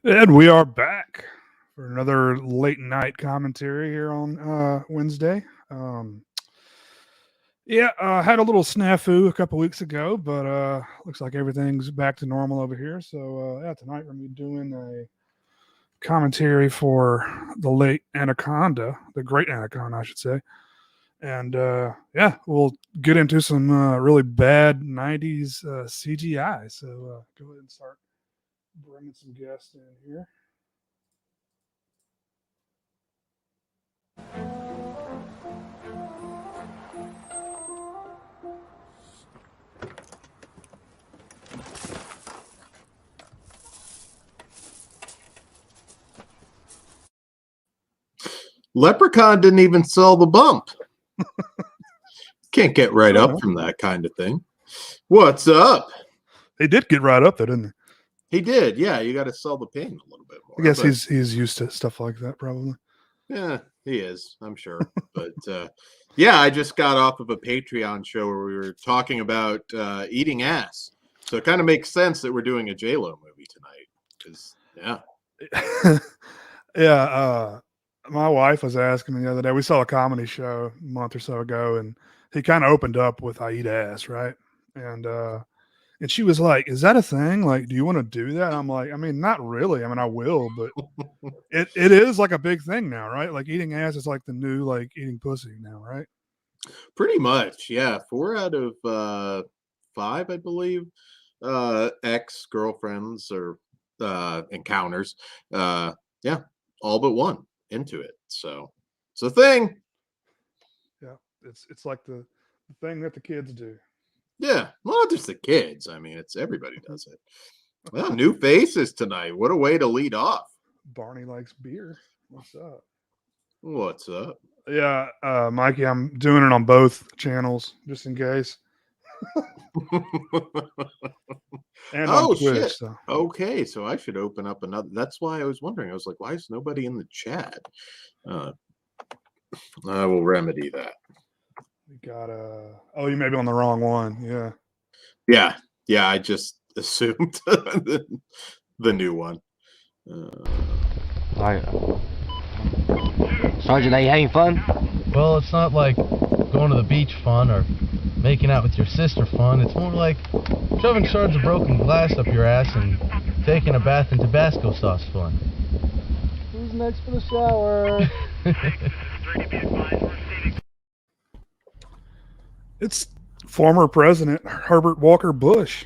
And we are back for another late night commentary here on Wednesday. Had a little snafu a couple weeks ago, but looks like everything's back to normal over here. So tonight we're going to be doing a commentary for the late Anaconda, the great Anaconda, I should say. And we'll get into some really bad 90s CGI. So go ahead and start bringing some guests in here. Leprechaun didn't even sell the bump. Can't get right up from that kind of thing. What's up? He did get right up there, didn't he? He did, yeah. You got to sell the pain a little bit more. I guess he's used to stuff like that, probably. Yeah, he is, I'm sure. But I just got off of a Patreon show where we were talking about eating ass. So it kind of makes sense that we're doing a J-Lo movie tonight. Because my wife was asking me the other day. We saw a comedy show a month or so ago, and he kind of opened up with "I eat ass," right? And she was like, "Is that a thing? Like, do you want to do that?" I'm like, I mean, not really. I mean, I will, but it is like a big thing now, right? Like eating ass is like the new like eating pussy now, right? Pretty much, yeah. 4 out of 5, I believe, ex-girlfriends or encounters, all but one into it. So it's a thing. Yeah, it's like the thing that the kids do. Yeah, well, not just the kids. I mean, it's everybody does it. Well, new faces tonight. What a way to lead off. Barney likes beer. What's up? What's up? Yeah, Mikey, I'm doing it on both channels just in case. And on Twitch, shit. So. Okay, so I should open up another. That's why I was wondering. I was like, why is nobody in the chat? I will remedy that. We got you may be on the wrong one. Yeah. I just assumed the new one. Sergeant, are you having fun? Well, it's not like going to the beach fun or making out with your sister fun. It's more like shoving shards of broken glass up your ass and taking a bath in Tabasco sauce fun. Who's next for the shower? It's former President Herbert Walker Bush.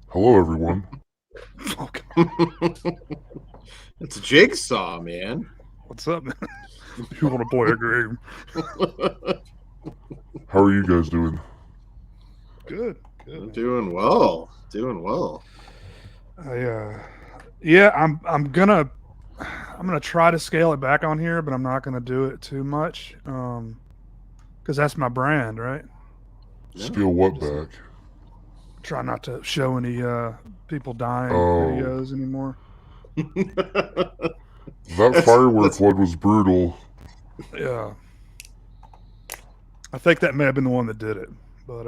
Hello, everyone. It's a Jigsaw, man. What's up, man? You want to play a game? How are you guys doing? Good. I'm doing well. I'm gonna try to scale it back on here, but I'm not gonna do it too much. Because that's my brand, right? Scale what back? Try not to show any people dying videos anymore. That firework flood was brutal. Yeah. I think that may have been the one that did it. But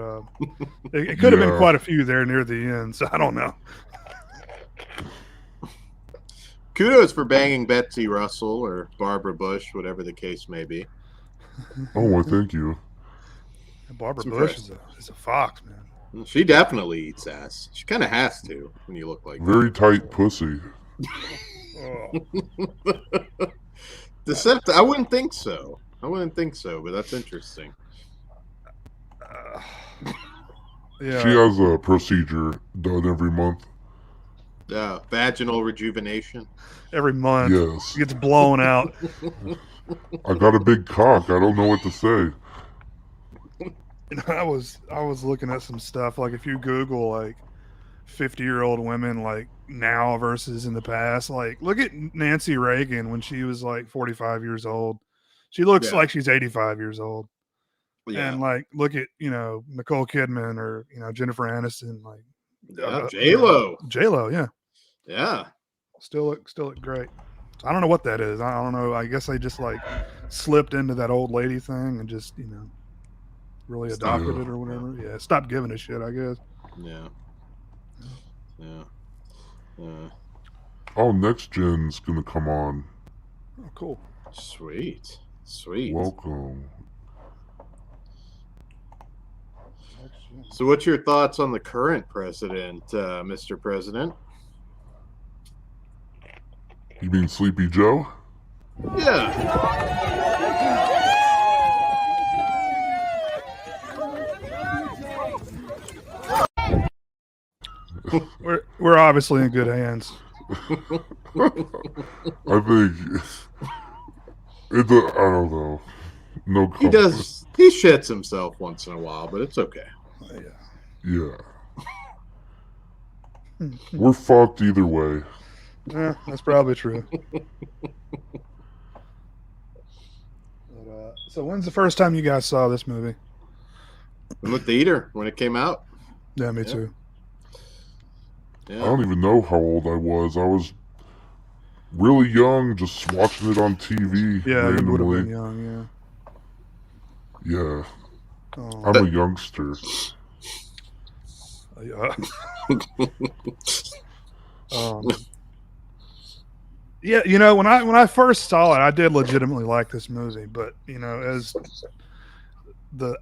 it could have been quite a few there near the end, so I don't know. Kudos for banging Betsy Russell or Barbara Bush, whatever the case may be. Oh, well, thank you. Barbara Bush is a fox, man. She definitely eats ass. She kind of has to when you look like very tight pussy. Deceptive. I wouldn't think so, but that's interesting. She has a procedure done every month. Vaginal rejuvenation. Every month. Yes. She gets blown out. I got a big cock. I don't know what to say. I was looking at some stuff. Like if you Google like 50-year-old women like now versus in the past, like look at Nancy Reagan when she was like 45 years old. She looks like she's 85 years old. Yeah. And like look at Nicole Kidman or Jennifer Aniston, like J-Lo. Yeah. Still look great. I don't know what that is. I don't know. I guess they just like slipped into that old lady thing and just really adopted it or whatever. Yeah, stopped giving a shit, I guess. Yeah. Yeah. Yeah. Oh, Next Gen's gonna come on. Oh, cool. Sweet. Sweet. Welcome. So, what's your thoughts on the current president, Mr. President? You mean Sleepy Joe? Yeah. We're obviously in good hands. I think it's I don't know. No He comment. does. He shits himself once in a while, but it's okay. Yeah. We're fucked either way. Yeah, that's probably true. So when's the first time you guys saw this movie? In the theater when it came out. Yeah, me too. Yeah. I don't even know how old I was. I was really young, just watching it on TV Yeah, you would have randomly. been young, Yeah. Oh. I'm a youngster. Yeah, you know, when I first saw it, I did legitimately like this movie, but you know, as the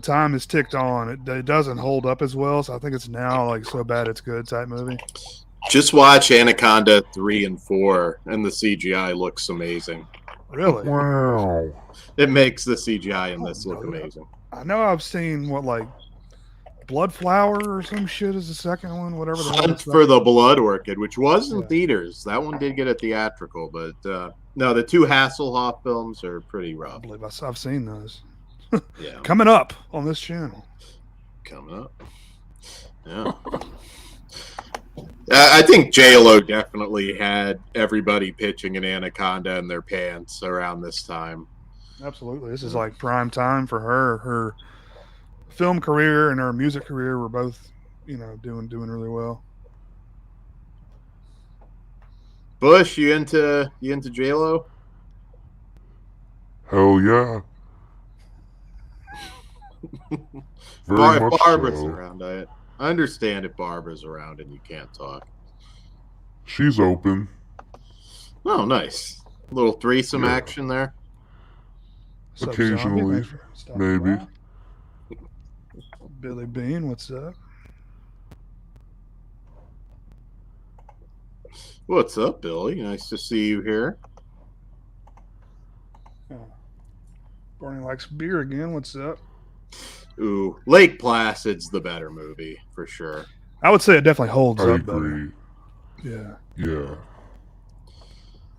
time has ticked on, it doesn't hold up as well. So I think it's now like so bad it's good type movie. Just watch Anaconda 3 and 4, and the CGI looks amazing. Really? Wow. It makes the CGI in this look amazing. I know I've seen like Blood Flower or some shit is the second one, whatever the hell. Hunt for the Blood Orchid, which was in theaters. That one did get a theatrical, but no, the two Hasselhoff films are pretty rough. I believe I've seen those. Yeah. Coming up on this channel. Coming up. Yeah. I think J-Lo definitely had everybody pitching an Anaconda in their pants around this time. Absolutely. This is like prime time for her. Her film career and her music career were both, doing really well. Bush, you into J-Lo? Hell yeah. Very much Barbara's so. around. I understand if Barbara's around and you can't talk. She's open. Oh, nice. A little threesome action there. Occasionally, maybe. Billy Bean, what's up? What's up, Billy? Nice to see you here. Barney likes beer again. What's up? Ooh, Lake Placid's the better movie for sure. I would say it definitely holds up. I agree. Better. Yeah.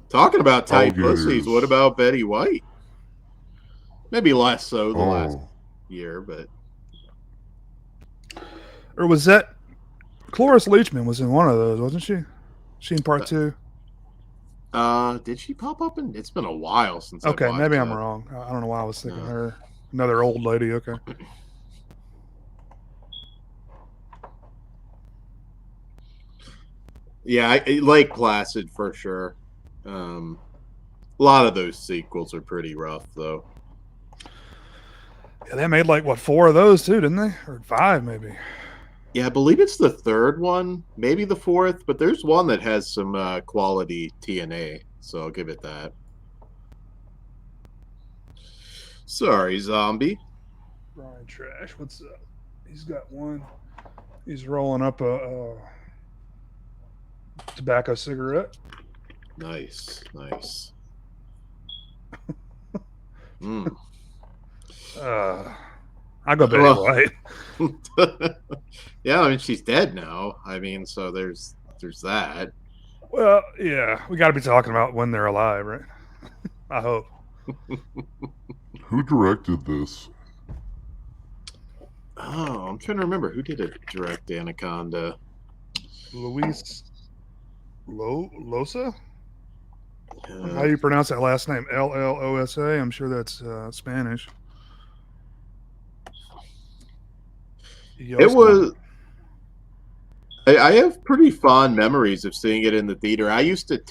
Talking about tight pussies, what about Betty White? Maybe less so the last year, but. Or was that Cloris Leachman was in one of those, wasn't she? She in part 2? Did she pop up in? It's been a while since. Okay, maybe I'm wrong. I don't know why I was thinking her. Another old lady. Okay. Yeah, Lake Placid for sure. A lot of those sequels are pretty rough, though. Yeah, they made like 4 of those too, didn't they? Or 5 maybe. Yeah, I believe it's the 3rd one, maybe the 4th, but there's one that has some quality TNA, so I'll give it that. Sorry, zombie. Brian Trash, what's up? He's got one. He's rolling up a tobacco cigarette. Nice. I go Betty White. Yeah, I mean she's dead now. I mean, so there's that. Well, yeah, we got to be talking about when they're alive, right? I hope. Who directed this? Oh, I'm trying to remember who did it direct Anaconda. Luis Losa? How do you pronounce that last name? Llosa? I'm sure that's Spanish. It was. I have pretty fond memories of seeing it in the theater. I used to,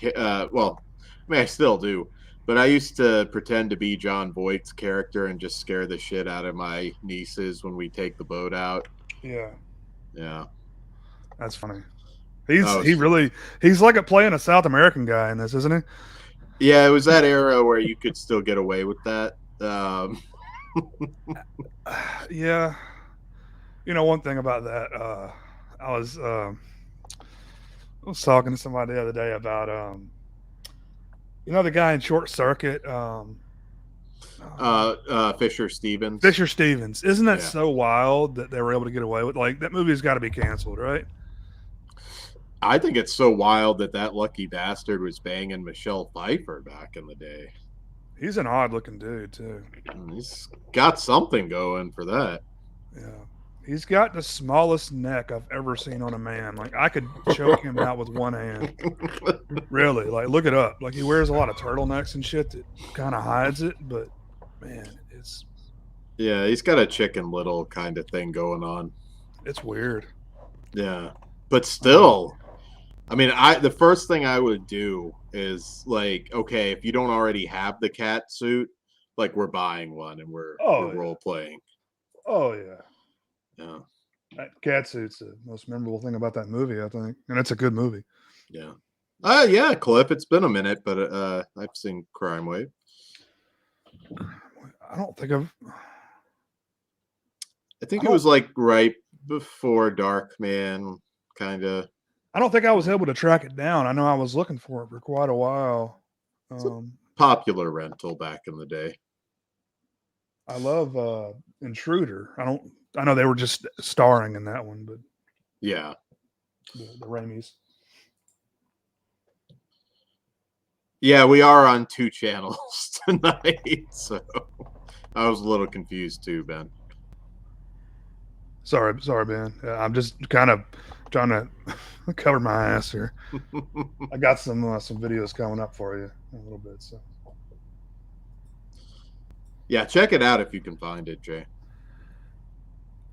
I still do, but I used to pretend to be John Voight's character and just scare the shit out of my nieces when we take the boat out. Yeah. Yeah. That's funny. He's like playing a South American guy in this, isn't he? Yeah, it was that era where you could still get away with that. Yeah. One thing about that, I was talking to somebody the other day about the guy in Short Circuit, Fisher Stevens. Fisher Stevens. Isn't that Yeah. so wild that they were able to get away with? Like, that movie's got to be canceled, right? I think it's so wild that lucky bastard was banging Michelle Pfeiffer back in the day. He's an odd-looking dude too. He's got something going for that. Yeah. He's got the smallest neck I've ever seen on a man. Like, I could choke him out with one hand. Really. Like, look it up. Like, he wears a lot of turtlenecks and shit that kind of hides it, but man, yeah, he's got a Chicken Little kind of thing going on. It's weird. Yeah. But still, I mean, the first thing I would do is, like, okay, if you don't already have the cat suit, like, we're buying one and we're role playing. Oh yeah. Yeah. That cat suit's the most memorable thing about that movie, I think. And it's a good movie. Yeah. Yeah, Cliff, it's been a minute, but I've seen Crime Wave. I don't think it was like right before Darkman, kind of. I don't think I was able to track it down. I know I was looking for it for quite a while. It's a popular rental back in the day. I love Intruder. I know they were just starring in that one, but yeah, the Raimis. Yeah, we are on 2 channels tonight, so I was a little confused too, Ben. Sorry, Ben. I'm just kind of trying to cover my ass here. I got some videos coming up for you in a little bit. So yeah, check it out if you can find it, Jay.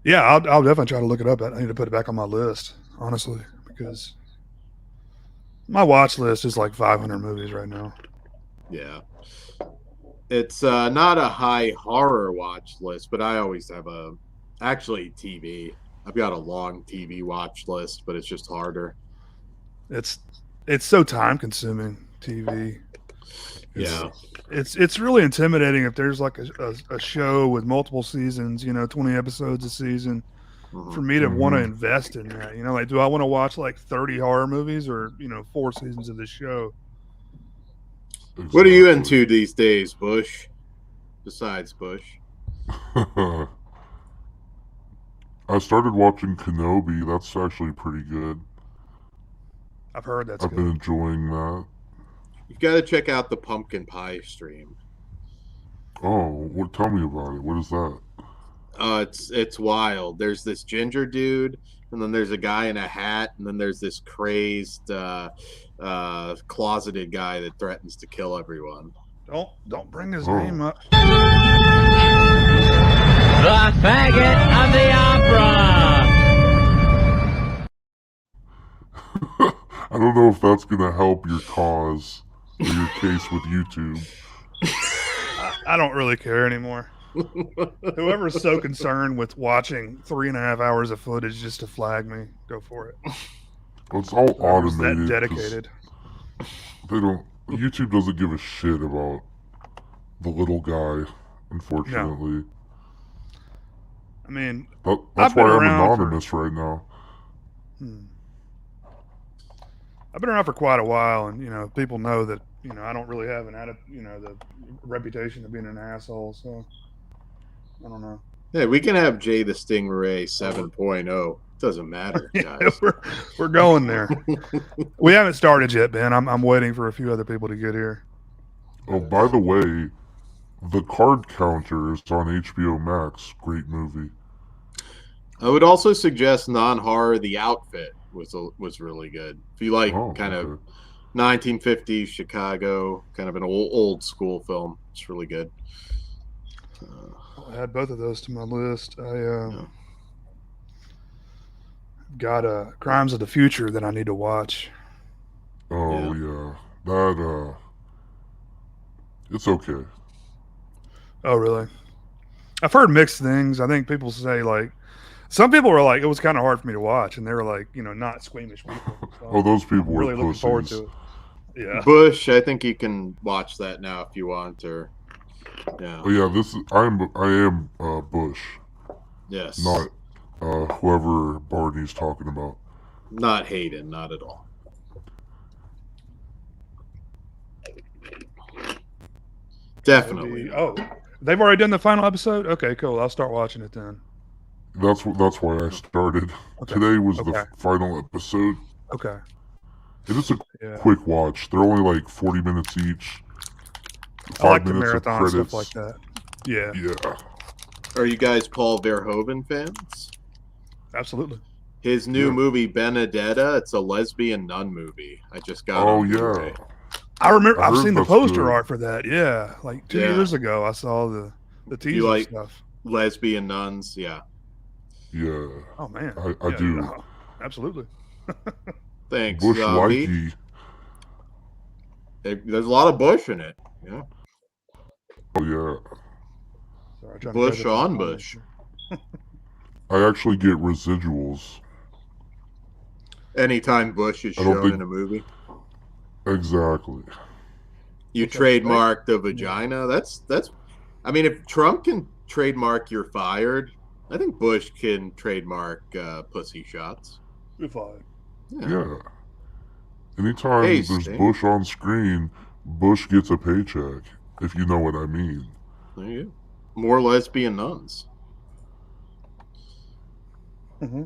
Yeah, I'll definitely try to look it up. I need to put it back on my list, honestly, because my watch list is like 500 movies right now. Yeah. It's not a high horror watch list, but I always have actually TV. I've got a long TV watch list, but it's just harder. It's so time consuming, TV. It's really intimidating if there's like a show with multiple seasons, 20 episodes a season, for me to want to invest in that. Like, do I want to watch like 30 horror movies or 4 seasons of this show? Exactly. What are you into these days, Bush? Besides Bush, I started watching Kenobi. That's actually pretty good. I've heard that's I've been enjoying that. You've got to check out the pumpkin pie stream. Oh, tell me about it. What is that? It's wild. There's this ginger dude, and then there's a guy in a hat, and then there's this crazed closeted guy that threatens to kill everyone. Don't bring his name up. The faggot of the opera. I don't know if that's gonna help your cause or your case with YouTube. I don't really care anymore. Whoever's so concerned with watching 3.5 hours of footage just to flag me, go for it. Well, it's all Whoever's automated. that dedicated. YouTube doesn't give a shit about the little guy, unfortunately. No. I mean, that's why I'm anonymous right now. I've been around for quite a while, and people know that I don't really have the reputation of being an asshole. So I don't know. Yeah, we can have Jaythestingray 7.0. Doesn't matter, guys. Yeah, we're going there. We haven't started yet, Ben. I'm waiting for a few other people to get here. Oh, by the way, The Card Counter is on HBO Max. Great movie. I would also suggest non-horror. The Outfit was really good. If you like of 1950s Chicago, kind of an old school film, it's really good. I'll add both of those to my list. Got Crimes of the Future that I need to watch. Oh yeah. That it's okay. Oh really? I've heard mixed things. I think people say like Some people were like, it was kind of hard for me to watch, and they were like, not squeamish people. So Oh, those people I'm were really looking forward pussies. to it. Yeah. Bush, I think you can watch that now if you want, or yeah. Oh yeah, I am Bush, Yes. not whoever Barney's talking about. Not Hayden, not at all. Definitely. Oh, they've already done the final episode? Okay, cool. I'll start watching it then. That's why I started. Okay. Today was Okay. the final episode. Okay. It is a Yeah. quick watch. They're only like 40 minutes each. I like 5 the minutes of marathon credits. stuff like that. Yeah, Yeah. Are you guys Paul Verhoeven fans? absolutely. His new Yeah. movie Benedetta, it's a lesbian nun movie. I just got Oh on yeah. Blu-ray. I remember I I've heard seen the that's poster good. art for that. Yeah, like 2 Yeah. years ago, I saw the teaser like- stuff. Lesbian nuns, yeah. Yeah. Oh man, I Yeah, do. yeah, absolutely. Thanks, Bush Zombie. likey. There's a lot of Bush in it. Yeah. Oh yeah. Sorry, trying to Bush catch up on the Bush. comments I actually get residuals. Anytime Bush is I don't shown think- in a movie, Exactly. you Okay, trademark the vagina. That's. I mean, if Trump can trademark "you're fired," I think Bush can trademark pussy shots. here. You're fine. Yeah. Anytime Hey, there's Sting. Bush on screen, Bush gets a paycheck, if you know what I mean. There you go. More lesbian nuns. Mm-hmm.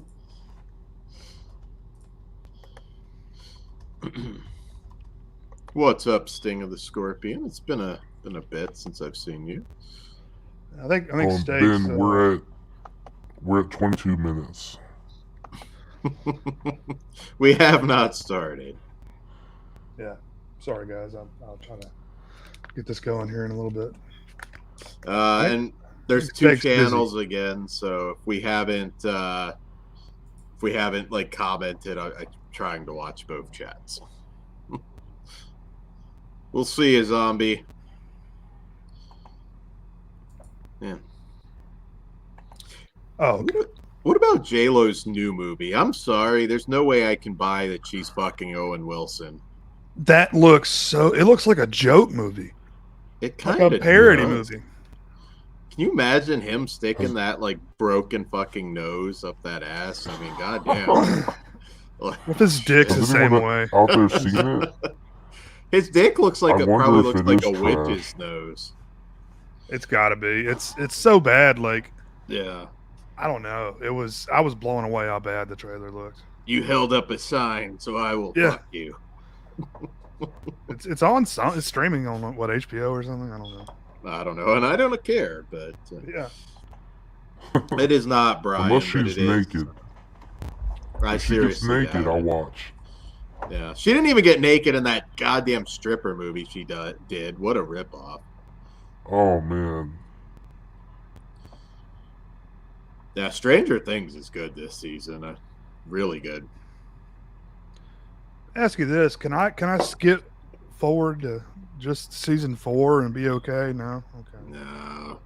What's up, Sting of the Scorpion? It's been a bit since I've seen you. I think Steaks. Ben, we're at 22 minutes. We have not started. Yeah. Sorry, guys. I'll try to get this going here in a little bit. And there's think two Steg's busy. channels again, so if we haven't like commented, I'm trying to watch both chats. We'll see you, Zombie. Yeah. Oh, What about J-Lo's new movie? I'm sorry, there's no way I can buy that she's fucking Owen Wilson. that looks so. It looks like a joke movie, It like kind a of parody does. movie. Can you imagine him sticking that like broken fucking nose up that ass? I mean, goddamn. If his dick's the Has same anyone way. out there seen it? His dick looks like I it wonder probably if looks it like is a trash. witch's nose. It's got to be. It's so bad. Like Yeah. I don't know. I was blown away how bad the trailer looked. You held up a sign, so I will Yeah. fuck you. It's on some. It's streaming on what, HBO or something. I don't know. I don't know, and I don't care, but Yeah. it is not Brian. Unless but she's it is. naked. I If she gets seriously naked, doubt I'll it. watch. Yeah, she didn't even get naked in that goddamn stripper movie she did. What a ripoff. Oh man. Yeah, Stranger Things is good this season. Really good. Ask you this: Can I skip forward to just season 4 and be okay? No. Okay. No,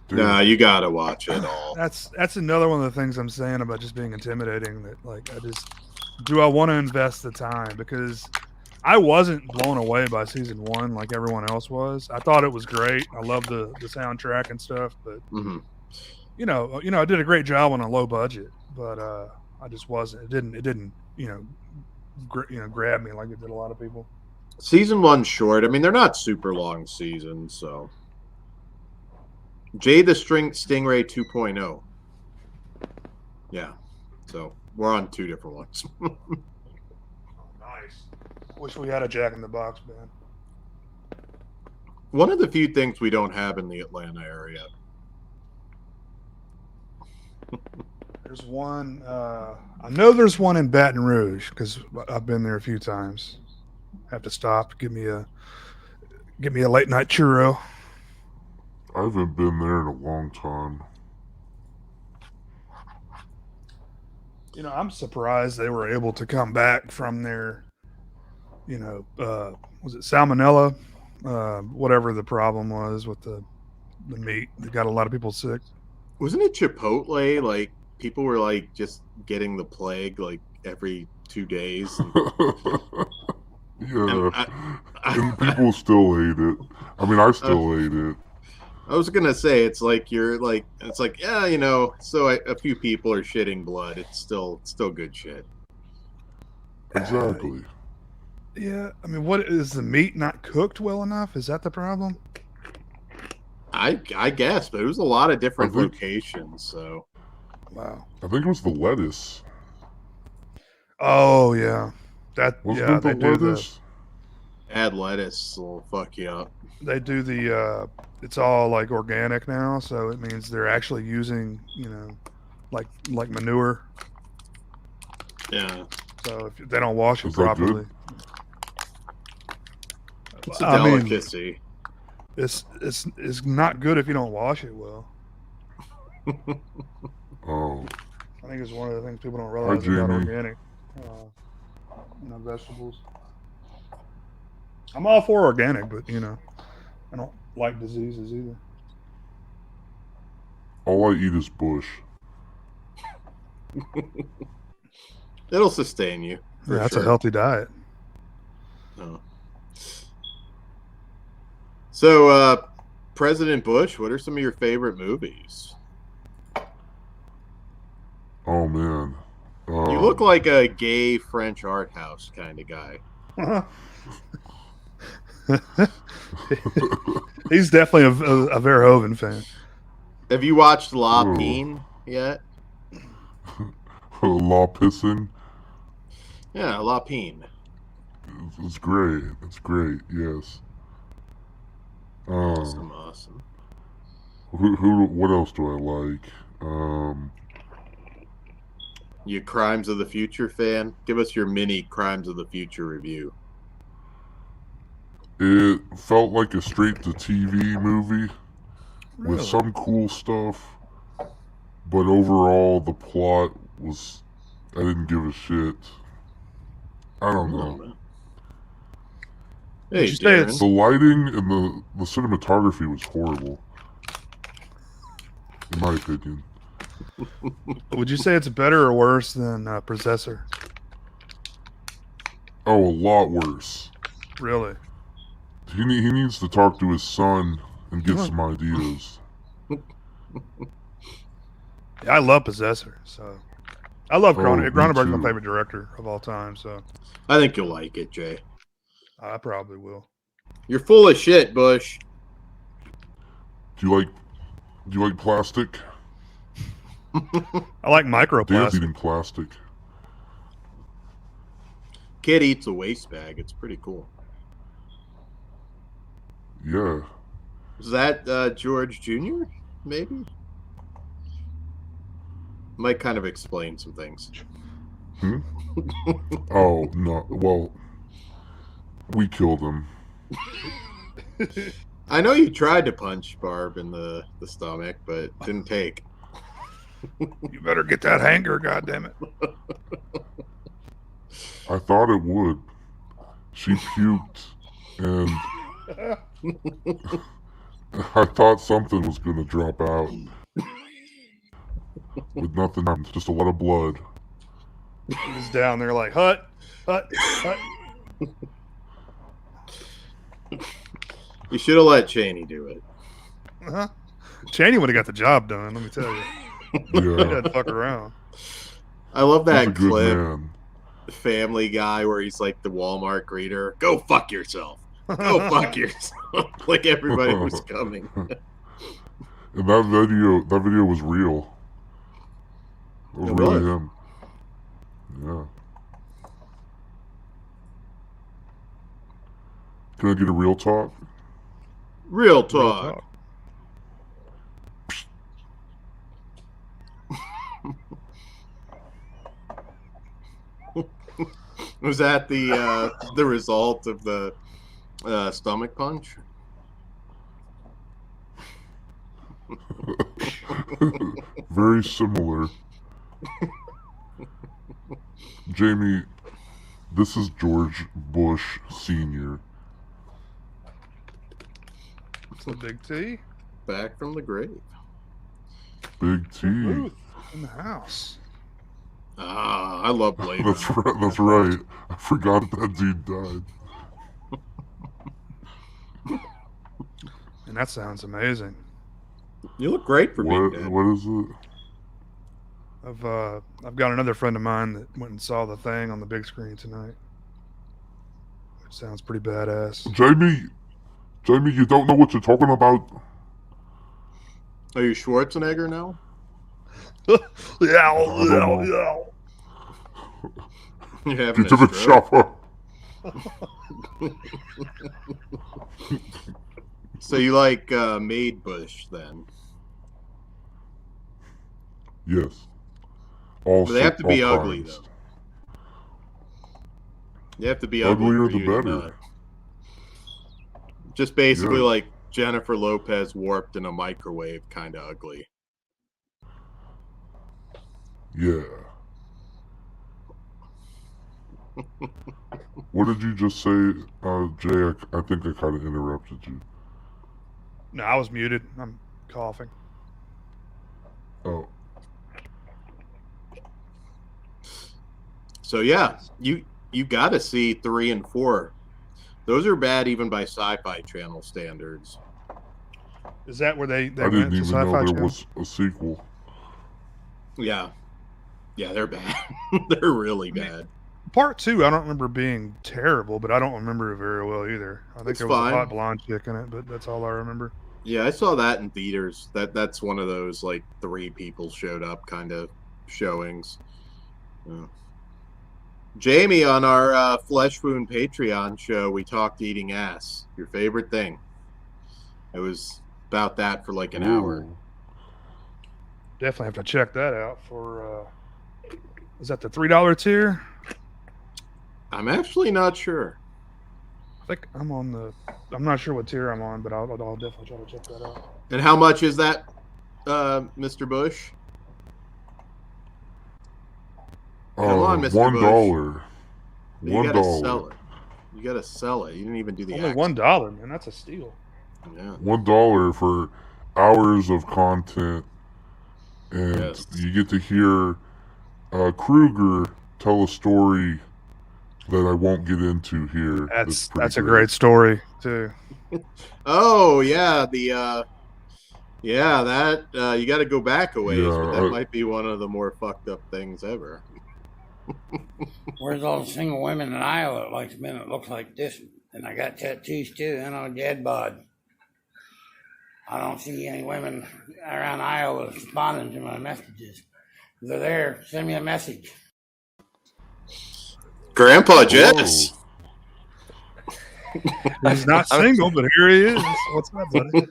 Dude, no, you gotta watch it all. That's another one of the things I'm saying about just being intimidating. That like do I want to invest the time? Because I wasn't blown away by season 1 like everyone else was. I thought it was great. I love the soundtrack and stuff, but hmm I did a great job on a low budget, but I just wasn't. It didn't grab me like it did a lot of people. Season 1's short. I mean, they're not super long seasons, so. Jaythestingray 2.0. Yeah, so we're on 2 different ones. Nice. Wish we had a Jack in the Box band. One of the few things we don't have in the Atlanta area. There's one. I know there's one in Baton Rouge because I've been there a few times. Have to stop. Give me a late night churro. I haven't been there in a long time. I'm surprised they were able to come back from their, was it salmonella? Whatever the problem was with the meat that got a lot of people sick. Wasn't it Chipotle? Like, people were like just getting the plague like every 2 days. Yeah, and people still hate it. I mean, I still hate it. I was gonna say it's like yeah, you know. So a few people are shitting blood. It's still good shit. Exactly. Yeah, I mean, what is the meat not cooked well enough? Is that the problem? I guess, but it was a lot of different I think- locations. So Wow. I think it was the lettuce. Oh yeah, Wasn't yeah it the they do the lettuce? add lettuce will fuck you up. they do the it's all like organic now, so it means they're actually using like manure. Yeah, So if they don't wash it Is that good? properly, it's a I mean, delicacy. it's not good if you don't wash it well. Oh, I think it's one of the things people don't realize about Jamie. organic, vegetables. I'm all for organic, but I don't like diseases either. all I eat is bush. It'll sustain you. For Yeah, that's sure. a healthy diet. Oh. So, President Bush, what are some of your favorite movies? Oh man. You look like a gay French art house kind of guy. He's definitely a Verhoeven fan. Have you watched La Ooh. Pine yet? Law pissing. Yeah, La Pine. It's great. It's great. Yes. Awesome. What else do I like? You Crimes of the Future fan? Give us your mini Crimes of the Future review. It felt like a straight-to-TV movie Really? with some cool stuff, but overall the plot was... I didn't give a shit. I don't know. Hey, Would you say Darren. it's- The lighting and the cinematography was horrible, in my opinion. Would you say it's better or worse than Possessor? Oh, a lot worse. Really? He needs to talk to his son and get some ideas. Yeah, I love Possessor. So I love Oh, Cronenberg. me Cronenberg's my too. favorite director of all time. So I think you'll like it, Jay. I probably will. You're full of shit, Bush. Do you like plastic? I like Dan's microplastic. eating plastic. Kid eats a waste bag. It's pretty cool. Yeah. Is that George Jr.? Maybe? Might kind of explain some things. Oh, no. Well, we killed him. I know you tried to punch Barb in the stomach, but didn't take. You better get that hanger, goddammit. I thought it would. She puked, and I thought something was going to drop out. With nothing, just a lot of blood. He's down there like, hut. You should have let Cheney do it. Uh-huh. Cheney would have got the job done, let me tell you. He Yeah, had to fuck around. I love he's a that good clip, man. Family Guy, where he's like the Walmart greeter. Go fuck yourself. Go fuck yourself. Like everybody was coming. And that video was real. It was It really was. him. Yeah. Can I get a real talk? Real Real talk. talk. Was that the result of the stomach punch? Very similar. Jamie, this is George Bush Sr. It's a big T. Back from the grave. Big T. Ruth. in the house. Ah, I love Blade. That's right. That's right. I forgot that dude died. And that sounds amazing. You look great for being dead. What is it? I've got another friend of mine that went and saw the thing on the big screen tonight. It sounds pretty badass. Jamie, you don't know what you're talking about. Are you Schwarzenegger now? Yeah. You're having Get a to the stroke? chopper. So you like Maid Bush then? Yes. All But they have to be all ugly kinds. though. They have to be ugly. Uglier for the you to better. nut. Just basically Yeah. like Jennifer Lopez warped in a microwave, kind of ugly. Yeah. What did you just say, Jay? I think I kind of interrupted you. No, I was muted. I'm coughing. Oh, So yeah, you got to see 3 and 4. Those are bad even by Sci-Fi Channel standards. Is that where they I went didn't to even Sci-Fi know there Channel? was a sequel. Yeah, they're bad. They're really bad. Part 2, I don't remember being terrible, but I don't remember it very well either. I think It's there was fine. a hot blonde chick in it, but that's all I remember. Yeah, I saw that in theaters. That's one of those like 3 people showed up kind of showings. Yeah. Jamie, on our Flesh Wound Patreon show, we talked eating ass. Your favorite thing. It was about that for like an hour. Ooh. Definitely have to check that out for. Is that the $3 tier? I'm actually not sure. I think I'm on the. I'm not sure what tier I'm on, but I'll definitely try to check that out. And how much is that, Mr. Bush? Come on, Mr. $1. You $1. gotta sell it. You gotta sell it. You didn't even do the Only accent. $1, man. That's a steal. Yeah. $1 for hours of content, and Yes. you get to hear Kruger tell a story that I won't get into here. That's pretty a great story too. Oh yeah, the that you got to go back a ways, Yeah, but that might be one of the more fucked up things ever. Where's all the single women in Iowa that likes men that look like this? And I got tattoos too, and on a dead bod. I don't see any women around Iowa responding to my messages. If they're there, send me a message. Grandpa Jess. He's not single, but here he is. What's up, buddy?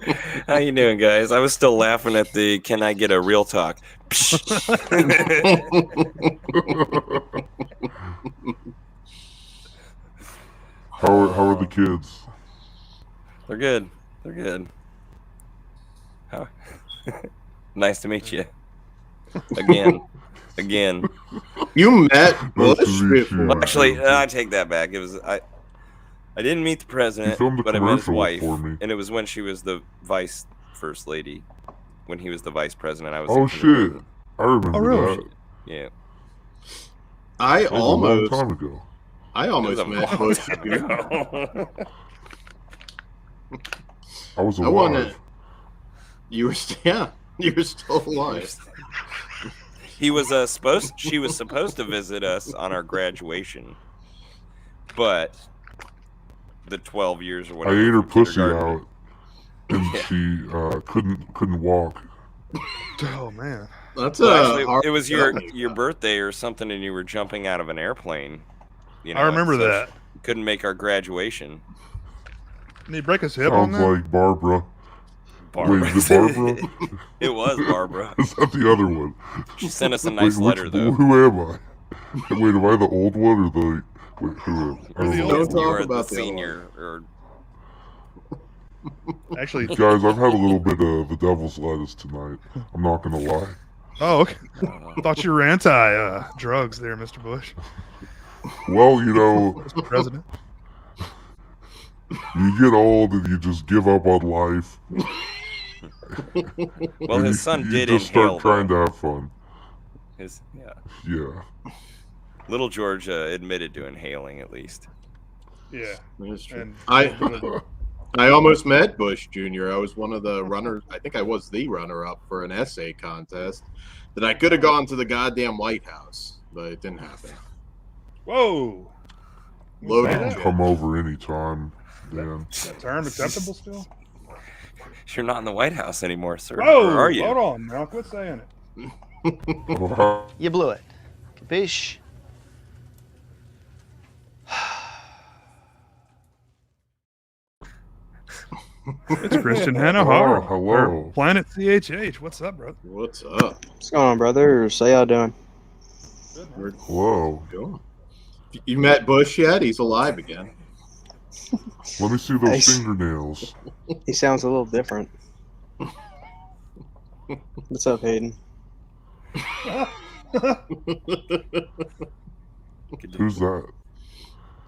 How you doing, guys? I was still laughing at the "Can I get a real talk?" How are the kids? They're good. They're good. How? Nice to meet you. Again. You met Nice Bush to meet you. before. Well, actually, I take that back. It was I didn't meet the president, You filmed a but I met his commercial wife, for me. and it was when she was the vice first lady. When he was the vice president, I was. Oh in shit! kindergarten. I remember Oh, really? that. Yeah. I That was a long almost time ago. I It was almost a met long Bush. time ago. I was I alive. wanna. You were still alive. He was She was supposed to visit us on our graduation, but the 12 years or I whatever. ate her from pussy kindergarten- out, and she couldn't walk. Oh man. That's Well, actually, hard it was to your tell. birthday or something, and you were jumping out of an airplane. You know, I remember so that. she couldn't make our graduation. Did he break his hip on Sounds that? like Barbara. Barbara. Wait, is it Barbara? It was Barbara. Is that the other one? She sent us a nice Wait, letter, though. Who am I? Wait, am I the old one or the? Wait, who? I You're the don't old know. Don't talk You were about the the senior, or Actually, Guys, I've had a little bit of the devil's lettuce tonight. I'm not gonna lie. oh, okay. I thought you were anti drugs there, Mr. Bush, Well, you know, Mr. President. you get old and you just give up on life. well, And his son you did just inhale. start trying though. to have fun. Yeah. Little George admitted to inhaling at least. Yeah. That's true. And I almost met Bush Jr. I was one of the runners. I think I was the runner-up for an essay contest that I could have gone to the goddamn White House, but it didn't happen. whoa. Loaded Say that? jet. Come over anytime, Dan. Is that term acceptable still? You're not in the White House anymore, sir. Whoa, Or are you? hold on now. Quit saying it. Wow. You blew it. Capiche? It's Christian Hannah Oh, Hart. hello. or Planet CHH. What's up, bro? What's up? What's going on, brother? How y'all doing? We're Hello. going. You met Bush yet? He's alive again. Let me see those Nice. fingernails. He sounds a little different. What's up, Hayden? Who's that?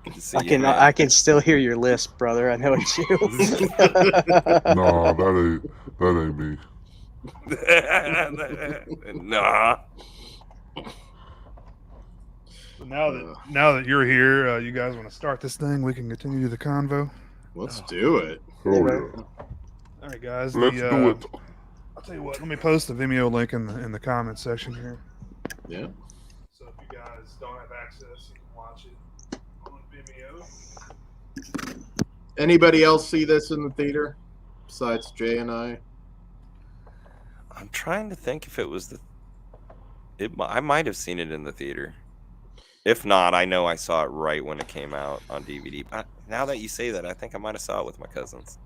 Good to see I you, can man. I can still hear your lisp, brother. I know it's you. Nah, that ain't me. Nah. Now that you're here, you guys want to start this thing? We can continue the convo. Let's do it. Oh yeah. All right, guys. Let's do it. I'll tell you what. Let me post the Vimeo link in the comment section here. Yeah. So if you guys don't have access, you can watch it on Vimeo. Anybody else see this in the theater besides Jay and I? I'm trying to think if it was I might have seen it in the theater. If not, I know I saw it right when it came out on DVD. But now that you say that, I think I might have saw it with my cousins.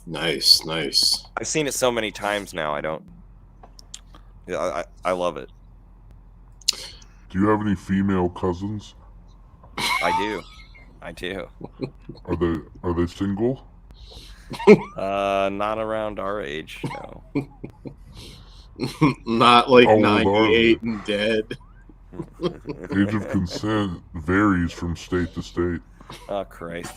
Nice, nice. I've seen it so many times now. I don't. Yeah, I love it. Do you have any female cousins? I do. Are they single? Not around our age, no. Not like How old are 98 they? and dead. Age of consent varies from state to state. Oh Christ.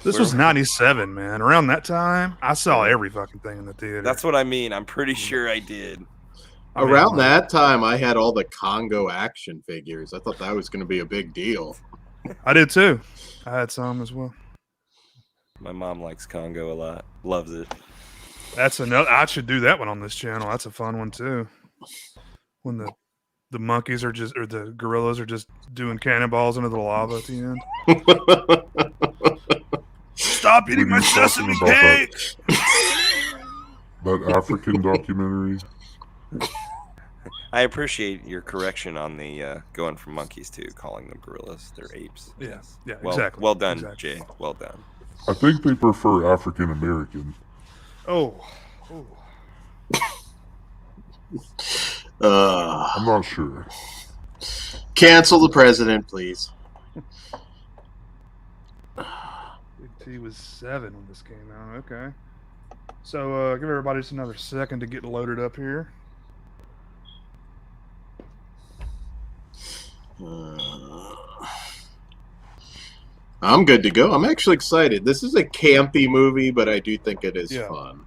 This was 97, man. Around that time, I saw every fucking thing in the theater. That's what I mean. I'm pretty sure I did. I mean, Around like, that time, I had all the Congo action figures. I thought that was going to be a big deal. I did too. I had some as well. My mom likes Congo a lot. Loves it. That's another. I should do that one on this channel. That's a fun one too. When the monkeys or the gorillas are just doing cannonballs into the lava at the end. Stop eating my When you're talking sesame about cake! That African documentary. I appreciate your correction on the going from monkeys to calling them gorillas. They're apes. Yes. Yeah. Well, Exactly. well done, Exactly. Jay. Well done. I think they prefer African American. Oh. I'm not sure. Cancel the president, please. Big T was 7 when this came out. Okay. So give everybody just another second to get loaded up here. I'm good to go. I'm actually excited. This is a campy movie, but I do think it is Yeah. fun.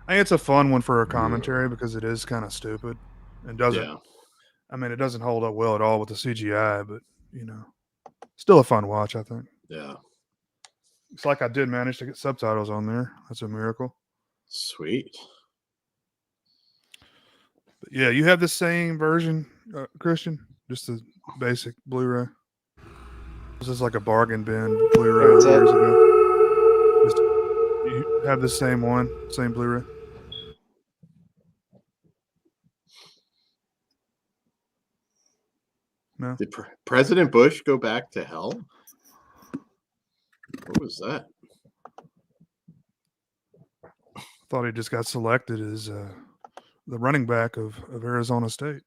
I think it's a fun one for a commentary because it is kind of stupid and doesn't. Yeah. I mean, it doesn't hold up well at all with the CGI, but still a fun watch. I think. Yeah. It's like I did manage to get subtitles on there. That's a miracle. Sweet. But yeah, you have the same version, Christian, just the basic Blu-ray. This is like a bargain bin Blu-ray What's years that? ago. Just, you have the same one, same Blu-ray. No. Did President Bush go back to hell? What was that? Thought he just got selected as the running back of Arizona State.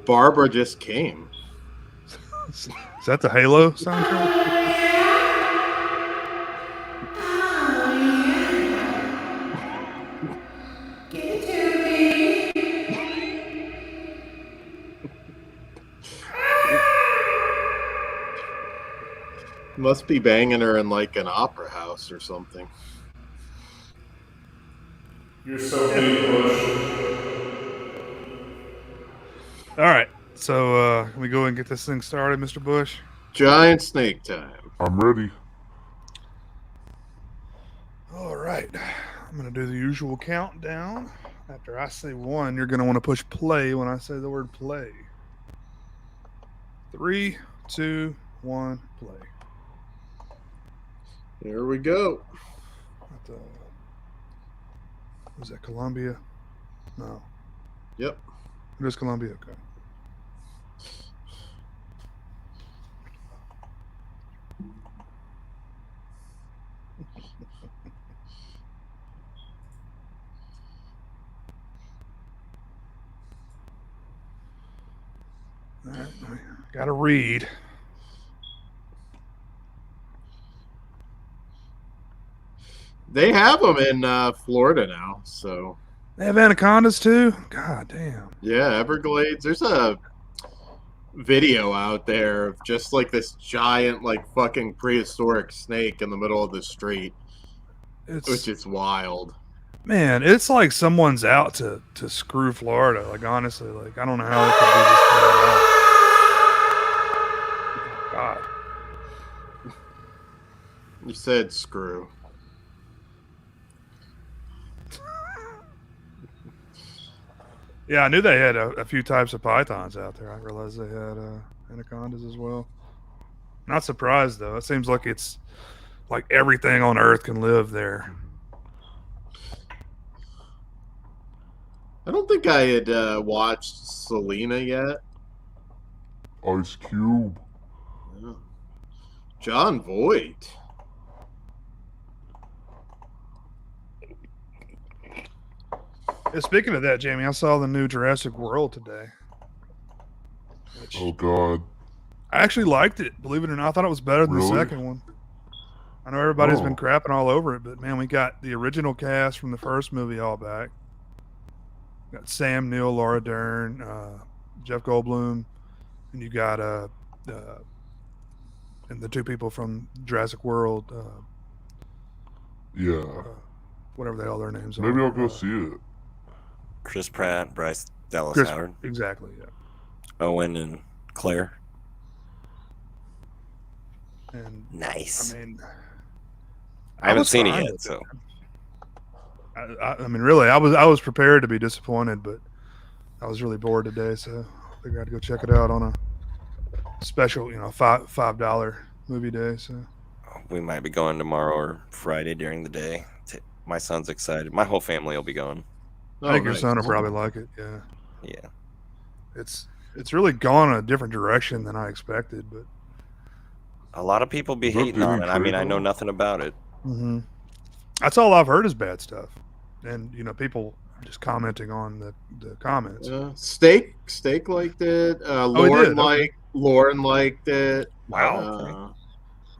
Barbara just came. Is that the Halo soundtrack? Must be banging her in like an opera house or something. You're so big, Bush. All right. So can we go and get this thing started, Mr. Bush? Giant snake time. I'm ready. All right. I'm going to do the usual countdown. After I say 1, you're going to want to push play when I say the word play. 3, 2, 1, play. Here we go. Was that Colombia? No. Yep. It is Colombia. Okay. All right. Got to read. They have them in Florida now, so They have anacondas too? God damn. yeah, Everglades. There's a video out there of just like this giant, like fucking prehistoric snake in the middle of the street, which is wild. Man, it's like someone's out to screw Florida. Like honestly, like I don't know how it could be this bad. God. You said screw. Yeah, I knew they had a few types of pythons out there. I realized they had anacondas as well. Not surprised though. It seems like it's like everything on Earth can live there. I don't think I had watched Selena yet. Ice Cube. Yeah. John Voight. Yeah, speaking of that, Jamie, I saw the new Jurassic World today. Oh God. I actually liked it. Believe it or not, I thought it was better than Really? the second one. I know everybody's been Oh. crapping all over it, but man, we got the original cast from the first movie all back. Got Sam Neill, Laura Dern, Jeff Goldblum, and you got and the two people from Jurassic World, Yeah. whatever the hell their names are. Maybe I'll go see it. Chris Pratt, Bryce Dallas Chris, Howard, exactly. Yeah. Owen, and Claire. And Nice. I mean, I haven't was seen it fine yet, with so I mean, really, I was prepared to be disappointed, but I was really bored today, so I figured I'd go check it out on a special, $5 movie day. So we might be going tomorrow or Friday during the day. My son's excited. My whole family will be going. I think your nice. son will probably like it. Yeah, Yeah. it's really gone in a different direction than I expected, but A lot of people be Is that hating on Danny it. I mean, I Trejo? know nothing about it. that's all I've heard is bad stuff, and people just commenting on the comments. Steak liked it. he Lauren did? Okay. Lauren liked it. Wow.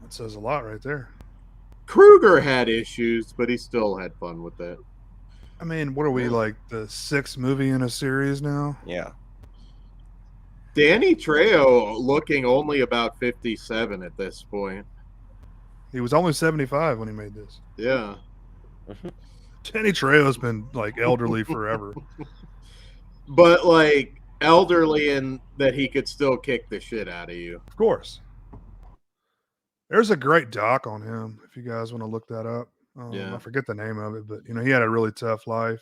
That says a lot right there. Kruger had issues, but he still had fun with it. I mean, what are we, like the 6th movie in a series now? Yeah. Danny Trejo looking only about 57 at this point. He was only 75 when he made this. Yeah. Danny Trejo's been like elderly forever. But like elderly in that he could still kick the shit out of you. Of course. There's a great doc on him if you guys want to look that up. Yeah. I forget the name of it, but he had a really tough life.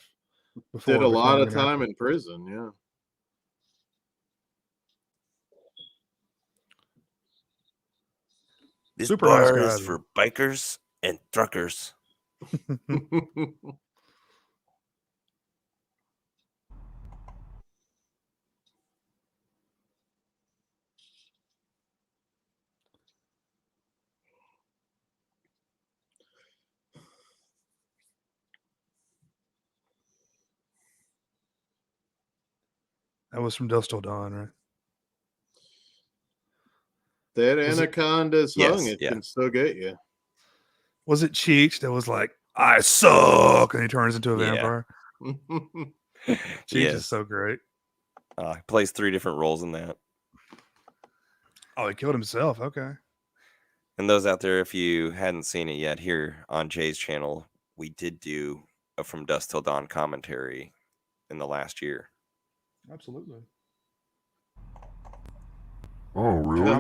Did a lot of becoming an time in prison, yeah. This Super bar nice is guy, for bikers and truckers. That was from Dust Till Dawn, right? That Was it- Anaconda's Yes, hung, it yeah. can still get you. Was it Cheech that was like, I suck, and he turns into a Yeah. vampire? Cheech is Yes. so great. He plays 3 different roles in that. Oh, he killed himself. Okay. And those out there, if you hadn't seen it yet, here on Jay's channel, we did do a From Dusk Till Dawn commentary in the last year. Absolutely. Oh, really? I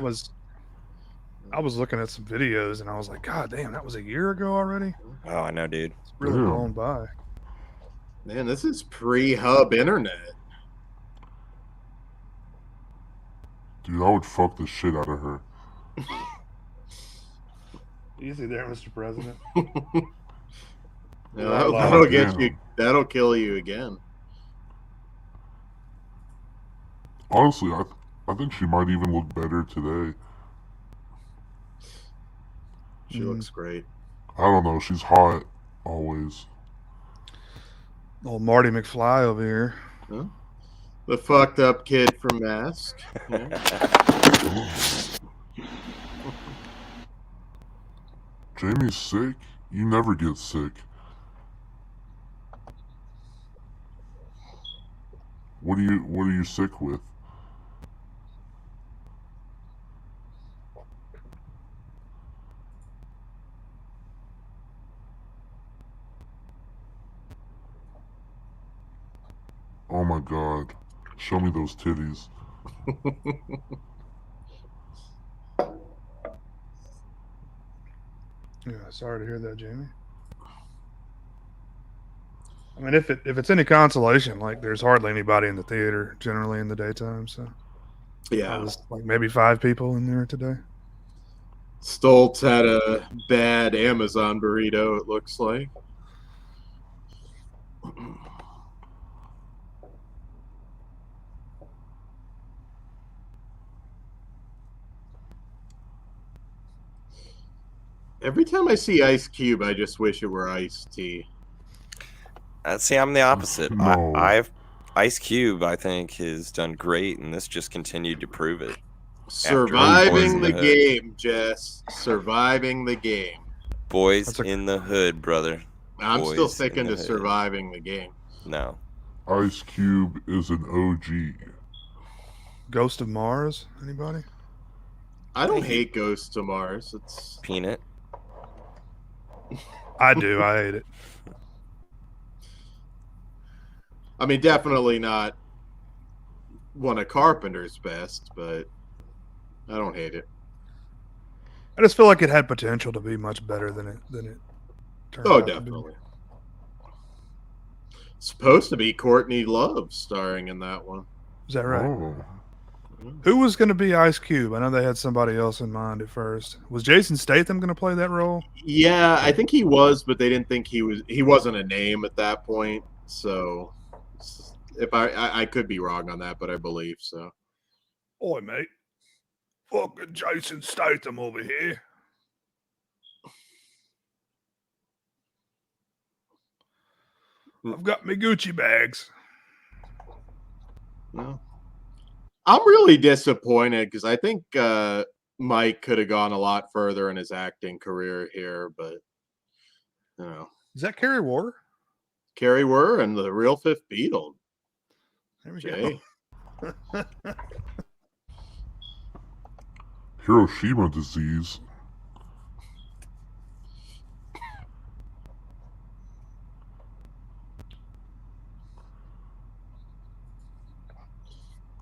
was looking at some videos and I was like, God damn, that was a year ago already. Oh, I know, dude. It's really Damn. blown by. Man, this is pre-hub internet. Dude, I would fuck the shit out of her. Easy there, Mr. President. No, Right, that'll God get damn. you. That'll kill you again. Honestly, I think she might even look better today. She looks great. I don't know. She's hot always. Old Marty McFly over here. Huh? The fucked up kid from Mask. Yeah. Jamie's sick? You never get sick. What are you sick with? Oh my god. Show me those titties. Yeah, sorry to hear that, Jamie. I mean, if it's any consolation, like there's hardly anybody in the theater generally in the daytime, so Yeah. it was like maybe 5 people in there today. Stoltz had a bad Amazon burrito, it looks like. Every time I see Ice Cube, I just wish it were iced tea. See, I'm the opposite. No. I've Ice Cube, I think, has done great, and this just continued to prove it. Surviving Boys the in the Hood. game, Jess. Surviving the game. Boys That's a- in the Hood, brother. I'm still Boys sticking in the to Hood. surviving the game. No. Ice Cube is an OG. Ghost of Mars, anybody? I don't hate Ghosts to Mars. It's Peanut. I do. I hate it. I mean, definitely not one of Carpenter's best, but I don't hate it. I just feel like it had potential to be much better than it turned Oh, out to be. definitely. Supposed to be Courtney Love starring in that one. Is that right? Oh. Who was going to be Ice Cube? I know they had somebody else in mind at first. Was Jason Statham going to play that role? Yeah, I think he was, but they didn't think he was. He wasn't a name at that point. So, if I could be wrong on that, but I believe so. Oi, mate. Fucking Jason Statham over here. I've got my Gucci bags. No. I'm really disappointed because I think Mike could have gone a lot further in his acting career here, but you know, Is that Carrie War? Carrie Wurr and the real Fifth Beatle. There we Jay. go. Hiroshima disease.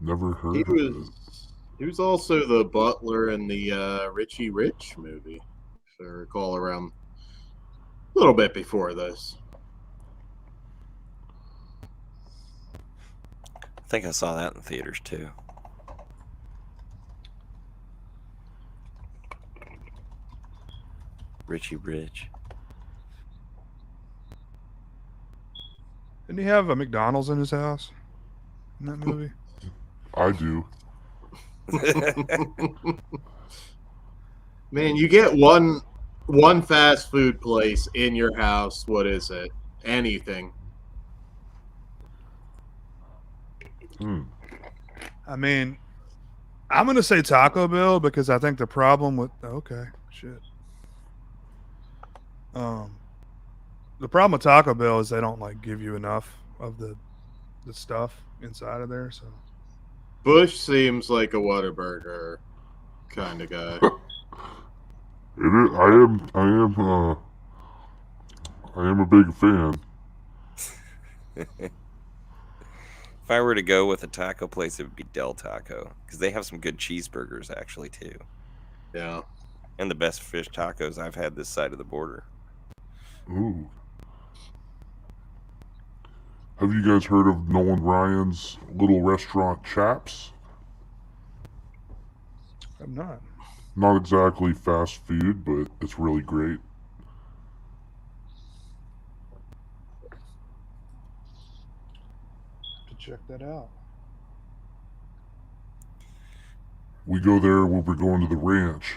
Never heard He of it. he was also the butler in the Richie Rich movie, if I recall, around a little bit before this. I think I saw that in theaters too. Richie Rich. Didn't he have a McDonald's in his house in that movie? I do. Man, you get one fast food place in your house. What is it? Anything. I mean, I'm going to say Taco Bell because I think the problem with the problem with Taco Bell is they don't like give you enough of the stuff inside of there. So Bush seems like a Whataburger kind of guy. I am a big fan. If I were to go with a taco place, it would be Del Taco because they have some good cheeseburgers actually too, Yeah. and the best fish tacos I've had this side of the border. Ooh. Have you guys heard of Nolan Ryan's little restaurant Chaps? I'm not. Not exactly fast food, but it's really great. To check that out. We go there when we're going to the ranch.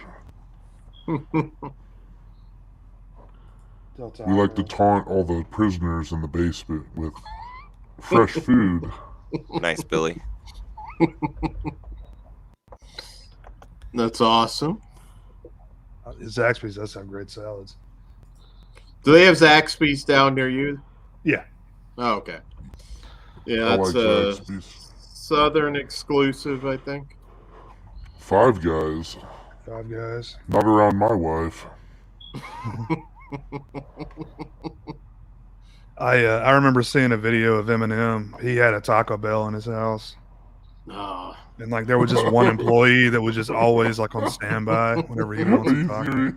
Del We like to Taco. taunt all the prisoners in the basement with fresh food. Nice, Billy. That's awesome. Zaxby's does have great salads. Do they have Zaxby's down near you? Yeah. Oh, okay. Yeah, I that's like a Zaxby's. Southern exclusive, I think. Five Guys. Five Guys. Not around my wife. I remember seeing a video of Eminem. He had a Taco Bell in his house, Oh, and like there was just one employee that was just always like on standby whenever he wants a taco.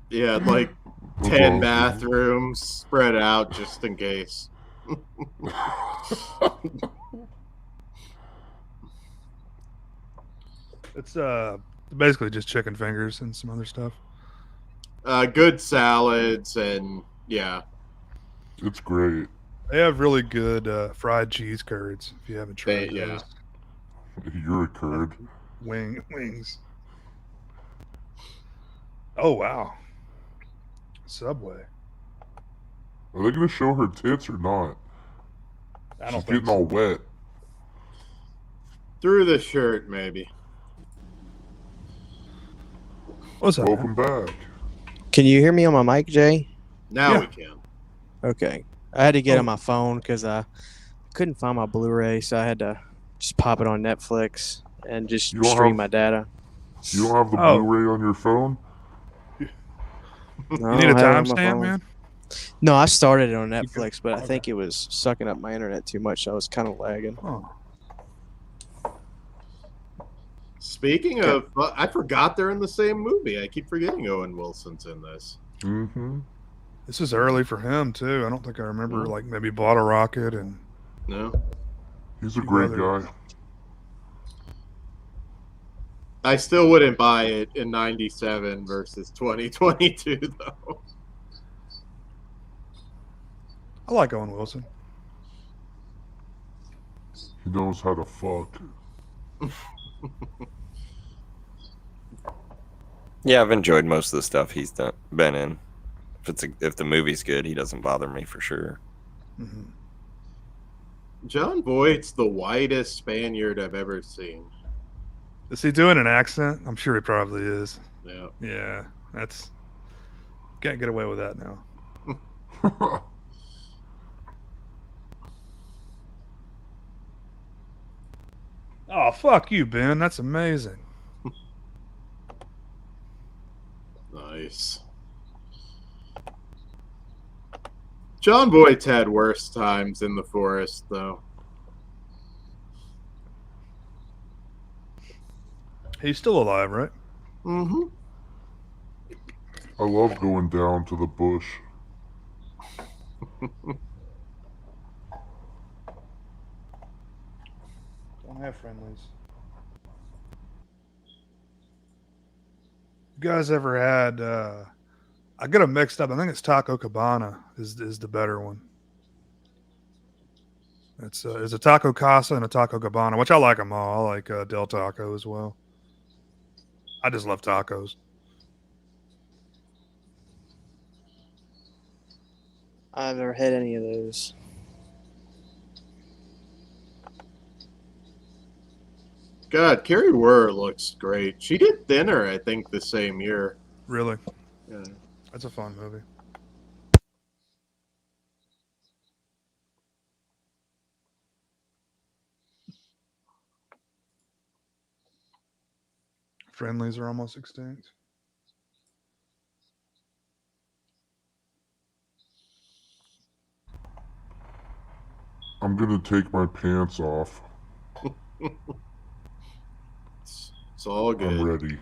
yeah, like That's 10 awesome. bathrooms spread out just in case. It's basically just chicken fingers and some other stuff. Good salads and yeah. It's great. They have really good fried cheese curds. If you haven't tried Yeah. those. You're a curd. Wings. Oh wow. Subway. Are they going to show her tits or not? I She's don't think getting so. all wet. Through the shirt, maybe. What's up? Welcome back. Can you hear me on my mic, Jay? Now Yeah. we can. Okay. I had to get Oh. on my phone because I couldn't find my Blu-ray, so I had to just pop it on Netflix and just You don't stream have- my data. You don't have the Oh. Blu-ray on your phone? No, You I need a don't have it on my timestamp, phone. man? No, I started it on You Netflix, could- but I okay. think it was sucking up my internet too much. So I was kind of lagging. Oh. Speaking of, I forgot they're in the same movie. I keep forgetting Owen Wilson's in this. Mm-hmm. This is early for him too. I don't think I remember No. like maybe Bottle Rocket and No? He's a Few great other- guy. I still wouldn't buy it in 97 versus 2022, though. I like Owen Wilson. He knows how to fuck. Yeah, I've enjoyed most of the stuff he's been in. If the movie's good, he doesn't bother me for sure. Mm-hmm. John Voight's the whitest Spaniard I've ever seen. Is he doing an accent? I'm sure he probably is. Yeah. Yeah, that's can't get away with that now. Oh, fuck you, Ben. That's amazing. Nice. John Voight's had worse times in the forest, though. He's still alive, right? Mm-hmm. I love going down to the bush. Don't have friendlies. You guys ever had I get them mixed up. I think it's Taco Cabana is the better one. It's a Taco Casa and a Taco Cabana, which I like them all. I like Del Taco as well. I just love tacos. I've never had any of those. God, Carrie Wurr looks great. She did Thinner, I think, the same year. Really, Yeah. that's a fun movie. Friendlies are almost extinct. I'm gonna take my pants off. It's all I'm good. ready.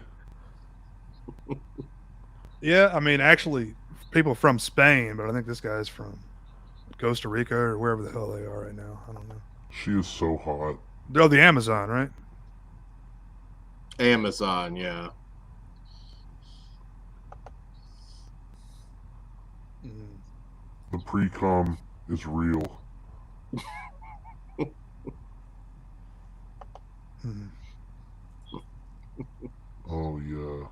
Yeah, I mean, actually, people from Spain, but I think this guy's from Costa Rica or wherever the hell they are right now. I don't know. She is so hot. Oh, the Amazon, right? Amazon, yeah. Mm. The pre-com is real. Mm. Oh yeah.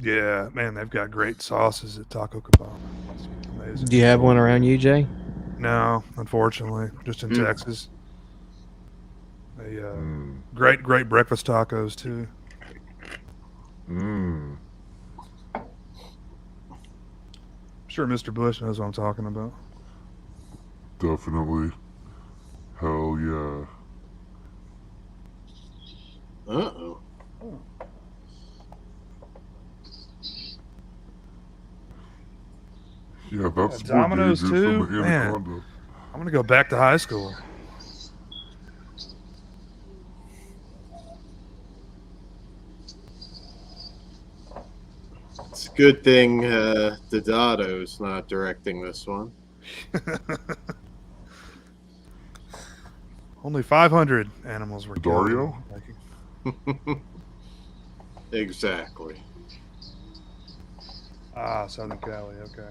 Yeah, man, they've got great sauces at Taco Cabana. It's amazing. Do you have one around you, Jay? No, unfortunately, just in Mm. Texas. They Mm. great breakfast tacos too. Mm. I'm sure Mr. Bush knows what I'm talking about. Definitely. Hell yeah. Uh-oh. Yeah, that's Yeah, Domino's what they did too? from the Man. Anaconda. I'm gonna go back to high school. It's a good thing Dodato's not directing this one. Only 500 animals were killed. Dario? Exactly. Ah, Southern Cali. Okay.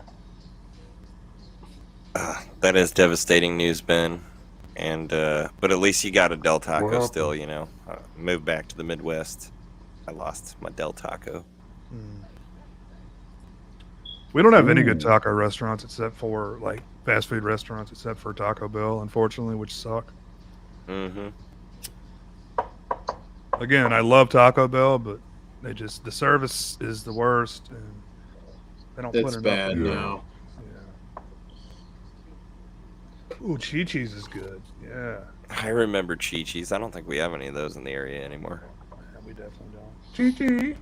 That is devastating news, Ben. And but at least you got a Del Taco happened? still, you know. Moved back to the Midwest. I lost my Del Taco. Hmm. We don't have any good Ooh. taco restaurants except for like fast food restaurants, except for Taco Bell, unfortunately, which suck. Mm-hmm. Again, I love Taco Bell, but the service is the worst, and they don't It's put enough. bad Yeah. now. Yeah. Ooh, Chi-Chi's is good. Yeah. I remember Chi-Chi's. I don't think we have any of those in the area anymore. Yeah, we definitely don't. Chi-Chi.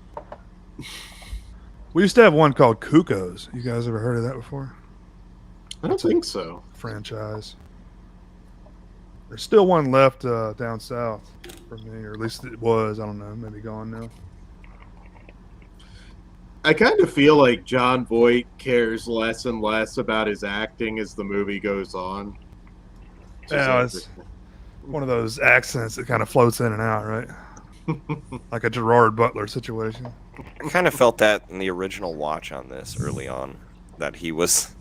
We used to have one called Cuco's. You guys ever heard of that before? I don't think so. Franchise. There's still one left down south for me, or at least it was. I don't know, maybe gone now. I kind of feel like John Voight cares less and less about his acting as the movie goes on. Which is Yeah, it's interesting. one of those accents that kind of floats in and out, right? Like a Gerard Butler situation. I kind of felt that in the original watch on this early on, that he was,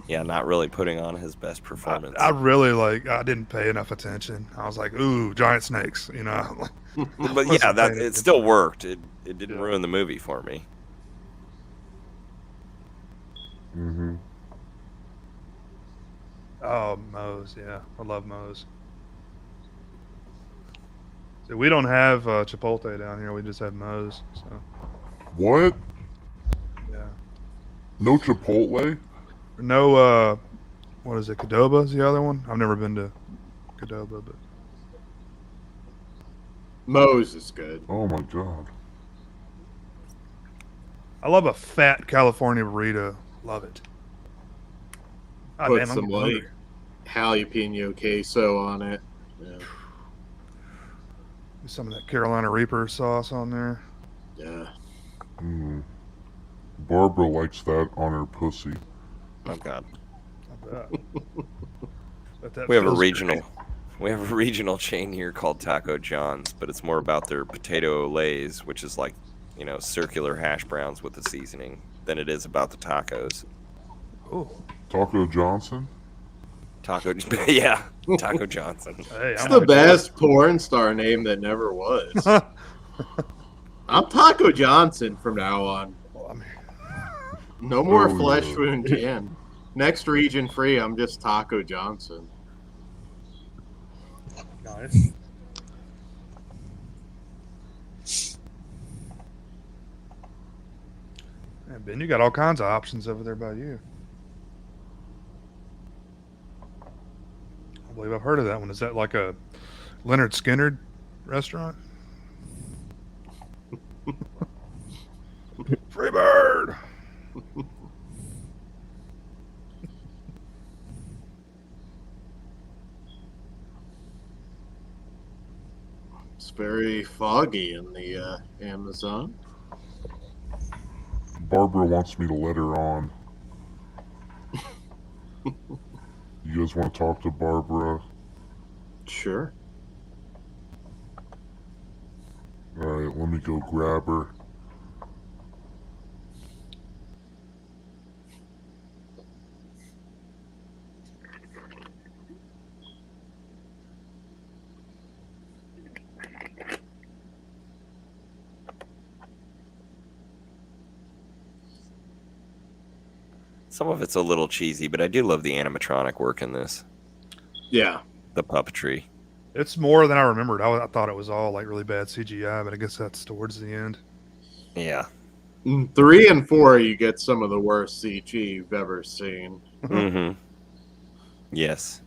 not really putting on his best performance. I really I didn't pay enough attention. I was like, ooh, giant snakes, you know. But yeah, wasn't that paying it still attention. worked. It didn't Yeah. ruin the movie for me. Mm-hmm. Oh, Moe's, yeah. I love Moe's. So we don't have Chipotle down here. We just have Moe's. So, What? yeah. No Chipotle? No, what is it? Qdoba is the other one? I've never been to Qdoba, but Moe's is good. Oh my god. I love a fat California burrito. Love it. God Put damn, I'm some getting hungry. jalapeno queso on it. Yeah. Some of that Carolina Reaper sauce on there. Yeah. Mm. Barbara likes that on her pussy. Oh God, I bet. Bet that we have a feels regional. great. We have a regional chain here called Taco John's, but it's more about their potato olays, which is like, circular hash browns with the seasoning, than it is about the tacos. Ooh. Taco Johnson? Taco, yeah, Taco Johnson. Hey, It's I'm the on best porn star name that never was. board. I'm Taco Johnson from now on. Well, I mean, No more Oh, flesh yeah. wound Jan. Next region free, I'm just Taco Johnson. nice. Man, Ben, you got all kinds of options over there by you. I believe I've heard of that one. Is that like a Leonard Skinner restaurant? Free bird. It's very foggy in the Amazon. Barbara wants me to let her on. You guys want to talk to Barbara? Sure. Alright, let me go grab her. Some of it's a little cheesy, but I do love the animatronic work in this. Yeah. The puppetry. It's more than I remembered. I thought it was all like really bad CGI, but I guess that's towards the end. Yeah. 3 and 4, you get some of the worst CG you've ever seen. Mm-hmm. Yes.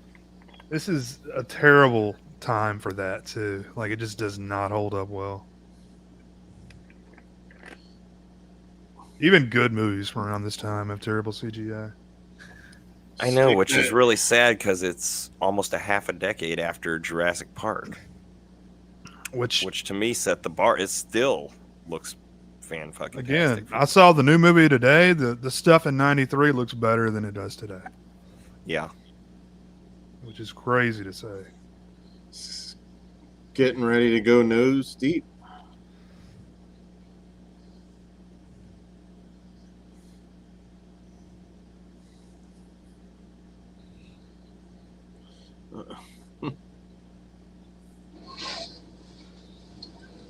This is a terrible time for that too. Like it just does not hold up well. Even good movies from around this time have terrible CGI. I know, which is really sad because it's almost a half a decade after Jurassic Park, which to me set the bar. It still looks fan-fucking-tastic. Again, I saw the new movie today. The stuff in '93 looks better than it does today. Yeah. Which is crazy to say. Getting ready to go nose deep.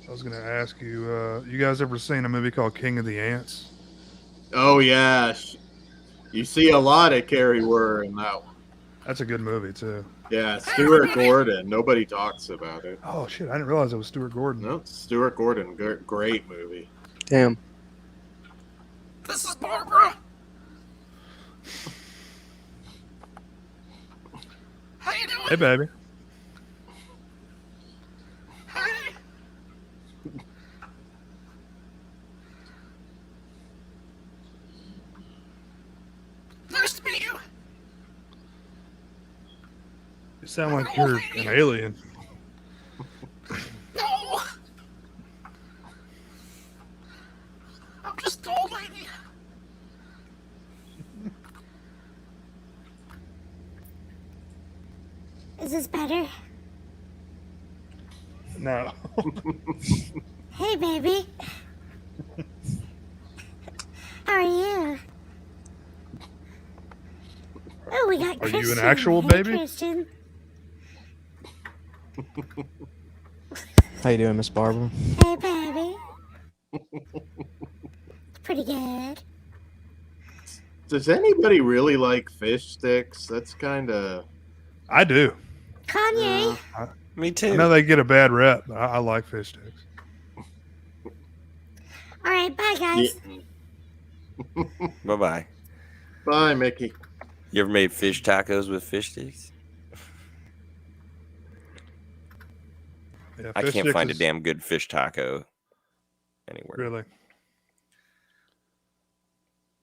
I was going to ask you, you guys ever seen a movie called King of the Ants? Oh, yeah. You see a lot of Carrie Wurr in that one. That's a good movie, too. Yeah, Stuart Gordon. Nobody talks about it. Oh, shit. I didn't realize it was Stuart Gordon. No, Stuart Gordon. Great movie. Damn. This is Barbara. How you doing? Hey, baby. Hey. Nice to meet you. You sound like you're an alien. No. I'm just an old lady. Is this better? No. Hey, baby. How are you? Oh, we got Are Christian. you an actual Hey, baby? Christian. How you doing, Miss Barbara? Hey, baby. Pretty good. Does anybody really like fish sticks? That's kind of... I do. Kanye. Me too. I know they get a bad rep, but I like fish sticks. All right, bye, guys. Bye-bye. Bye, Mickey. You ever made fish tacos with fish sticks? Yeah, I fish can't sticks find a is- damn good fish taco anywhere. Really?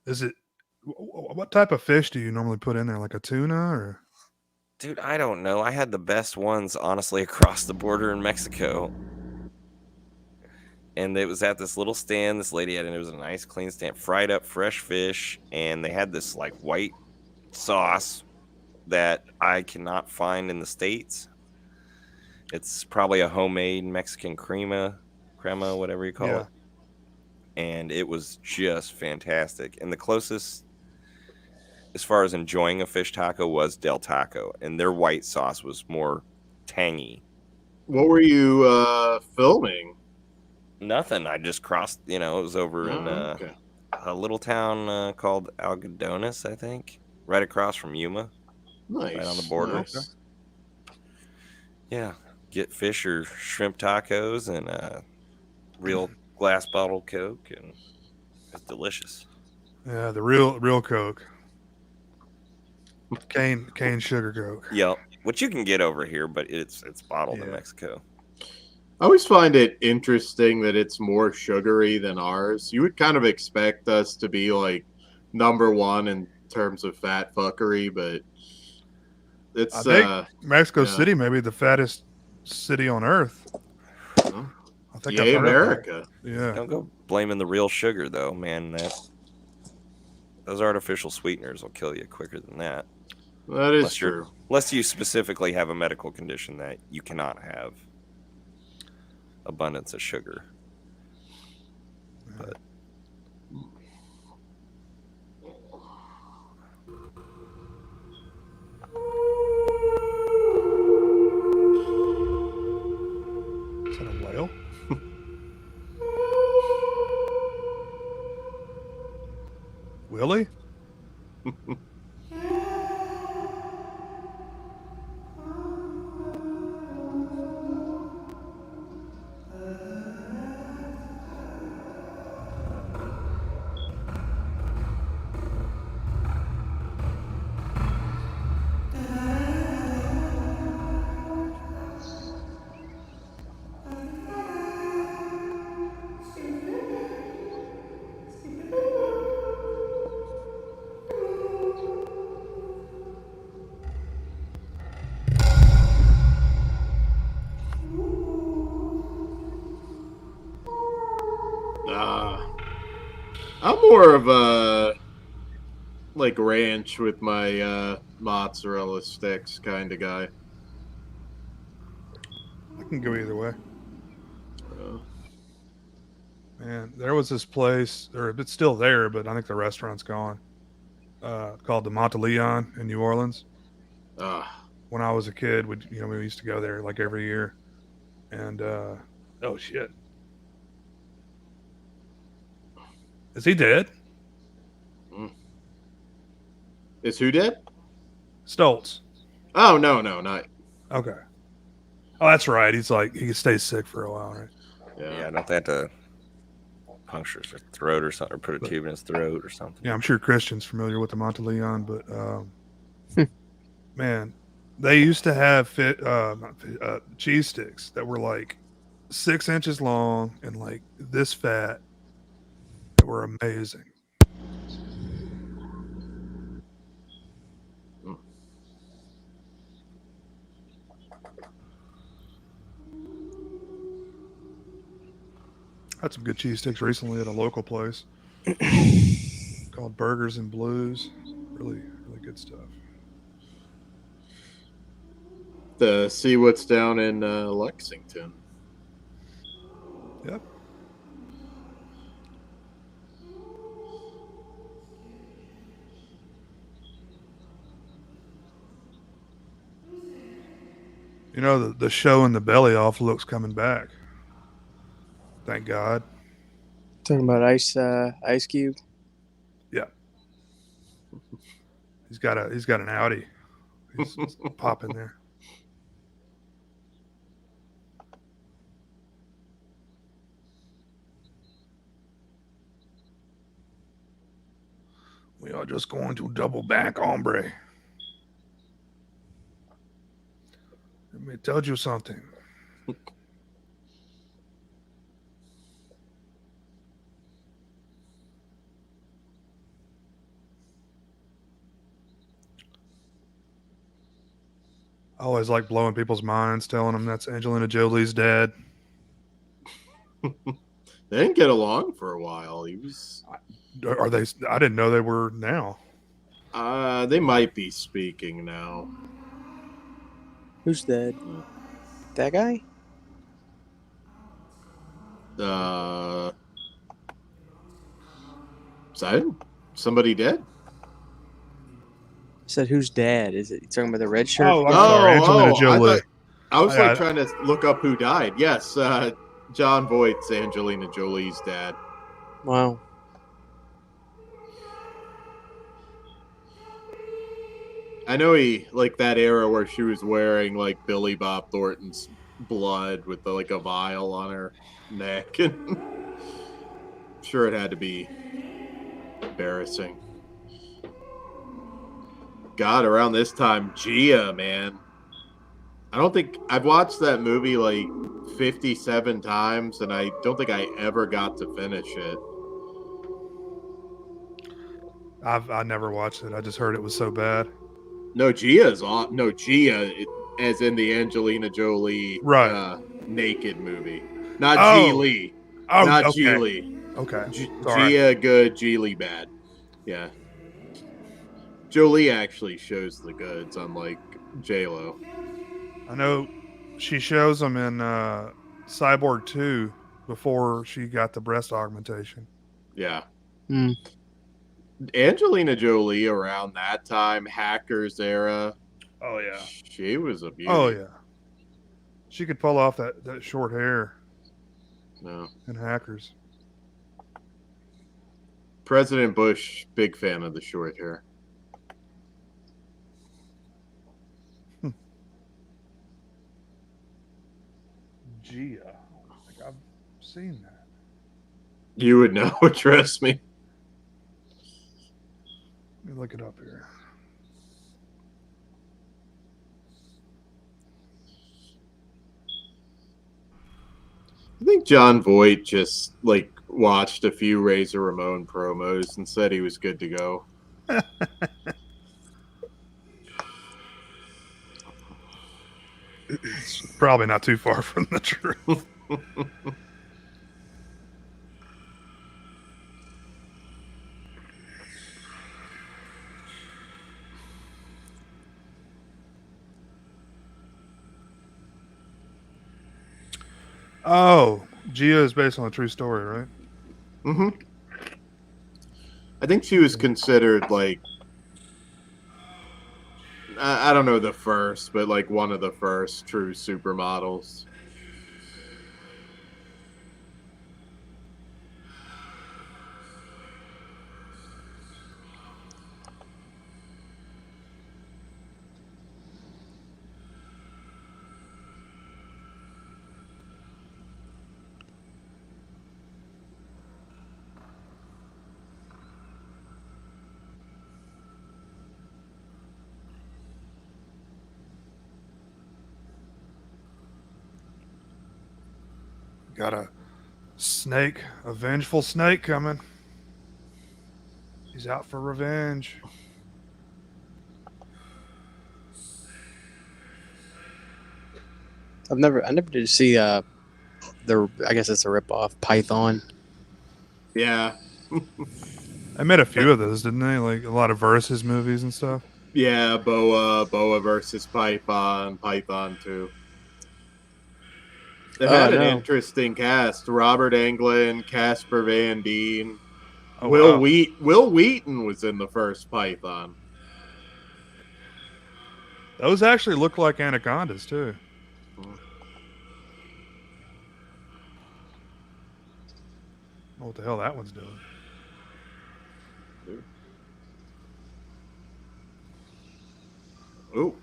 Is it... What type of fish do you normally put in there? Like a tuna or... Dude, I don't know. I had the best ones, honestly, across the border in Mexico. And it was at this little stand this lady had, and it was a nice, clean stand, fried up fresh fish. And they had this, like, white sauce that I cannot find in the States. It's probably a homemade Mexican crema, whatever you call it. And it was just fantastic. And the closest, as far as enjoying a fish taco, was Del Taco, and their white sauce was more tangy. What were you filming? Nothing. I just crossed, it was over in Okay. a little town called Algodones, I think, right across from Yuma. Nice. Right on the border. Nice. Yeah. Get fish or shrimp tacos and real glass bottle Coke, and it's delicious. Yeah, the real Coke. Cane sugar Coke. Yep. Which you can get over here, but it's bottled in Mexico. I always find it interesting that it's more sugary than ours. You would kind of expect us to be like #1 in terms of fat fuckery, but it's I think Mexico City may be the fattest city on earth. I think Yay, I've heard that. America. Yeah. Don't go blaming the real sugar, though, man. Those artificial sweeteners will kill you quicker than that. That is true. Unless you specifically have a medical condition that you cannot have abundance of sugar. But Is that a whale? Willie? I'm more of a like ranch with my mozzarella sticks kind of guy. I can go either way. Man, there was this place, or it's still there, but I think the restaurant's gone. Called the Monteleon in New Orleans. When I was a kid, we used to go there like every year. And oh shit, is he dead? Is who dead? Stoltz. Oh no, not. Okay. Oh, that's right. He's like he stays sick for a while, right? yeah, don't they have to puncture his throat or something, or put a tube in his throat or something? Yeah, I'm sure Christian's familiar with the Monteleon, but man, they used to have cheese sticks that were like 6 inches long and like this fat. That were amazing. Had some good cheese sticks recently at a local place called Burgers and Blues. Really, really good stuff. To see what's down in Lexington. Yep. You know, the show in the belly off looks coming back. Thank God. Talking about Ice Cube. Yeah. He's got an Audi. He's popping there. We are just going to double back, hombre. Let me tell you something. I always like blowing people's minds, telling them that's Angelina Jolie's dad. They didn't get along for a while. He was. Are they? I didn't know they were now. They might be speaking now. Who's dead? That guy? Somebody dead? I said, who's dad? Is it you talking about the red shirt? Oh, I'm sorry, Angelina Jolie. I was trying to look up who died. Yes, John Voight's Angelina Jolie's dad. Wow. I know he like that era where she was wearing like Billy Bob Thornton's blood with like a vial on her neck, and I'm sure it had to be embarrassing. God, around this time, Gia, man. I don't think I've watched that movie like 57 times, and I don't think I ever got to finish it. I never watched it. I just heard it was so bad. No, Gia's on. No, Gia, as in the Angelina Jolie right. Naked movie. Not Oh. G Lee. Oh, Not okay. G Lee. Okay. Sorry. Gia good, G Lee bad. Yeah. Jolie actually shows the goods, unlike J Lo. I know she shows them in Cyborg 2 before she got the breast augmentation. Yeah. Hmm. Angelina Jolie around that time, Hackers era. Oh yeah. She was a beauty. Oh yeah. She could pull off that short hair No. in Hackers. President Bush, big fan of the short hair. Gia. I think I've seen that. You would know, trust me. Let me look it up here. I think John Voight just watched a few Razor Ramon promos and said he was good to go. It's probably not too far from the truth. Oh, Gia is based on a true story, right? Mm-hmm. I think she was considered I don't know the first, but one of the first true supermodels. Got a snake, a vengeful snake coming. He's out for revenge. I never did see I guess it's a ripoff Python. Yeah. I made a few of those, didn't they? Like a lot of versus movies and stuff. Yeah, Boa versus Python 2. They had an interesting cast. Robert Englund, Casper Van Dien. Oh, Will wow. Will Wheaton was in the first Python. Those actually look like anacondas too. What the hell that one's doing? Ooh.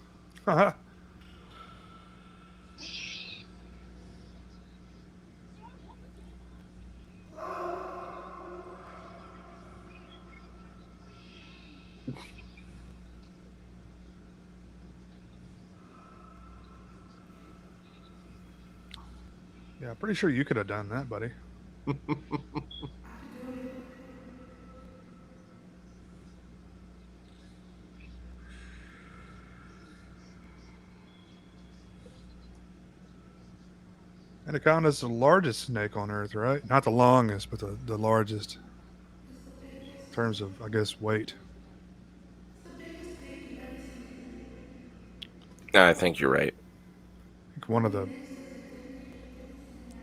Yeah, pretty sure you could have done that, buddy. Anaconda's the largest snake on Earth, right? Not the longest, but the largest in terms of, I guess, weight. I think you're right. I think one of the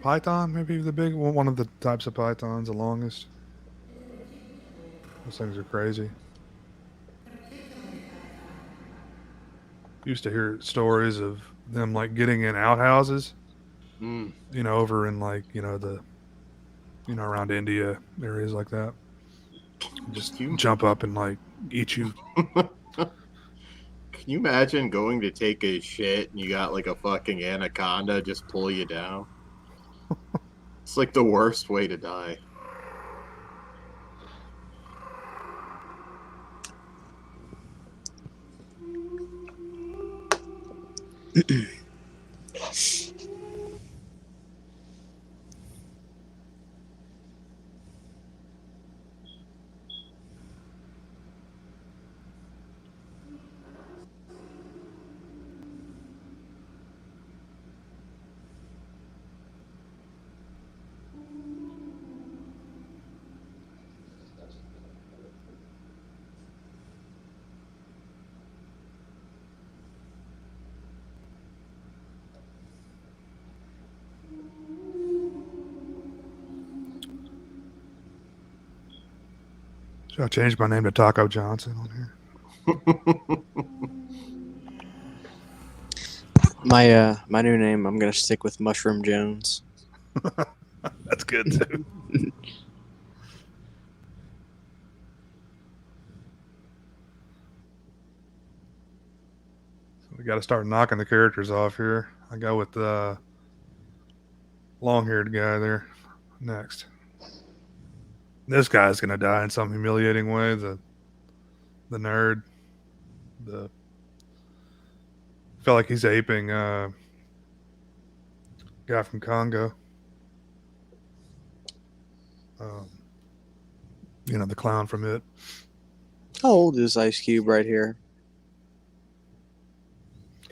python, maybe the big one of the types of pythons, the longest. Those things are crazy. Used to hear stories of them getting in outhouses. Over in around India areas like that. Just jump up and eat you. Can you imagine going to take a shit and you got a fucking anaconda just pull you down? It's the worst way to die. Should I change my name to Taco Johnson on here? My new name, I'm gonna stick with Mushroom Jones. That's good too. So we got to start knocking the characters off here. I go with the long-haired guy there next. This guy's gonna die in some humiliating way. The nerd. I feel like he's aping guy from Congo. The clown from it. How old is Ice Cube right here?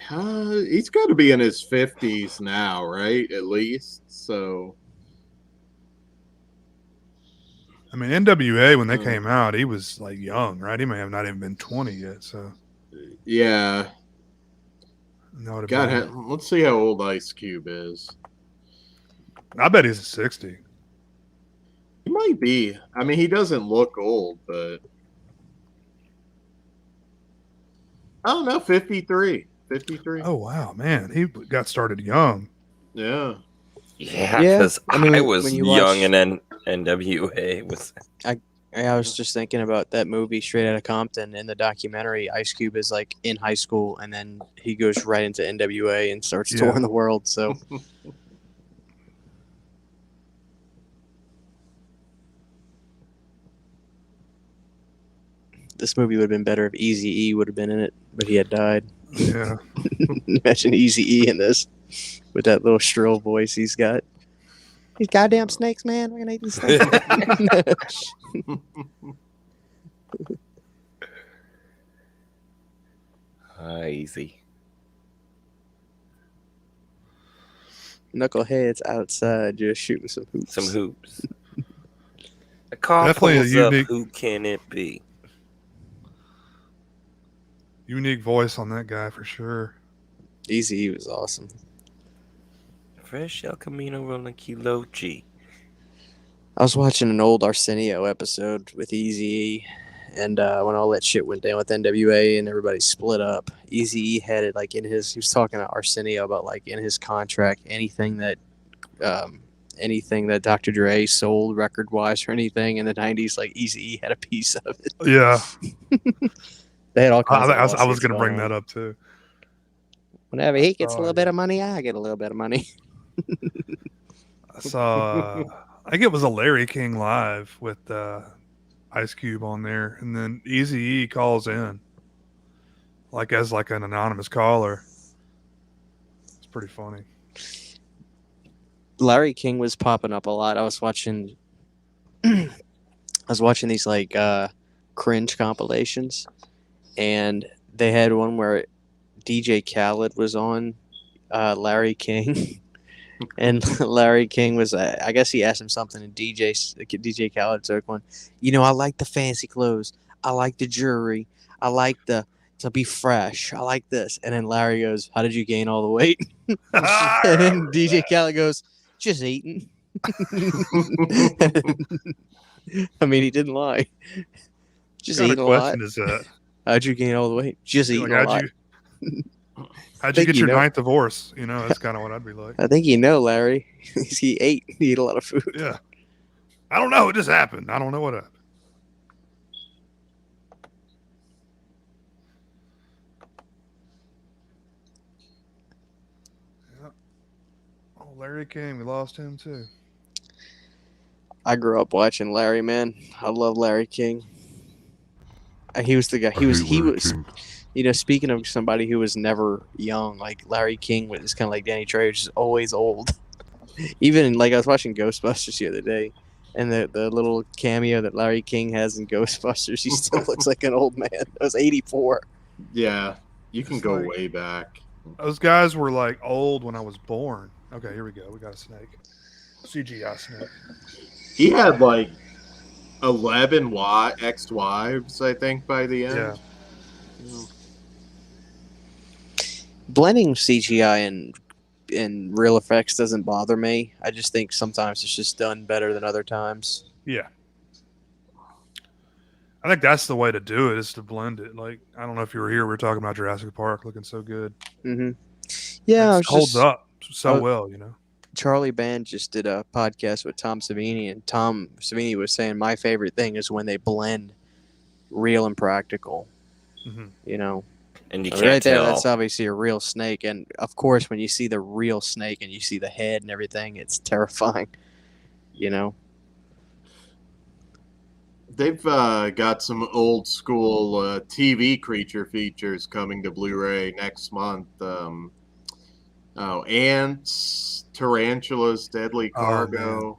He's got to be in his 50s now, right? At least. So. I mean, NWA, when they came out, he was like young, right? He may have not even been 20 yet. So. Yeah. Let's see how old Ice Cube is. I bet he's 60. He might be. I mean, he doesn't look old, but I don't know. 53. 53. Oh wow, man, he got started young. Yeah. Yeah, because I was young and NWA was. I was just thinking about that movie Straight Outta Compton. In the documentary, Ice Cube is like in high school, and then he goes right into NWA and starts touring the world. So. This movie would have been better if Eazy-E would have been in it, but he had died. Yeah. Imagine Eazy-E in this with that little shrill voice he's got. These goddamn snakes, man. We're going to eat these snakes. Easy. Knuckleheads outside just shooting some hoops. Some hoops. A car Definitely pulls a up. unique- Who can it be? Unique voice on that guy for sure. Eazy-E was awesome. Fresh El Camino rolling Kilo G. I was watching an old Arsenio episode with Eazy-E, and when all that shit went down with NWA and everybody split up, Eazy-E had it like in his. He was talking to Arsenio about like in his contract anything that Dr. Dre sold record wise or anything in the '90s, like Eazy-E had a piece of it. Yeah. They had all kinds of I was lawsuits going to bring on. that up too. Whenever he gets a little bit of money, I get a little bit of money. I saw, I think it was a Larry King live with Ice Cube on there, and then Eazy-E calls in, like as like an anonymous caller. It's pretty funny. Larry King was popping up a lot. I was watching these like cringe compilations, and they had one where DJ Khaled was on Larry King. And Larry King was, I guess he asked him something, and DJ Khaled started going, I like the fancy clothes. I like the jewelry. I like to be fresh. I like this. And then Larry goes, how did you gain all the weight? And then DJ Khaled goes, just eating. I mean, he didn't lie. Just eating a lot. What kind of question is that? How'd you gain all the weight? Just eating a lot. How'd you get your ninth divorce? That's kind of what I'd be like. I think Larry. He ate a lot of food. Yeah. I don't know. It just happened. I don't know what happened. Yeah. Oh, Larry King. We lost him too. I grew up watching Larry, man. I love Larry King. He was the guy. He was. Speaking of somebody who was never young, like Larry King was kind of like Danny Trejo, just always old. Even like I was watching Ghostbusters the other day, and the little cameo that Larry King has in Ghostbusters, he still looks like an old man. It was 84. Yeah, you can go way back. Those guys were like old when I was born. Okay, here we go. We got a snake. CGI snake. He had like 11 ex-wives, I think, by the end. Yeah. Blending CGI and real effects doesn't bother me. I just think sometimes it's just done better than other times. Yeah. I think that's the way to do it, is to blend it. Like, I don't know if you were here, we were talking about Jurassic Park looking so good. Mm-hmm. Yeah, It holds up so Oh. well, you know. Charlie Band just did a podcast with Tom Savini, and Tom Savini was saying my favorite thing is when they blend real and practical. Mhm. You know, And you I can't mean, right there, tell. that's obviously a real snake, and of course, when you see the real snake and you see the head and everything, it's terrifying. You know. They've got some old school TV creature features coming to Blu-ray next month. Ants, tarantulas, deadly cargo.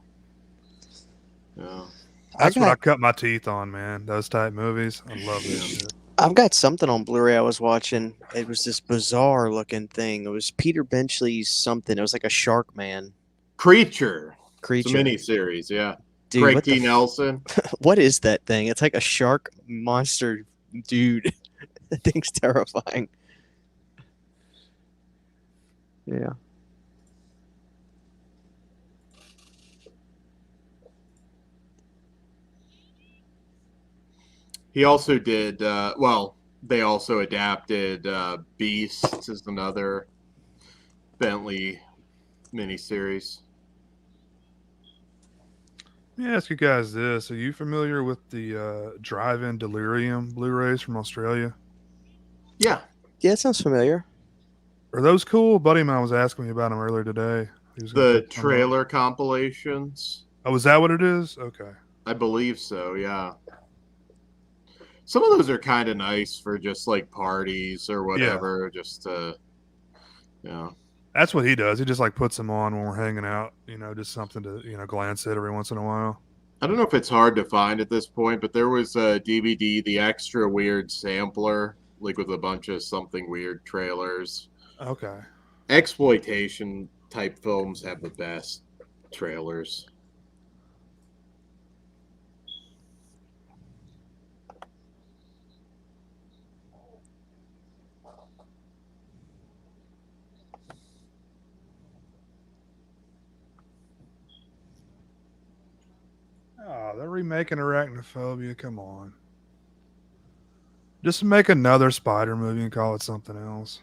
That's what I cut my teeth on, man. Those type movies. I love this shit. I've got something on Blu-ray I was watching. It was this bizarre looking thing. It was Peter Benchley's something. It was like a shark man. Creature. It's Creature. a miniseries, yeah. Dude, Craig what T. the Nelson. What is that thing? It's like a shark monster dude. That thing's terrifying. Yeah. He also did, they also adapted Beasts is another Bentley miniseries. Let me ask you guys this. Are you familiar with the Drive-In Delirium Blu-rays from Australia? Yeah. Yeah, it sounds familiar. Are those cool? A buddy of mine was asking me about them earlier today. He was gonna The pick some up. trailer compilations. Oh, is that what it is? Okay. I believe so, yeah. Some of those are kind of nice for just like parties or whatever, just to, That's what he does. He just like puts them on when we're hanging out, just something to, glance at every once in a while. I don't know if it's hard to find at this point, but there was a DVD, the Extra Weird Sampler, like with a bunch of something weird trailers. Okay. Exploitation type films have the best trailers. Oh, they're remaking Arachnophobia. Come on. Just make another spider movie and call it something else.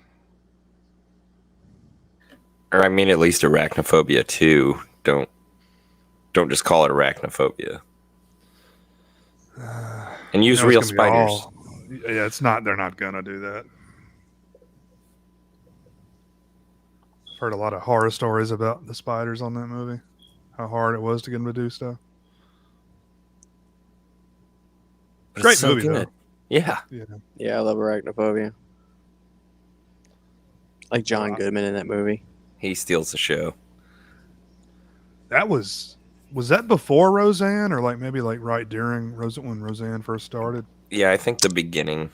Or I mean, at least Arachnophobia 2. Don't just call it Arachnophobia. And use real spiders. Yeah, it's not. They're not gonna do that. I've heard a lot of horror stories about the spiders on that movie. How hard it was to get them to do stuff. But Great it's so movie, good. though. Yeah. Yeah, I love Arachnophobia. Like John Goodman in that movie. He steals the show. That was that before Roseanne, or like maybe like right during when Roseanne first started? Yeah, I think the beginning.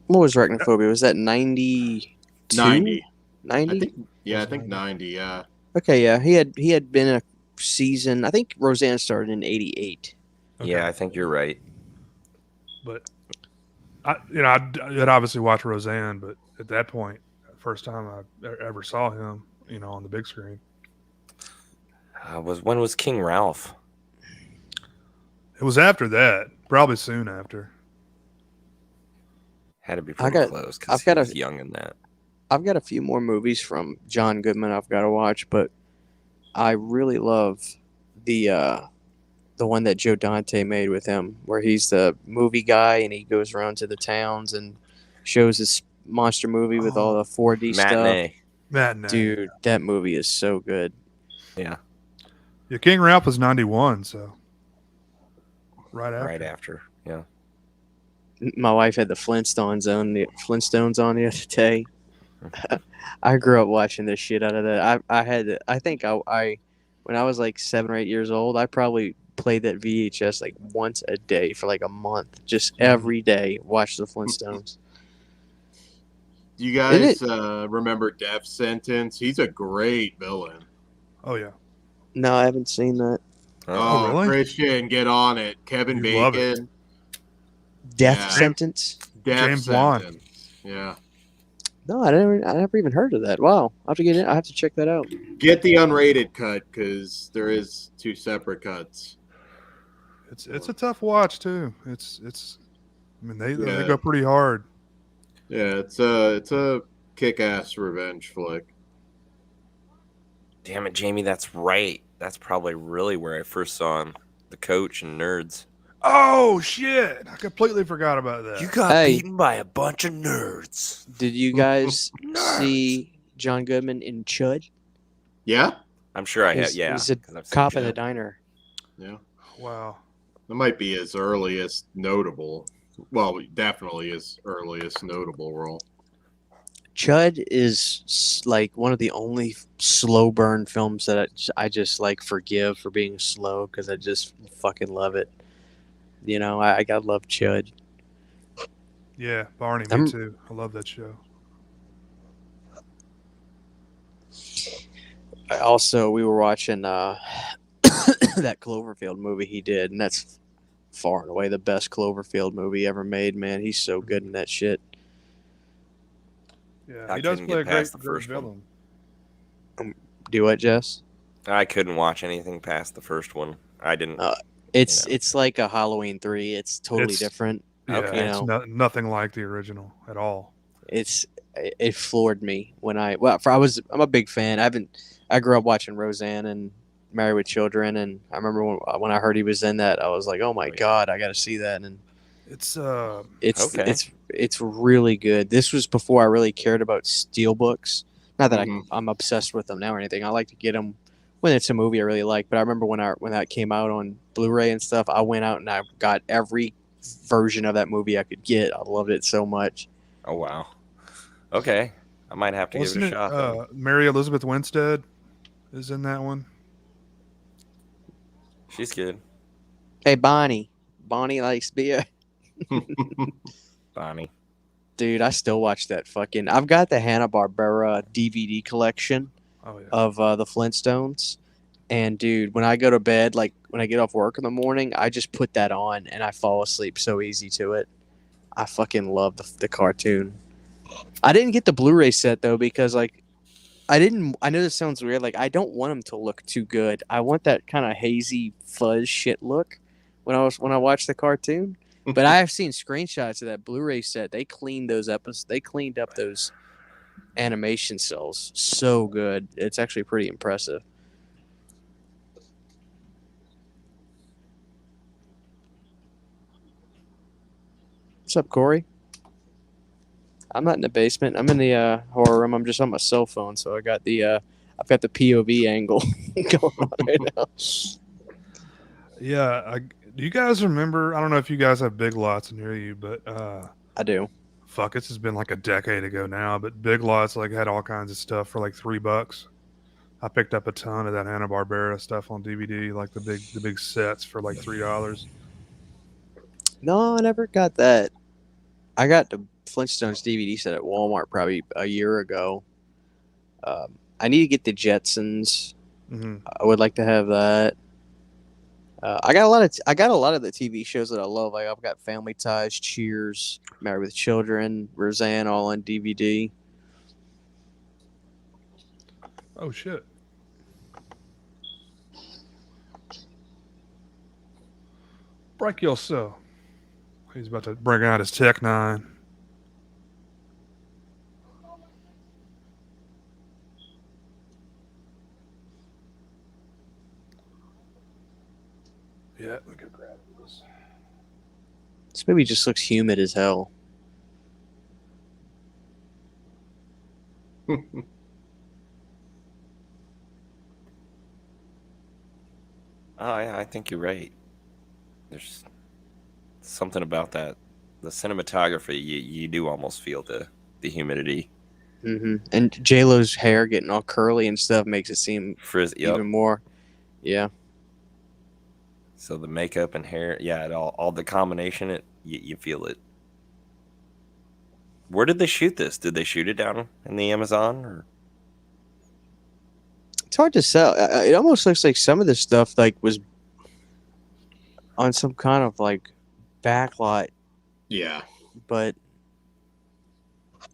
What was Arachnophobia? Was that 92? 90. 90? I think 90, yeah. Okay, yeah. He had been a season. I think Roseanne started in 88. Okay. Yeah, I think you're right. But I'd obviously watch Roseanne, but at that point, first time I ever saw him, on the big screen. When was King Ralph? It was after that, probably soon after. Had to be pretty close because he was young in that. I've got a few more movies from John Goodman I've got to watch, but I really love the one that Joe Dante made with him, where he's the movie guy and he goes around to the towns and shows his monster movie with all the 4D Matinee. stuff. Matinee. Dude, that movie is so good. Yeah. Yeah, King Ralph was 91, so right after. Yeah. My wife had the Flintstones on the other day. I grew up watching this shit out of that. I think when I was like 7 or 8 years old, I probably played that VHS like once a day for like a month. Just every day, watch the Flintstones. Do you guys remember Death Sentence? He's a great villain. Oh, yeah. No, I haven't seen that. Oh, really? Christian, get on it. Kevin You love it. Bacon. Death Sentence? Death James Sentence. Wan. Yeah. No, I never even heard of that. Wow. I have to check that out. Get the unrated cut because there is 2 separate cuts. It's a tough watch too. It's. I mean, they Yeah. go pretty hard. Yeah, it's a kick-ass revenge flick. Damn it, Jamie, that's right. That's probably really where I first saw him. The Coach and Nerds. Oh shit! I completely forgot about that. You got Hey. beaten by a bunch of nerds. Did you guys see John Goodman in Chud? Yeah, I'm sure I have. He's- Yeah, he's a 'cause I've seen Cop in Chud. the diner. yeah. Wow. That might be his earliest notable. Well, definitely his earliest notable role. Chud is like one of the only slow burn films that I just like forgive for being slow because I just fucking love it. You know, I gotta love Chud. Yeah, Barney. Me I'm- too. I love that show. Also, we were watching that Cloverfield movie he did, and that's far and away the best Cloverfield movie ever made. Man, he's so good in that shit. Yeah, I he does couldn't play get a great, past the great first one. villain. Do what, Jess? I couldn't watch anything past the first one. I didn't. It's You know. it's like a Halloween 3. It's totally It's- different. Yeah, Okay. You it's know. nothing like the original at all. It floored me when I'm a big fan. I grew up watching Roseanne and Married with Children, and I remember when I heard he was in that, I was like, oh my god, I got to see that. And It's Okay. it's really good. This was before I really cared about steelbooks. Not that Mhm. I'm obsessed with them now or anything. I like to get them when it's a movie I really like. But I remember when that came out on Blu-ray and stuff, I went out and I got every version of that movie I could get. I loved it so much. Oh wow. Okay, I might have to wasn't give it it? a shot. Then. Mary Elizabeth Winstead is in that one. She's good. Hey, Bonnie likes beer. Bonnie. Dude, I still watch that fucking. I've got the Hanna-Barbera DVD collection Oh yeah. of the Flintstones. And dude, when I go to bed, like when I get off work in the morning, I just put that on and I fall asleep so easy to it. I fucking love the cartoon. I didn't get the Blu-ray set though because like I know this sounds weird. Like I don't want them to look too good. I want that kind of hazy fuzz shit look when I watch the cartoon. But I have seen screenshots of that Blu-ray set. They cleaned those episodes. They cleaned up those animation cells so good. It's actually pretty impressive. What's up, Corey? I'm not in the basement. I'm in the horror room. I'm just on my cell phone, so I've got the POV angle going on right now. Yeah. Do you guys remember? I don't know if you guys have Big Lots near you, but I do. fuck, this has been like a decade ago now. But Big Lots like had all kinds of stuff for like $3. I picked up a ton of that Hanna-Barbera stuff on DVD, like the big sets for like $3. No, I never got that. I got the Flintstones DVD set at Walmart probably a year ago. I need to get the Jetsons. Mm-hmm. I would like to have that. I got a lot of the TV shows that I love. Like I've got Family Ties, Cheers, Married with Children, Roseanne, all on DVD. Oh shit. Break yourself. He's about to bring out his Tech 9. Yeah, we could grab this. This movie just looks humid as hell. I think you're right. There's something about that. The cinematography, you do almost feel the humidity. And J-Lo's hair getting all curly and stuff makes it seem Yep. even more. Yeah. So the makeup and hair, yeah, all the combination, you feel it. Where did they shoot this? Did they shoot it down in the Amazon? Or? It's hard to tell. It almost looks like some of this stuff like was on some kind of like backlot, Yeah. but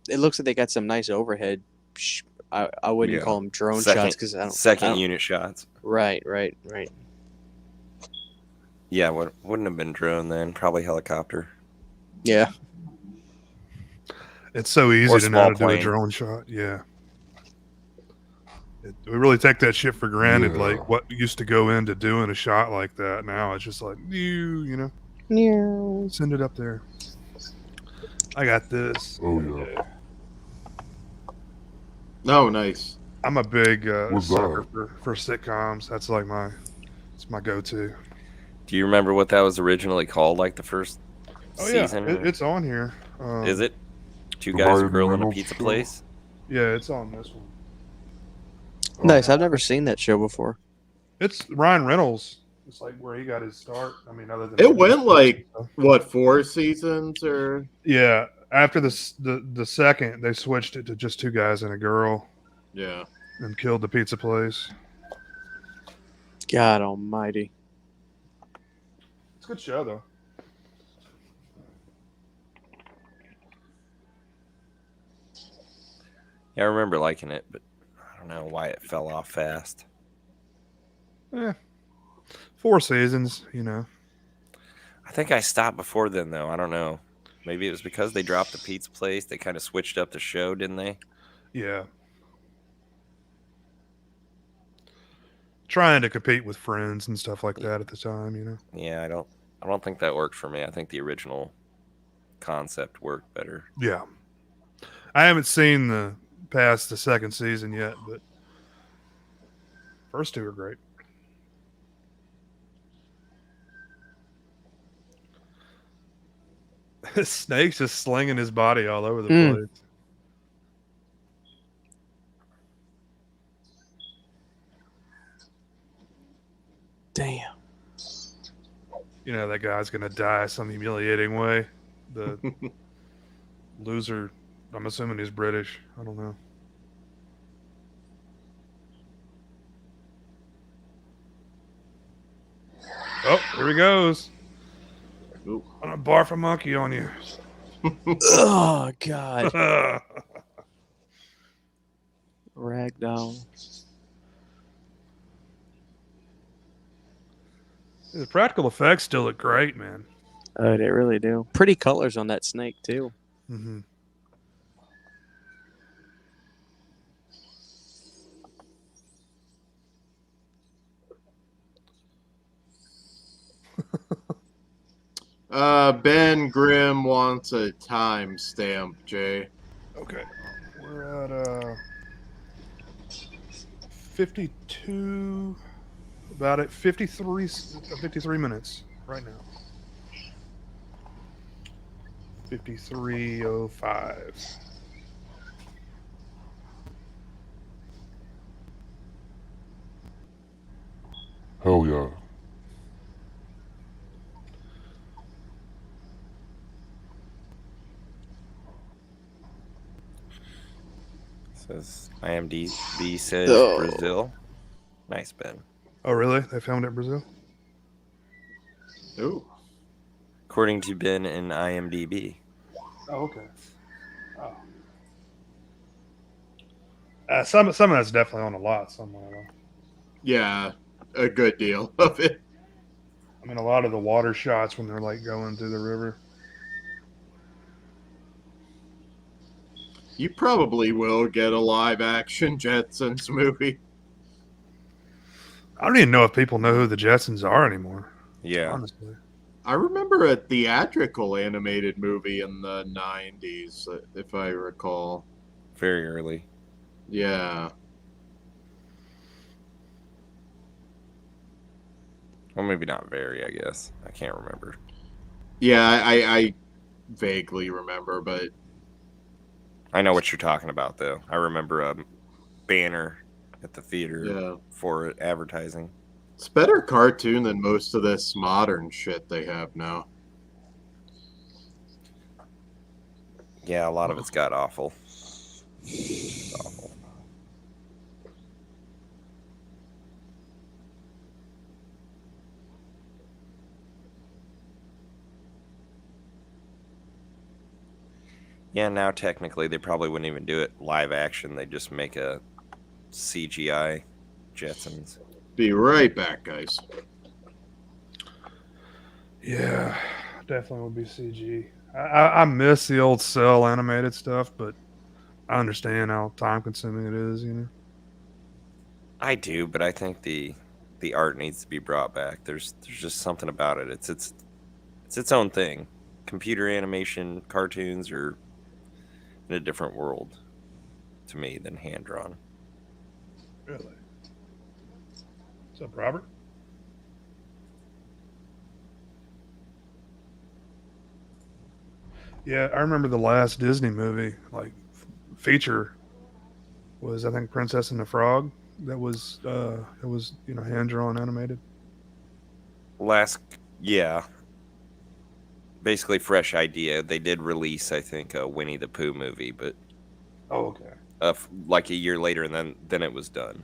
it looks like they got some nice overhead. I wouldn't Yeah. call them drone Second- shots because I don't. Second unit shots. Right. Yeah, wouldn't have been drone then. Probably helicopter. Yeah. It's so easy Or to know how small to do a plane. drone shot. Yeah. We really take that shit for granted. Yeah. Like what used to go into doing a shot like that. Now it's just like, you know, Yeah. send it up there. I got this. Oh yeah. Oh, nice. I'm a big What's sucker that? for sitcoms. That's like it's my go-to. Do you remember what that was originally called? Like the first Oh yeah, season? it's on here. Is it? Two The guys, a Ryan girl, and a Reynolds pizza show? place? Yeah, it's on this one. Nice. I've never seen that show before. It's Ryan Reynolds. It's like where he got his start. I mean, other than It went like what, 4 seasons or? Yeah. After the second, they switched it to just 2 guys and a girl. Yeah. And killed the pizza place. God almighty. It's a good show though. Yeah, I remember liking it, but I don't know why it fell off fast. 4 seasons, you know. I think I stopped before then, though. I don't know. Maybe it was because they dropped the pizza place. They kind of switched up the show, didn't they? Yeah. Trying to compete with Friends and stuff like that at the time, you know. Yeah, I don't think that worked for me. I think the original concept worked better. Yeah. I haven't seen past the second season yet, but first 2 are great. Snake's just slinging his body all over the place. Damn. You know that guy's gonna die some humiliating way. The loser, I'm assuming he's British. I don't know. Oh, here he goes. Ooh. I'm gonna barf a monkey on you. Oh God. Ragdoll. The practical effects still look great, man. Oh, they really do. Pretty colors on that snake too. Mm-hmm. Ben Grimm wants a timestamp, Jay. Okay. We're at 52, about at 53 minutes right now. 53:05. Hell yeah. Says IMDb says Brazil. Nice, Ben. Oh, really? They filmed it in Brazil? Ooh. According to Ben in IMDb. Oh, okay. Oh. Some of that's definitely on a lot somewhere, though. Yeah, a good deal of it. I mean, a lot of the water shots when they're like going through the river. You probably will get a live action Jetsons movie. I don't even know if people know who the Jetsons are anymore. Yeah. Honestly. I remember a theatrical animated movie in the 90s, if I recall. Very early. Yeah. Well, maybe not very, I guess. I can't remember. Yeah, I vaguely remember, but I know what you're talking about, though. I remember a banner at the theater for it, advertising. It's better cartoon than most of this modern shit they have now. Yeah, a lot of it's got awful. It's awful. Yeah, now technically they probably wouldn't even do it live action. They'd just make a CGI Jetsons. Be right back, guys. Yeah, definitely would be CG. I miss the old cell animated stuff, but I understand how time consuming it is. I do, but I think the art needs to be brought back. There's just something about it. It's its own thing. Computer animation cartoons are in a different world to me than hand drawn. Really? What's up, Robert? Yeah, I remember the last Disney movie, like feature, was I think Princess and the Frog. It was hand drawn animated. Last, yeah, basically fresh idea. They did release, I think, a Winnie the Pooh movie, but Oh, okay. like a year later, and then it was done.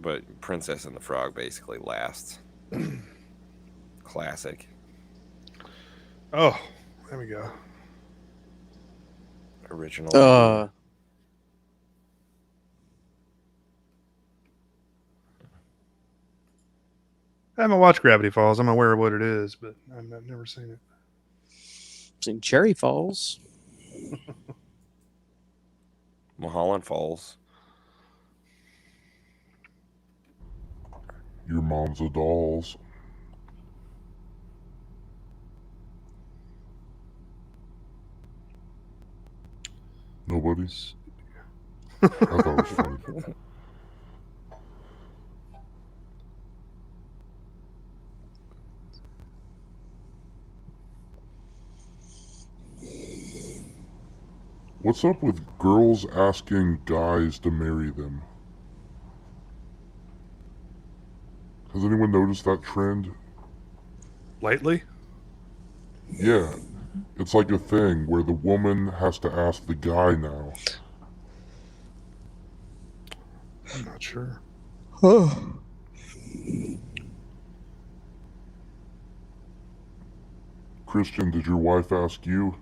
But Princess and the Frog basically last. Classic. Oh, there we go. Original. I haven't watched Gravity Falls. I'm aware of what it is, but I've never seen it. Seen Cherry Falls. Mulholland Falls. Your mom's a dolls. Nobody's. I thought it was funny. What's up with girls asking guys to marry them? Has anyone noticed that trend? Lately? Yeah. It's like a thing where the woman has to ask the guy now. I'm not sure. Christian, did your wife ask you?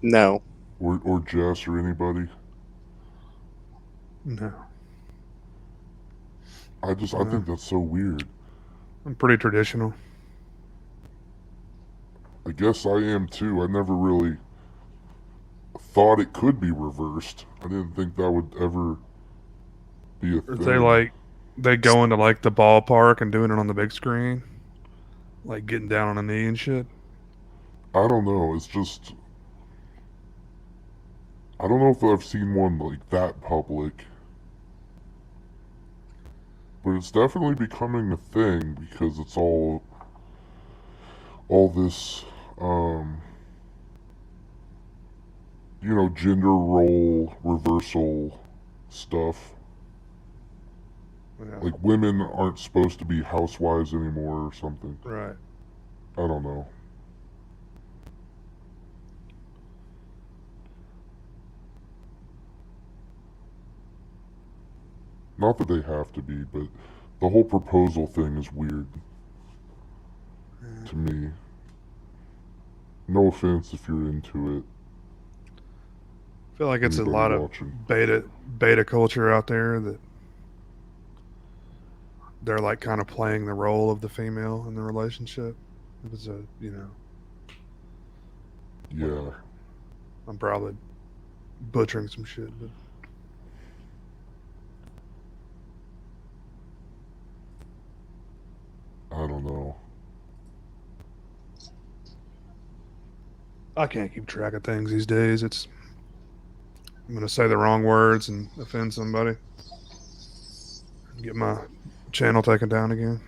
No. Or Jess or anybody? No. I think that's so weird. I'm pretty traditional. I guess I am too. I never really thought it could be reversed. I didn't think that would ever be a Or thing. they go into like the ballpark and doing it on the big screen, like getting down on a knee and shit. I don't know. It's just I don't know if I've seen one like that public. But it's definitely becoming a thing because it's all this gender role reversal stuff. Yeah. Like women aren't supposed to be housewives anymore or something. Right. I don't know. Not that they have to be, but the whole proposal thing is weird to me. No offense if you're into it. I feel like it's Anybody a lot watching. of beta culture out there that they're like kind of playing the role of the female in the relationship. It was Yeah. I'm probably butchering some shit, but I don't know. I can't keep track of things these days. I'm going to say the wrong words and offend somebody. Get my channel taken down again.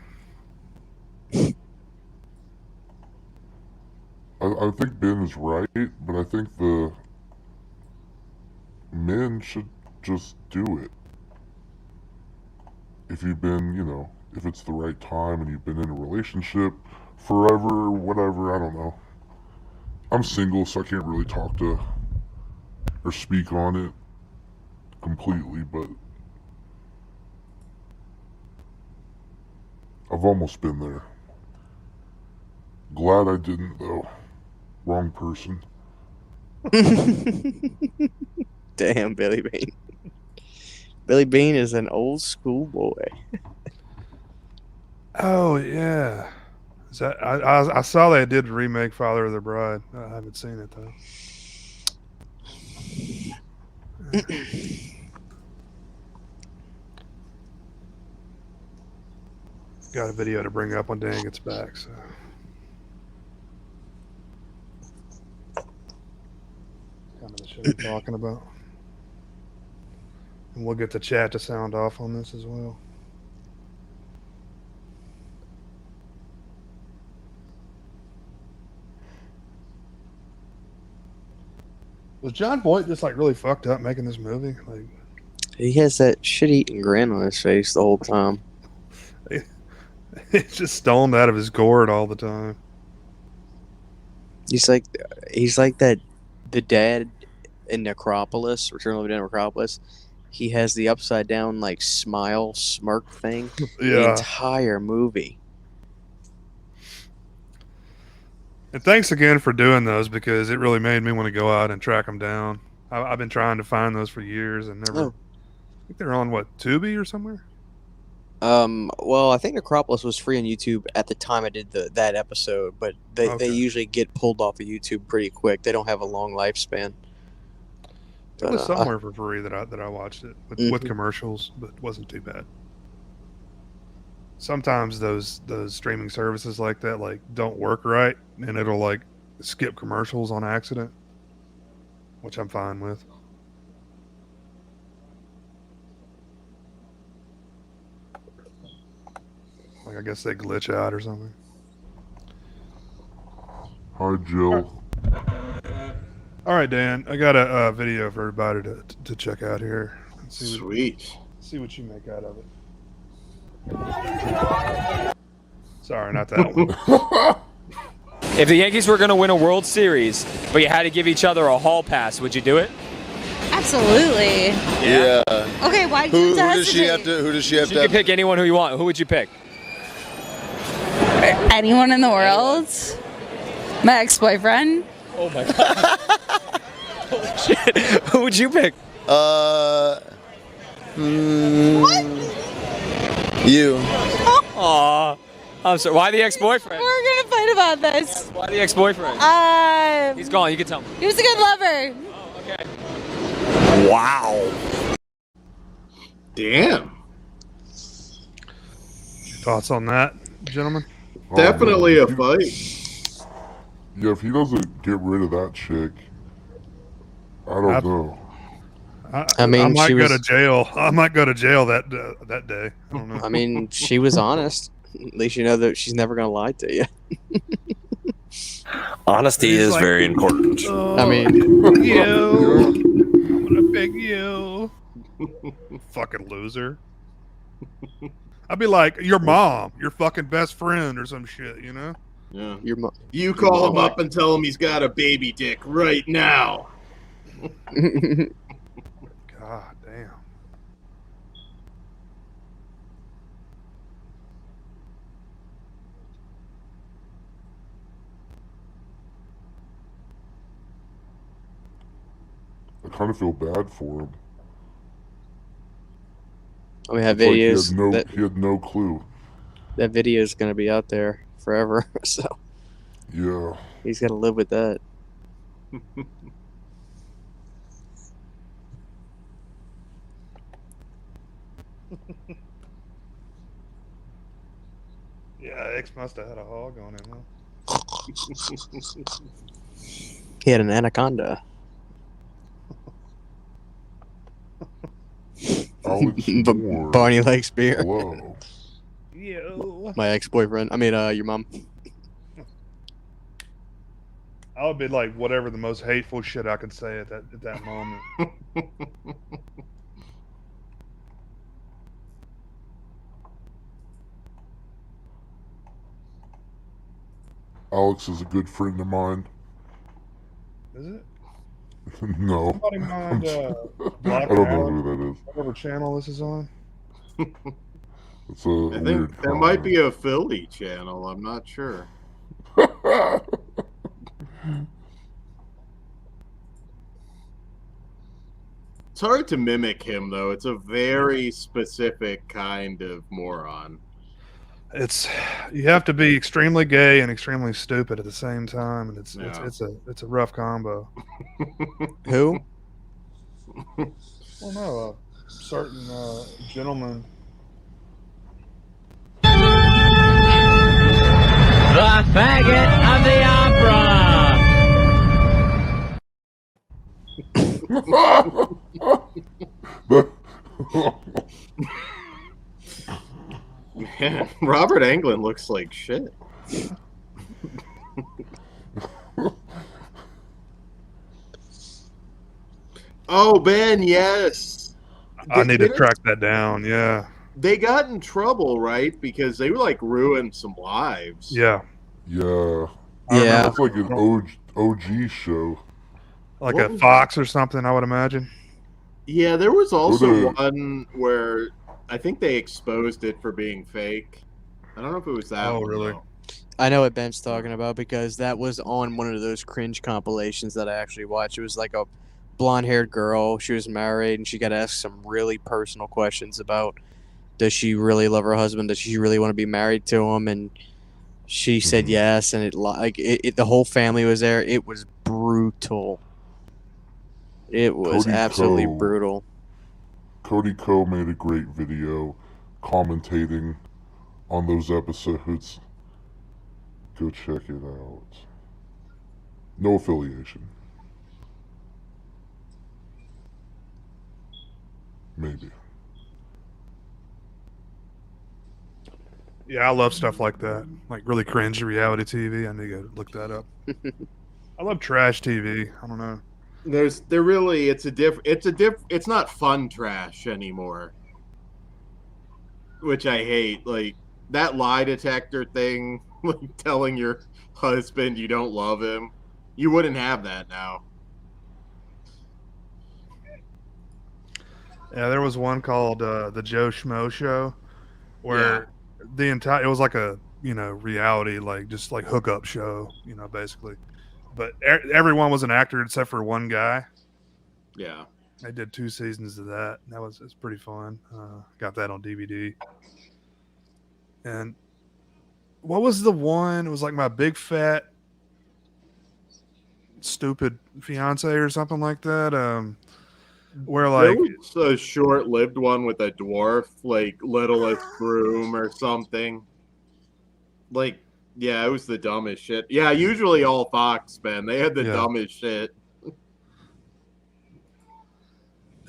I think Ben is right, but I think the men should just do it. If you've been, if it's the right time and you've been in a relationship forever, whatever, I don't know. I'm single, so I can't really talk to or speak on it completely, but I've almost been there. Glad I didn't, though. Wrong person. Damn, Billy Bean. Billy Bean is an old school boy. Oh yeah. Is that I saw they did remake Father of the Bride. I haven't seen it though. Got a video to bring up when Dan gets back. So. Kind of the shit I'm talking about. And we'll get the chat to sound off on this as well. Was John Boyd just like really fucked up making this movie? Like, He has that shit-eating grin on his face the whole time. he's just stoned out of his gourd all the time. He's like that the dad in Necropolis, Return of the Dead Necropolis. He has the upside down like smile smirk thing the Yeah. entire movie. And thanks again for doing those because it really made me want to go out and track them down. I've been trying to find those for years and never. Oh. I think they're on what, Tubi or somewhere. Well, I think Necropolis was free on YouTube at the time I did that episode, but they usually get pulled off of YouTube pretty quick. They don't have a long lifespan. It was somewhere for free that I watched it with commercials, but it wasn't too bad. Sometimes those streaming services like that like don't work right, and it'll like skip commercials on accident, which I'm fine with. Like I guess they glitch out or something. Hi, Jill. All right, Dan, I got a video for everybody to check out here. Sweet. See what you make out of it. Sorry, not that one. If the Yankees were going to win a World Series, but you had to give each other a hall pass, would you do it? Absolutely. Yeah. Okay, why do Who you does she have to? Who does she have You to? could pick anyone who you want. Who would you pick? Anyone in the world? My ex-boyfriend. Oh my god. Holy shit. Who would you pick? You. Aw. I'm sorry. Why the ex-boyfriend? We're gonna fight about this. Why the ex-boyfriend? He's gone. You can tell me. He was a good lover. Oh, okay. Wow. Damn. Thoughts on that, gentlemen? Definitely man, a fight. Yeah, if he doesn't get rid of that chick, I don't know. I mean, I might she go was- to jail. I might go to jail that day. I don't know. I mean, she was honest. At least you know that she's never gonna lie to you. Honesty He's is like, very important. I mean, you. I'm gonna pick you. Fucking loser. I'd be like, your mom, your fucking best friend, or some shit, you know? Yeah. your You call him up and tell him he's got a baby dick right now. God damn. I kind of feel bad for him. we have It's like videos. he had no clue. That video is gonna be out there forever, so Yeah. he's gotta live with that. Yeah, X must have had a hog on him, huh? He had an anaconda. Alex Moore. Barney likes beer. Hello. Yo. My ex-boyfriend. I mean, your mom. I would be like whatever the most hateful shit I could say at that moment. Alex is a good friend of mine. Is it? No. Somebody mind I blocking don't know out who that is. whatever channel this is on. It's a I weird think that might be a Philly channel. I'm not sure. It's hard to mimic him though. It's a very specific kind of moron. You have to be extremely gay and extremely stupid at the same time, and it's a rough combo. Who? Well, no, a certain gentleman. The faggot of the opera. Man, Robert Englund looks like shit. Oh, Ben, yes. I need to track that down. Yeah. They got in trouble, right? Because they were like ruined some lives. Yeah. Yeah. Yeah. It's like an OG show. Like a Fox or something, I would imagine. Yeah, there was also one where I think they exposed it for being fake. I don't know if it was that. Oh, one, really? though. I know what Ben's talking about because that was on one of those cringe compilations that I actually watched. It was like a blonde-haired girl. She was married, and she got asked some really personal questions about does she really love her husband? Does she really want to be married to him? And she said yes, and the whole family was there. It was brutal. It was absolutely brutal. Cody Ko made a great video commentating on those episodes. Go check it out. No affiliation. Maybe. Yeah, I love stuff like that. Like really cringy reality TV. I need to go look that up. I love trash TV. I don't know. It's not fun trash anymore. Which I hate. Like that lie detector thing, like telling your husband you don't love him. You wouldn't have that now. Yeah, there was one called the Joe Schmo Show, where it was like a reality, like just like hookup show, basically. But everyone was an actor except for one guy. Yeah, I did 2 seasons of that. It's pretty fun. Got that on DVD. And what was the one? It was like My Big Fat Stupid Fiance or something like that. Where like there was a short-lived one with a dwarf, like Littlest Broom or something. Like, yeah, it was the dumbest shit. Yeah, usually all Fox, man. They had the dumbest shit.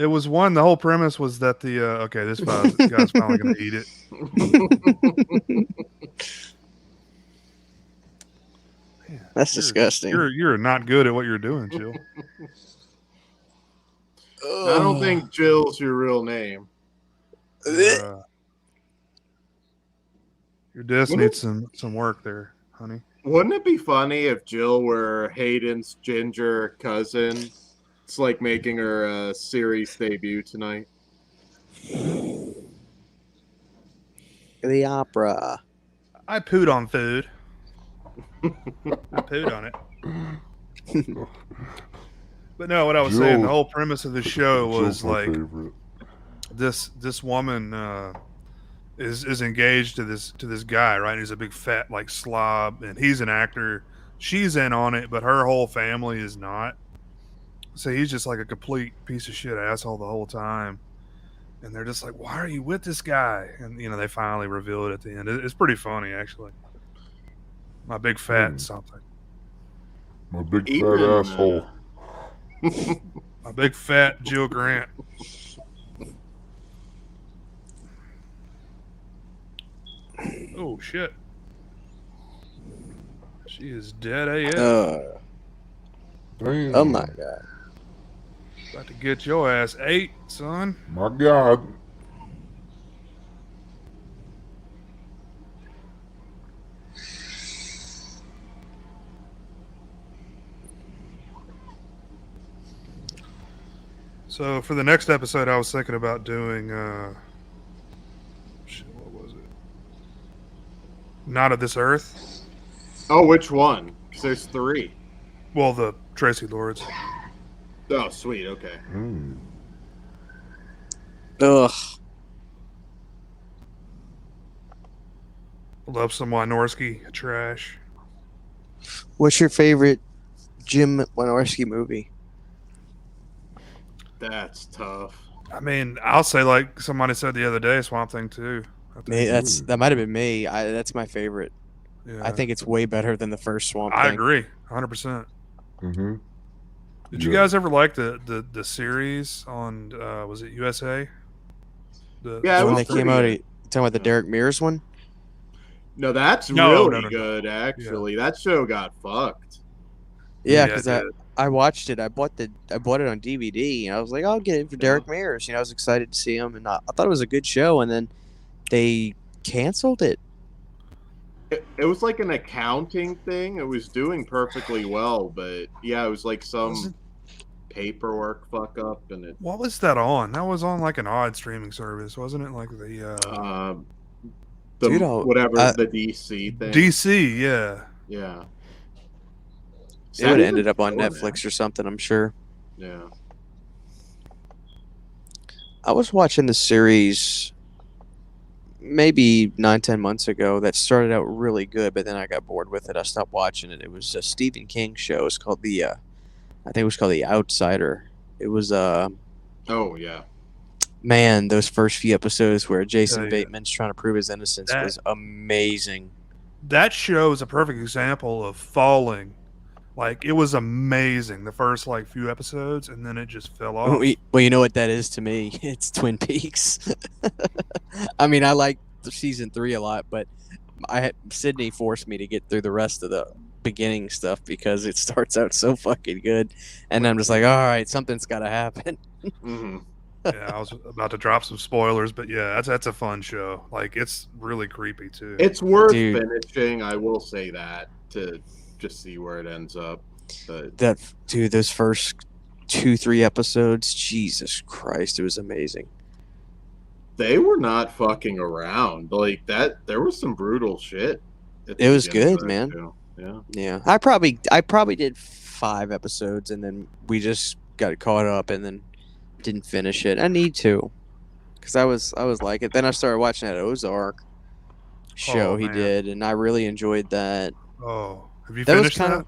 it was one. The whole premise was that this guy's finally gonna eat it. That's disgusting. You're not good at what you're doing, Jill. I don't think Jill's your real name. Your disc needs some work there, honey. Wouldn't it be funny if Jill were Hayden's ginger cousin? It's like making her series debut tonight. The opera. I pooed on food. I pooed on it. But no, what I was saying, the whole premise of the show was like this woman is engaged to this guy, right? He's a big fat like slob, and he's an actor. She's in on it, but her whole family is not. So he's just like a complete piece of shit asshole the whole time. And they're just like, "Why are you with this guy?" And they finally reveal it at the end. It's pretty funny, actually. My big fat something. My big fat asshole. My big fat Jill Grant. Oh shit! She is dead AF. Oh my god! About to get your ass ate, son. My god. So for the next episode, I was thinking about doing what was it? Not of This Earth. Oh, which one? Because there's 3. Well, the Tracy Lords. Oh, sweet. Okay. Ugh. Love some Wynorski trash. What's your favorite Jim Wynorski movie? That's tough. I mean, I'll say like somebody said the other day, Swamp Thing 2. Me, that might have been me. That's my favorite. Yeah. I think it's way better than the first Swamp I Thing. agree, 100%. Mm-hmm. Did you guys ever like the series on was it USA? Yeah, it when was they came pretty out, good. you talking about the Derek Mears one? No, that's No, really no. good. Actually, that show got fucked. Yeah, Yeah, because it I watched it. I bought it on DVD, and I was like, I'll get it for Derek Mears. I was excited to see him, and I thought it was a good show. And then they canceled it. It was like an accounting thing. It was doing perfectly well, but yeah, it was like some paperwork fuck up, and it. What was that on? That was on like an odd streaming service, wasn't it? Like the Dude, the DC thing. DC, yeah. Yeah. It would have ended up on Netflix or something, I'm sure. Yeah. I was watching the series maybe 9-10 months ago that started out really good, but then I got bored with it. I stopped watching it. It was a Stephen King show. It's called I think it was called The Outsider. It was Oh yeah. Man, those first few episodes where Jason Yeah. Bateman's trying to prove his innocence was amazing. That show is a perfect example of falling. Like it was amazing the first like few episodes, and then it just fell off. Well, you know what that is to me? It's Twin Peaks. I mean, I like season 3 a lot, but Sydney forced me to get through the rest of the beginning stuff because it starts out so fucking good, and I'm just like, all right, something's got to happen. Mm-hmm. Yeah, I was about to drop some spoilers, but yeah, that's a fun show. Like it's really creepy too. It's worth finishing. I will say that to just see where it ends up. But Those first 2-3 episodes, Jesus Christ, it was amazing. They were not fucking around like that. There was some brutal shit. It was good, man. Too. Yeah. Yeah, I probably did 5 episodes, and then we just got caught up, and then didn't finish it. I need to, because I was like it. Then I started watching that Ozark show he did, and I really enjoyed that. Oh, have you That was finished kind that? of.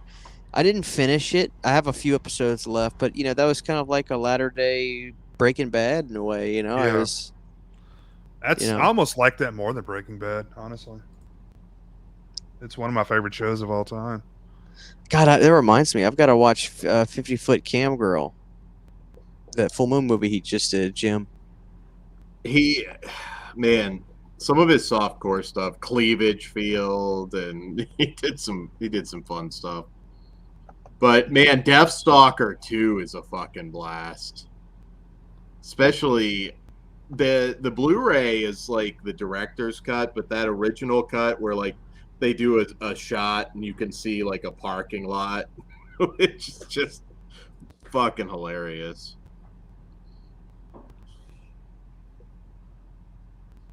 I didn't finish it. I have a few episodes left, but that was kind of like a latter day Breaking Bad in a way. I Yeah. was. That's I almost like that more than Breaking Bad, honestly. It's one of my favorite shows of all time. God, that reminds me. I've got to watch 50-Foot Cam Girl. That Full Moon movie he just did, Jim. Man, some of his softcore stuff, Cleavage Field, and he did some fun stuff. But man, Deathstalker 2 is a fucking blast. Especially the Blu-ray is like the director's cut, but that original cut where like they do a shot and you can see like a parking lot, which is just fucking hilarious.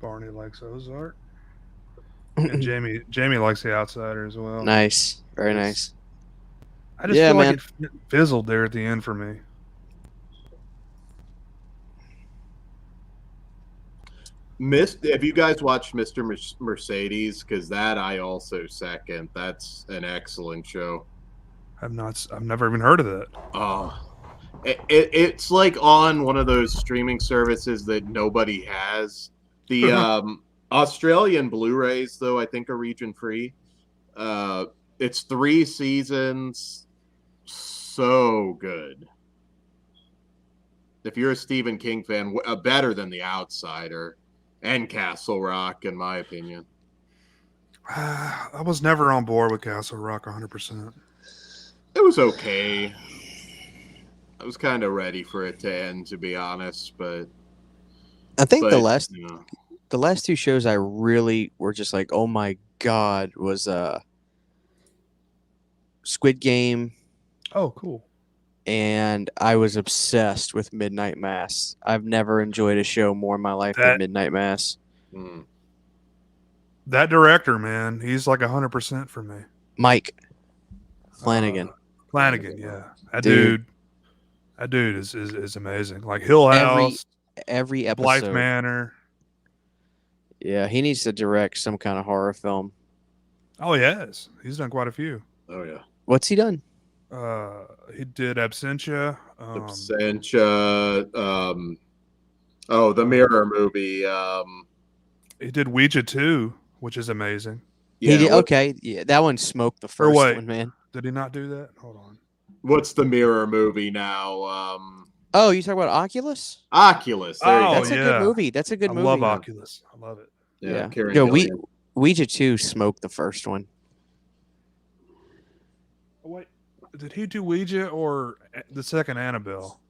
Barney likes Ozark, and Jamie likes The Outsider as well. Nice, very nice. I just feel like it fizzled there at the end for me. Have you guys watched Mr. Mercedes? Because that I also second. That's an excellent show. I've never even heard of that. Oh, it's like on one of those streaming services that nobody has. The Australian Blu-rays, though, I think are region free. It's 3 seasons. So good. If you're a Stephen King fan, better than The Outsider and Castle Rock, in my opinion. I was never on board with Castle Rock 100%. It was okay. I was kind of ready for it to end, to be honest, but I think the last 2 shows I really were just like, oh my god, was Squid Game. Oh, cool. And I was obsessed with Midnight Mass. I've never enjoyed a show more in my life than Midnight Mass. That director, man, he's like 100% for me. Mike Flanagan. Flanagan, yeah. That dude is amazing. Like Hill House. every Blythe episode. Manor. Yeah, he needs to direct some kind of horror film. Oh, he has. He's done quite a few. Oh yeah. What's he done? He did Absentia. Absentia. The Mirror movie. He did Ouija 2, which is amazing. He did, okay, yeah, that one smoked the first one, man. Did he not do that? Hold on. What's the Mirror movie now? Oh, you talking about Oculus? Oculus. That's a good movie. That's a good movie. I love Oculus. I love it. Yeah. Ouija 2 smoked the first one. Oh, wait, did he do Ouija or the second Annabelle?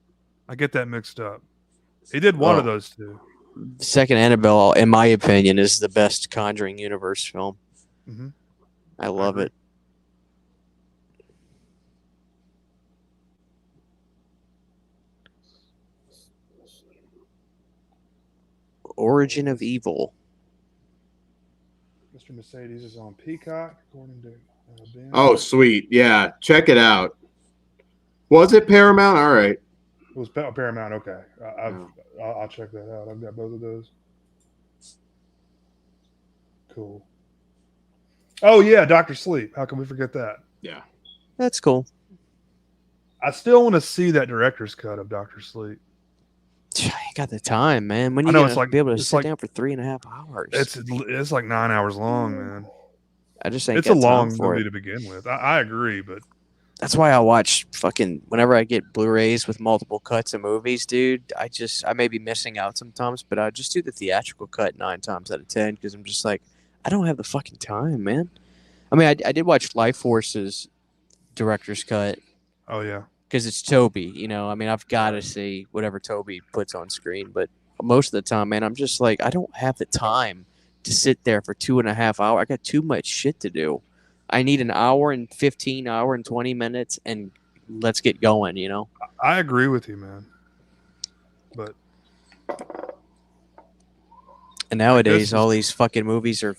I get that mixed up. He did one of those two. Second Annabelle, in my opinion, is the best Conjuring universe film. Mm-hmm. I love it. Origin of Evil. Mr. Mercedes is on Peacock, according to Ben. Oh, sweet. Yeah, check it out. Was it Paramount? All right. It was Paramount. Okay, I'll check that out. I've got both of those. Cool. Oh yeah, Dr. Sleep. How can we forget that? Yeah, that's cool. I still want to see that director's cut of Dr. Sleep. I ain't got the time, man. When you gonna be able to sit down for 3.5 hours? It's like 9 hours long, man. I just ain't. It's got a long time for movie it. to begin with. I agree, but that's why I watch fucking whenever I get Blu-rays with multiple cuts of movies, dude. I may be missing out sometimes, but I just do the theatrical cut 9 times out of 10 because I'm just like, I don't have the fucking time, man. I mean, I did watch Life Force's director's cut. Oh yeah, because it's Toby. You know, I mean, I've got to see whatever Toby puts on screen, but most of the time, man, I'm just like, I don't have the time to sit there for 2.5 hours. I got too much shit to do. I need an hour and 15, hour and 20 minutes, and let's get going, you know? I agree with you, man. But and nowadays, all these fucking movies are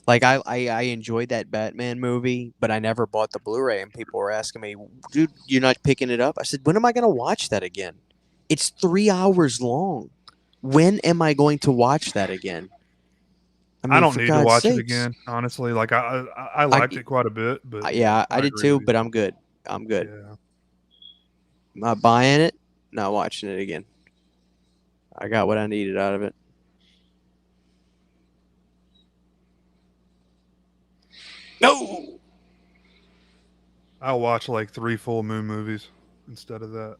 like, I enjoyed that Batman movie, but I never bought the Blu-ray, and people were asking me, dude, you're not picking it up? I said, when am I going to watch that again? It's 3 hours long. When am I going to watch that again? I mean, don't need to watch it again, honestly. Like I liked it quite a bit, but yeah, I did too. But I'm good. I'm good. Yeah. Not buying it, not watching it again. I got what I needed out of it. No. I'll watch like 3 full moon movies instead of that.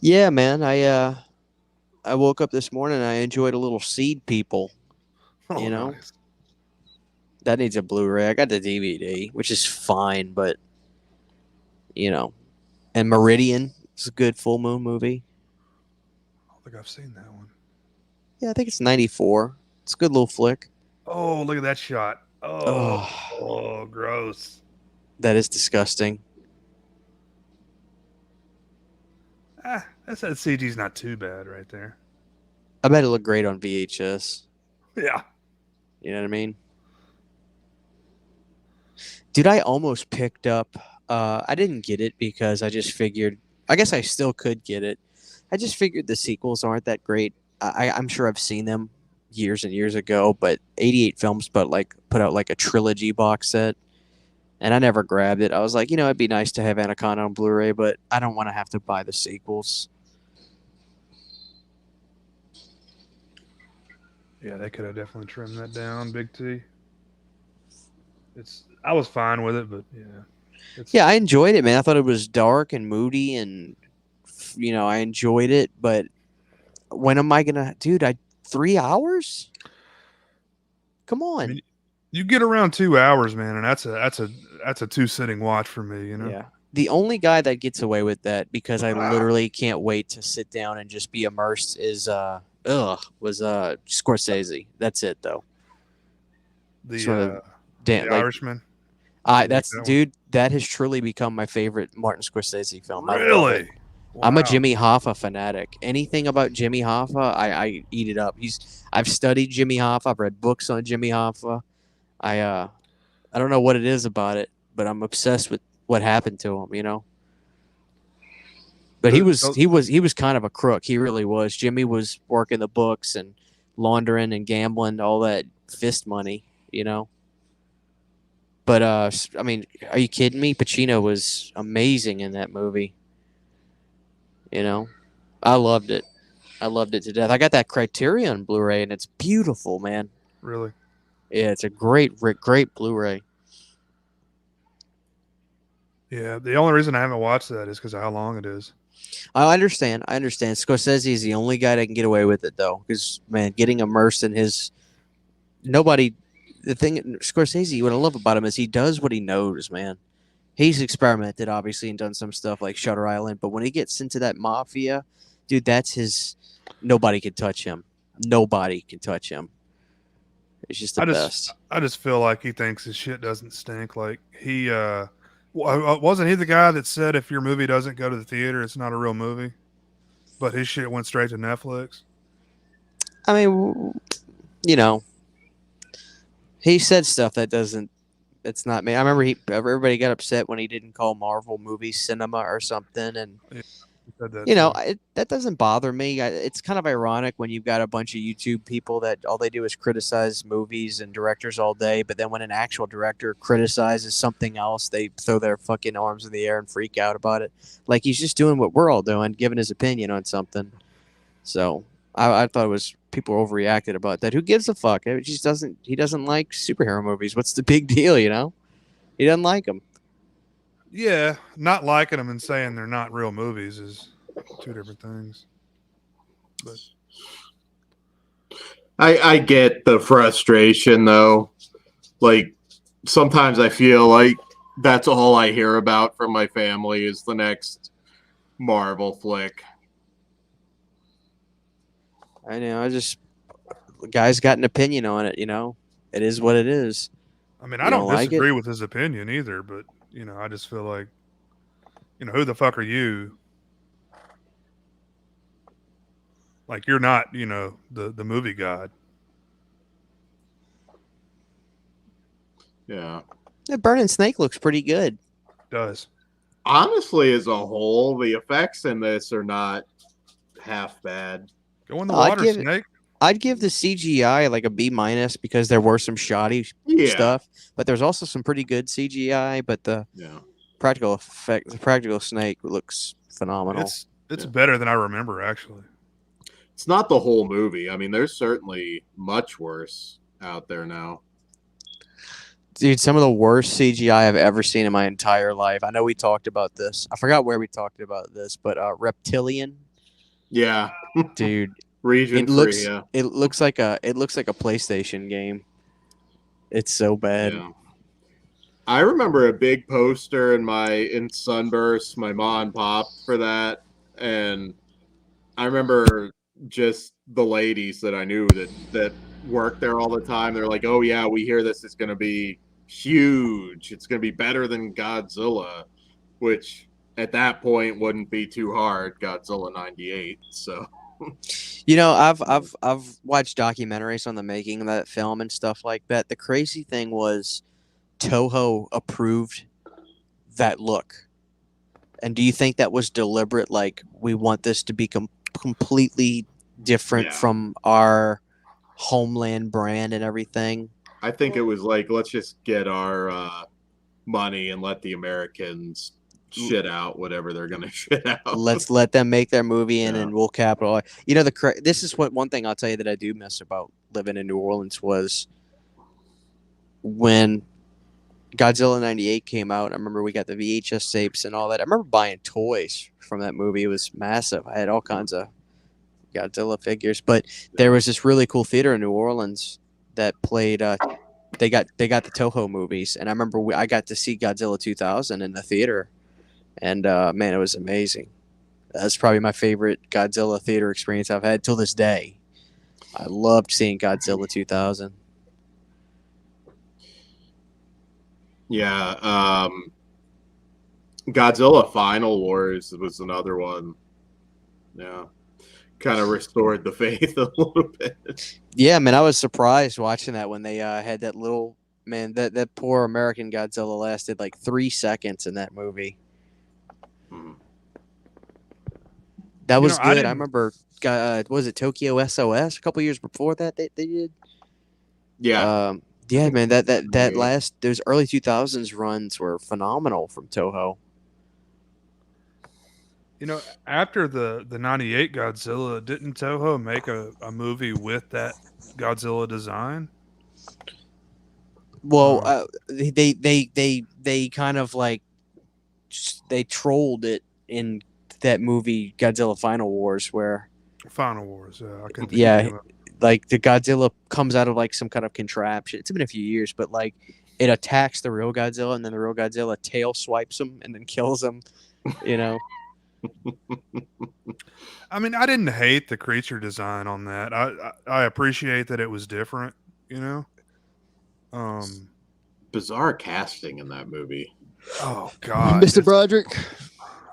Yeah, man. I woke up this morning and I enjoyed a little Seed People. You know, nice. That needs a Blu-ray. I got the DVD, which is fine, but you know, and Meridian is a good full moon movie. I don't think I've seen that one. Yeah, I think it's 94. It's a good little flick. Oh, look at that shot. Oh, gross. That is disgusting. That CG's not too bad right there. I bet it looked great on VHS. Yeah. You know what I mean? Dude, I almost picked up... I didn't get it because I just figured... I guess I still could get it. I just figured the sequels aren't that great. I'm sure I've seen them years and years ago, but 88 Films put out like a trilogy box set, and I never grabbed it. I was like, you know, it'd be nice to have Anaconda on Blu-ray, but I don't want to have to buy the sequels. Yeah, they could have definitely trimmed that down, Big T. I was fine with it, but yeah. Yeah, I enjoyed it, man. I thought it was dark and moody, and you know, I enjoyed it. But when am I gonna, dude? 3 hours? Come on. I mean, you get around 2 hours, man, and that's a 2-sitting watch for me. You know. Yeah. The only guy that gets away with that, because I literally can't wait to sit down and just be immersed, is Scorsese. That's it, though. The Irishman. That has truly become my favorite Martin Scorsese film. Really? Wow. I'm a Jimmy Hoffa fanatic. Anything about Jimmy Hoffa, I eat it up. I've studied Jimmy Hoffa. I've read books on Jimmy Hoffa. I don't know what it is about it, but I'm obsessed with what happened to him, you know? But he was kind of a crook. He really was. Jimmy was working the books and laundering and gambling, all that fist money, you know. But I mean, are you kidding me? Pacino was amazing in that movie. You know, I loved it. I loved it to death. I got that Criterion Blu-ray, and it's beautiful, man. Really? Yeah, it's a great Blu-ray. Yeah. The only reason I haven't watched that is because of how long it is. I understand. Scorsese is the only guy that can get away with it, though, because man, getting immersed in his nobody. The thing Scorsese, what I love about him is he does what he knows, man. He's experimented, obviously, and done some stuff like Shutter Island, but when he gets into that mafia, dude, that's his. Nobody can touch him. Nobody can touch him. It's just the best. I just feel like he thinks his shit doesn't stink. Like he wasn't he the guy that said if your movie doesn't go to the theater, it's not a real movie? But his shit went straight to Netflix. I mean, you know, he said stuff that doesn't. It's not me. I remember everybody got upset when he didn't call Marvel movies cinema or something, and you know that doesn't bother me. It's kind of ironic when you've got a bunch of YouTube people that all they do is criticize movies and directors all day, but then when an actual director criticizes something else, they throw their fucking arms in the air and freak out about it. Like he's just doing what we're all doing, giving his opinion on something. So I thought it was people overreacted about that. Who gives a fuck? It just doesn't. He doesn't like superhero movies. What's the big deal? You know, he doesn't like them. Yeah, not liking them and saying they're not real movies is two different things. But I get the frustration though. Like sometimes I feel like that's all I hear about from my family is the next Marvel flick. I know. The guy's got an opinion on it. You know, it is what it is. I mean, I don't disagree with his opinion either, but you know, I just feel like, you know, who the fuck are you? Like you're not, you know, the movie god. Yeah. The Burning Snake looks pretty good. It does. Honestly, as a whole, the effects in this are not half bad. Go in the water, Snake. I'd give the CGI like a B- because there were some shoddy stuff, but there's also some pretty good CGI. But the practical snake looks phenomenal. It's better than I remember, actually. It's not the whole movie. I mean, there's certainly much worse out there now. Dude, some of the worst CGI I've ever seen in my entire life. I know we talked about this. I forgot where we talked about this, but Reptilian. Yeah, dude. Region 3, yeah. It looks like a PlayStation game. It's so bad. Yeah. I remember a big poster in Sunburst. My mom popped for that, and I remember just the ladies that I knew that worked there all the time. They're like, "Oh yeah, we hear this is going to be huge. It's going to be better than Godzilla," which at that point wouldn't be too hard. Godzilla '98, so. You know, I've watched documentaries on the making of that film and stuff like that. The crazy thing was Toho approved that look. And do you think that was deliberate? Like, we want this to be completely different from our homeland brand and everything? I think it was like, let's just get our money and let the Americans shit out whatever they're gonna shit out. Let's let them make their movie and we'll capitalize. You know, this is one thing I'll tell you that I do miss about living in New Orleans was when Godzilla '98 came out. I remember we got the VHS tapes and all that. I remember buying toys from that movie. It was massive. I had all kinds of Godzilla figures, but there was this really cool theater in New Orleans that played. They got the Toho movies, and I remember I got to see Godzilla 2000 in the theater. And man, it was amazing. That's probably my favorite Godzilla theater experience I've had till this day. I loved seeing Godzilla 2000. Yeah, Godzilla Final Wars was another one. Yeah, kind of restored the faith a little bit. Yeah, man, I was surprised watching that when they had that little man. That poor American Godzilla lasted like 3 seconds in that movie. That was I good. I remember. Was it Tokyo SOS a couple years before that? They did. Yeah. Yeah, man. That Yeah. last those early 2000s runs were phenomenal from Toho. After the '98 Godzilla, didn't Toho make a movie with that Godzilla design? Well, they kind of like they trolled it in that movie Godzilla Final Wars, where Final Wars. I couldn't think of the yeah, name of it. like the Godzilla comes out of like some kind of contraption. It's been a few years, but like it attacks the real Godzilla, and then the real Godzilla tail swipes him and then kills him. You know. I mean, I didn't hate the creature design on that. I appreciate that it was different. Bizarre casting in that movie. Oh God, Mr. Broderick.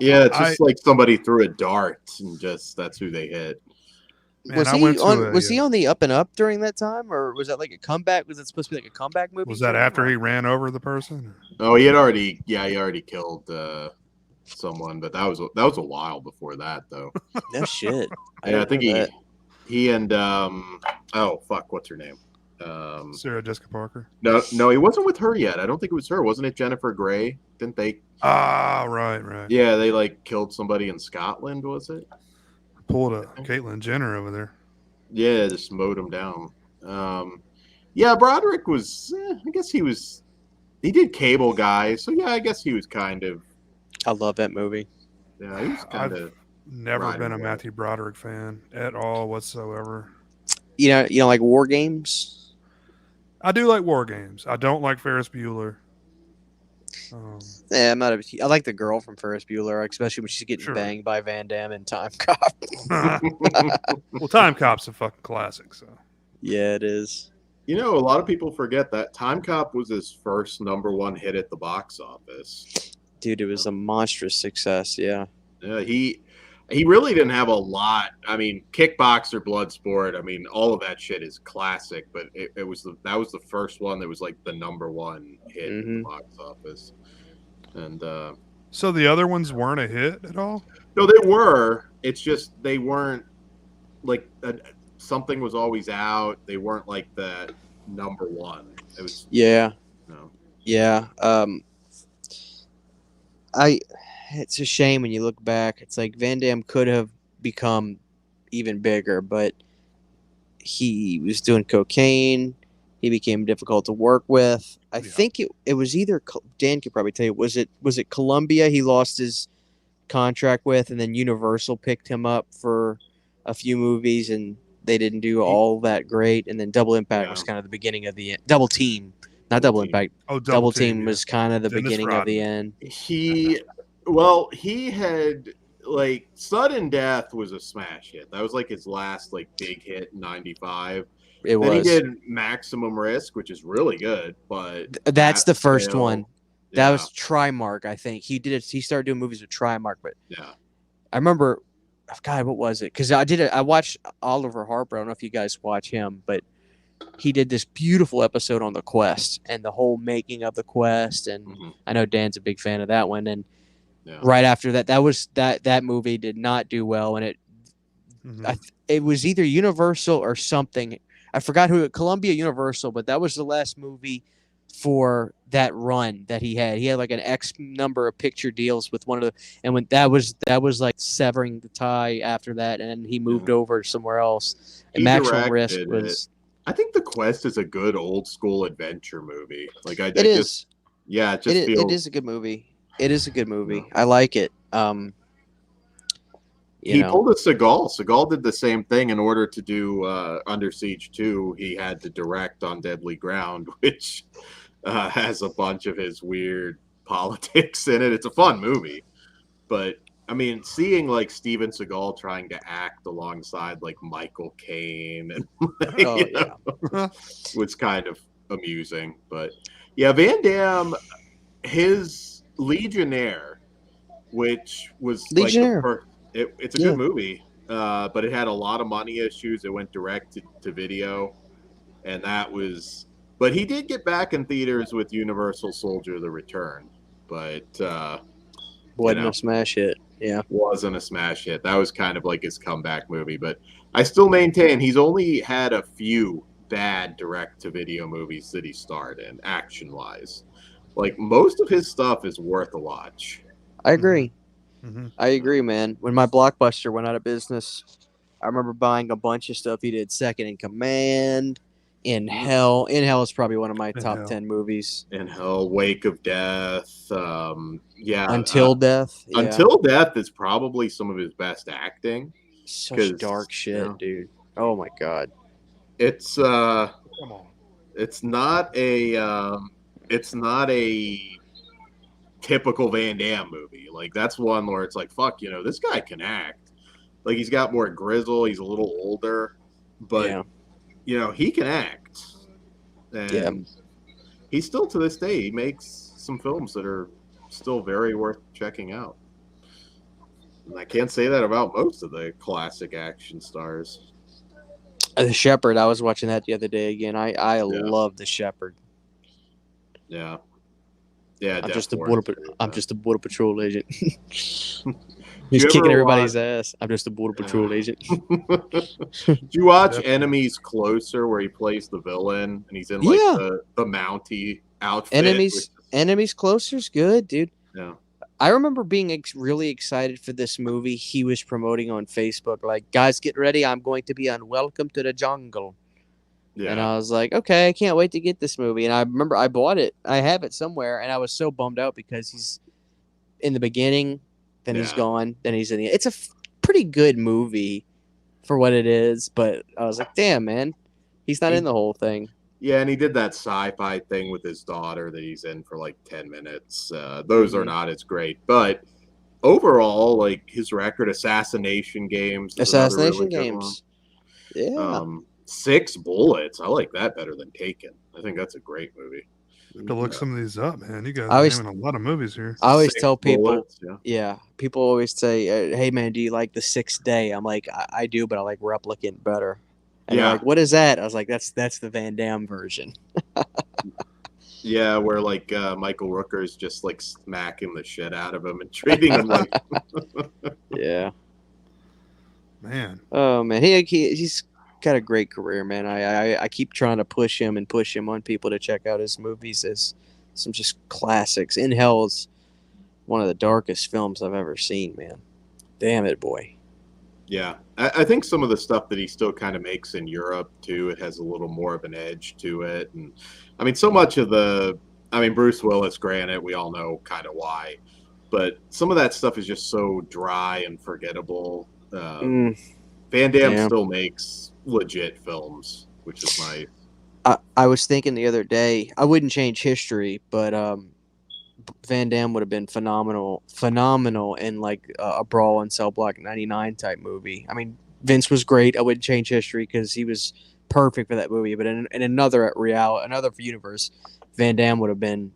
Yeah, it's just like somebody threw a dart and just that's who they hit. Man, was he on the up and up during that time, or was that like a comeback? Was it supposed to be like a comeback movie? Was that after he ran over the person? Oh, he already killed someone, but that was a while before that though. No shit. I think he and oh fuck, what's her name? Sarah Jessica Parker. No, he wasn't with her yet. I don't think it was her. Wasn't it Jennifer Grey? Didn't they? Ah, right. Yeah, they like killed somebody in Scotland. Was it? Pulled a Caitlyn Jenner over there. Yeah, just mowed him down. Yeah, Broderick was. I guess he was. He did Cable Guy, so yeah, I guess he was kind of. I love that movie. Yeah, he was kind of. Never been a Matthew Broderick fan at all whatsoever. You know, like War Games. I do like War Games. I don't like Ferris Bueller. Yeah, I'm not I like the girl from Ferris Bueller, especially when she's getting banged by Van Damme and Time Cop. Well, Time Cop's a fucking classic, so. Yeah, it is. You know, a lot of people forget that Time Cop was his first #1 hit at the box office. Dude, it was a monstrous success. Yeah. Yeah, he really didn't have a lot. I mean, Kickboxer, Bloodsport. I mean, all of that shit is classic. But that was the first one that was like the #1 hit at the box office. And so the other ones weren't a hit at all. No, they were. It's just they weren't like something was always out. They weren't like the #1. It was. Yeah. No. Yeah. It's a shame when you look back. It's like Van Damme could have become even bigger, but he was doing cocaine. He became difficult to work with. I think it was either Dan could probably tell you. Was it Columbia he lost his contract with, and then Universal picked him up for a few movies, and they didn't do all that great. And then Double Impact was kind of the beginning of the end. Double Team, not Double Impact. Oh, Double Team was kind of the beginning of the end. He had like Sudden Death was a smash hit. That was like his last like big hit in '95. Then he did Maximum Risk, which is really good, but that's the first one. That was Trimark, I think. He started doing movies with Trimark, but I remember, God, what was it? Because I watched Oliver Harper. I don't know if you guys watch him, but he did this beautiful episode on The Quest and the whole making of The Quest, and I know Dan's a big fan of that one. And right after that movie did not do well, and it was either Universal or something. I forgot who, Columbia Universal, but that was the last movie for that run that he had. He had like an X number of picture deals with one of the, and when that was like severing the tie after that, and he moved over somewhere else. And Maximum Risk was. I think The Quest is a good old school adventure movie. Like it is. Yeah, it just feels. It is a good movie. It is a good movie. I like it. He pulled a Seagal. Seagal did the same thing. In order to do Under Siege 2, he had to direct On Deadly Ground, which has a bunch of his weird politics in it. It's a fun movie. But, I mean, seeing, like, Steven Seagal trying to act alongside, like, Michael Caine and was kind of amusing. But, yeah, Van Damme, his Legionnaire, which was, Legionnaire. It's a good movie, but it had a lot of money issues. It went direct to video, and that was. But he did get back in theaters with Universal Soldier: The Return. But Wasn't a smash hit. Yeah. Wasn't a smash hit. That was kind of like his comeback movie. But I still maintain he's only had a few bad direct-to-video movies that he starred in, action-wise. Like, most of his stuff is worth a watch. I agree. Mm-hmm. I agree, man. When my Blockbuster went out of business, I remember buying a bunch of stuff he did. Second in Command, In Hell. In Hell is probably one of my top 10 movies. In Hell, Wake of Death. Until Death. Yeah. Until Death is probably some of his best acting. Such dark shit, dude. Oh my god. It's it's not a typical Van Damme movie. Like, that's one where it's like, fuck, this guy can act. Like, he's got more grizzle, he's a little older, but he can act. And he still, to this day, he makes some films that are still very worth checking out. And I can't say that about most of the classic action stars. The Shepherd, I was watching that the other day again. I love The Shepherd. Yeah. Yeah, I'm just a border patrol agent. He's you kicking ever everybody's ass. I'm just a border patrol agent. Do you watch Enemies Closer, where he plays the villain and he's in like the Mountie outfit? Enemies Closer's good, dude. Yeah. I remember being really excited for this movie he was promoting on Facebook. Like, guys, get ready. I'm going to be on Welcome to the Jungle. Yeah. And I was like, okay, I can't wait to get this movie. And I remember I bought it. I have it somewhere. And I was so bummed out because he's in the beginning, then he's gone, then he's in the... It's a pretty good movie for what it is. But I was like, damn, man. He's not in the whole thing. Yeah, and he did that sci-fi thing with his daughter that he's in for like 10 minutes. Those are not as great. But overall, like, his record, Assassination Games. Assassination Games. Yeah. 6 Bullets. I like that better than Taken. I think that's a great movie. I have to look some of these up, man. You guys are naming a lot of movies here. I always tell people, Bullets, people always say, hey, man, do you like The Sixth Day? I'm like, I do, but I like Replicant better. And they're like, what is that? I was like, that's the Van Damme version. Yeah, where like Michael Rooker's just like smacking the shit out of him and treating him like. Yeah. Man. Oh man, he's got a great career, man. I keep trying to push him on people to check out his movies as some just classics. In Hell's one of the darkest films I've ever seen, man. Damn it, boy. Yeah, I think some of the stuff that he still kind of makes in Europe too, it has a little more of an edge to it. And I mean, so much of Bruce Willis, granted, we all know kind of why, but some of that stuff is just so dry and forgettable. Van Damme still makes legit films, which is nice. I was thinking the other day, I wouldn't change history, but Van Damme would have been phenomenal in like a Brawl in Cell Block 99 type movie. I mean, Vince was great. I wouldn't change history because he was perfect for that movie. But in another universe, Van Damme would have been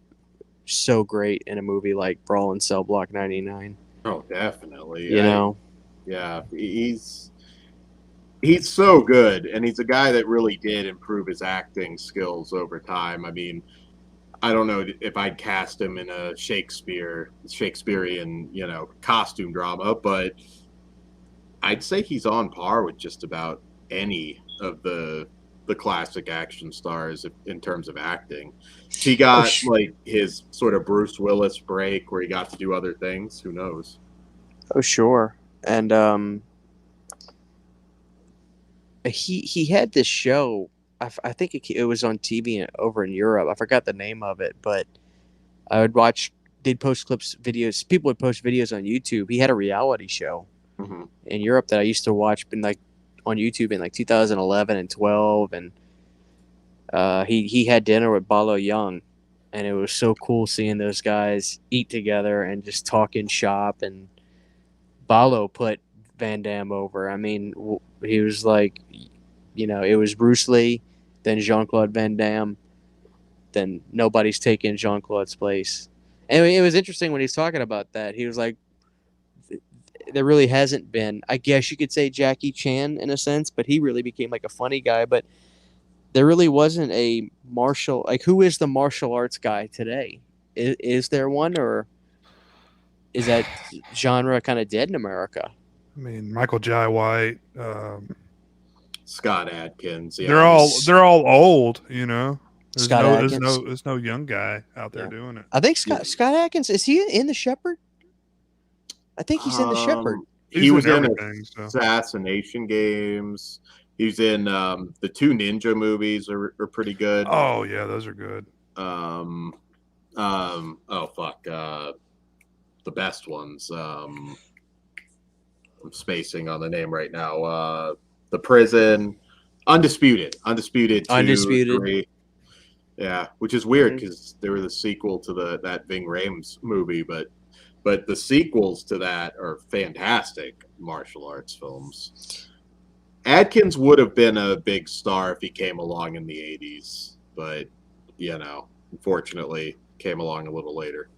so great in a movie like Brawl in Cell Block 99. Oh, definitely. You know? Yeah, he's so good, and he's a guy that really did improve his acting skills over time. I mean, I don't know if I'd cast him in a Shakespearean, costume drama, but I'd say he's on par with just about any of the classic action stars in terms of acting. He got like his sort of Bruce Willis break where he got to do other things. Who knows? Oh, sure. And he had this show. I think it was on TV over in Europe. I forgot the name of it, but I would watch. They'd post videos. People would post videos on YouTube. He had a reality show in Europe that I used to watch, on YouTube in 2011 and 12, and he had dinner with Balo Young, and it was so cool seeing those guys eat together and just talking shop. And Balo put Van Damme over. I mean, he was like, it was Bruce Lee, then Jean-Claude Van Damme, then nobody's taking Jean-Claude's place. And it was interesting when he's talking about that. He was like, there really hasn't been, I guess you could say Jackie Chan in a sense, but he really became like a funny guy. But there really wasn't a who is the martial arts guy today? Is there one, or is that genre kind of dead in America? I mean, Michael Jai White. Scott Adkins. Yeah, They're all old. You know, Scott Adkins. There's no young guy out there doing it. I think Scott Adkins, is he in The Shepherd? I think he's in The Shepherd. He was in everything. Assassination Games. He's in the 2 Ninja movies are pretty good. Oh yeah, those are good. Oh fuck, the best ones. I'm spacing on the name right now. The Prison, Undisputed 2, 3. Yeah, which is weird because they were the sequel to that Ving Rhames movie, but the sequels to that are fantastic martial arts films. Adkins would have been a big star if he came along in the 80s, but you know, unfortunately came along a little later.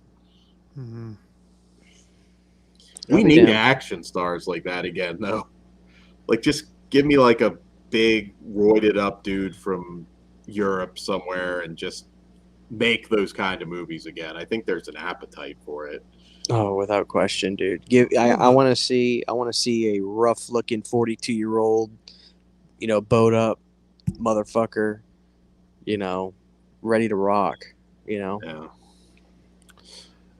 Mm-hmm. We need action stars like that again, though. Like, just give me like a big roided up dude from Europe somewhere and just make those kind of movies again. I think there's an appetite for it. Oh, without question, dude. I want to see a rough looking 42-year-old, bowed up motherfucker, ready to rock, Yeah.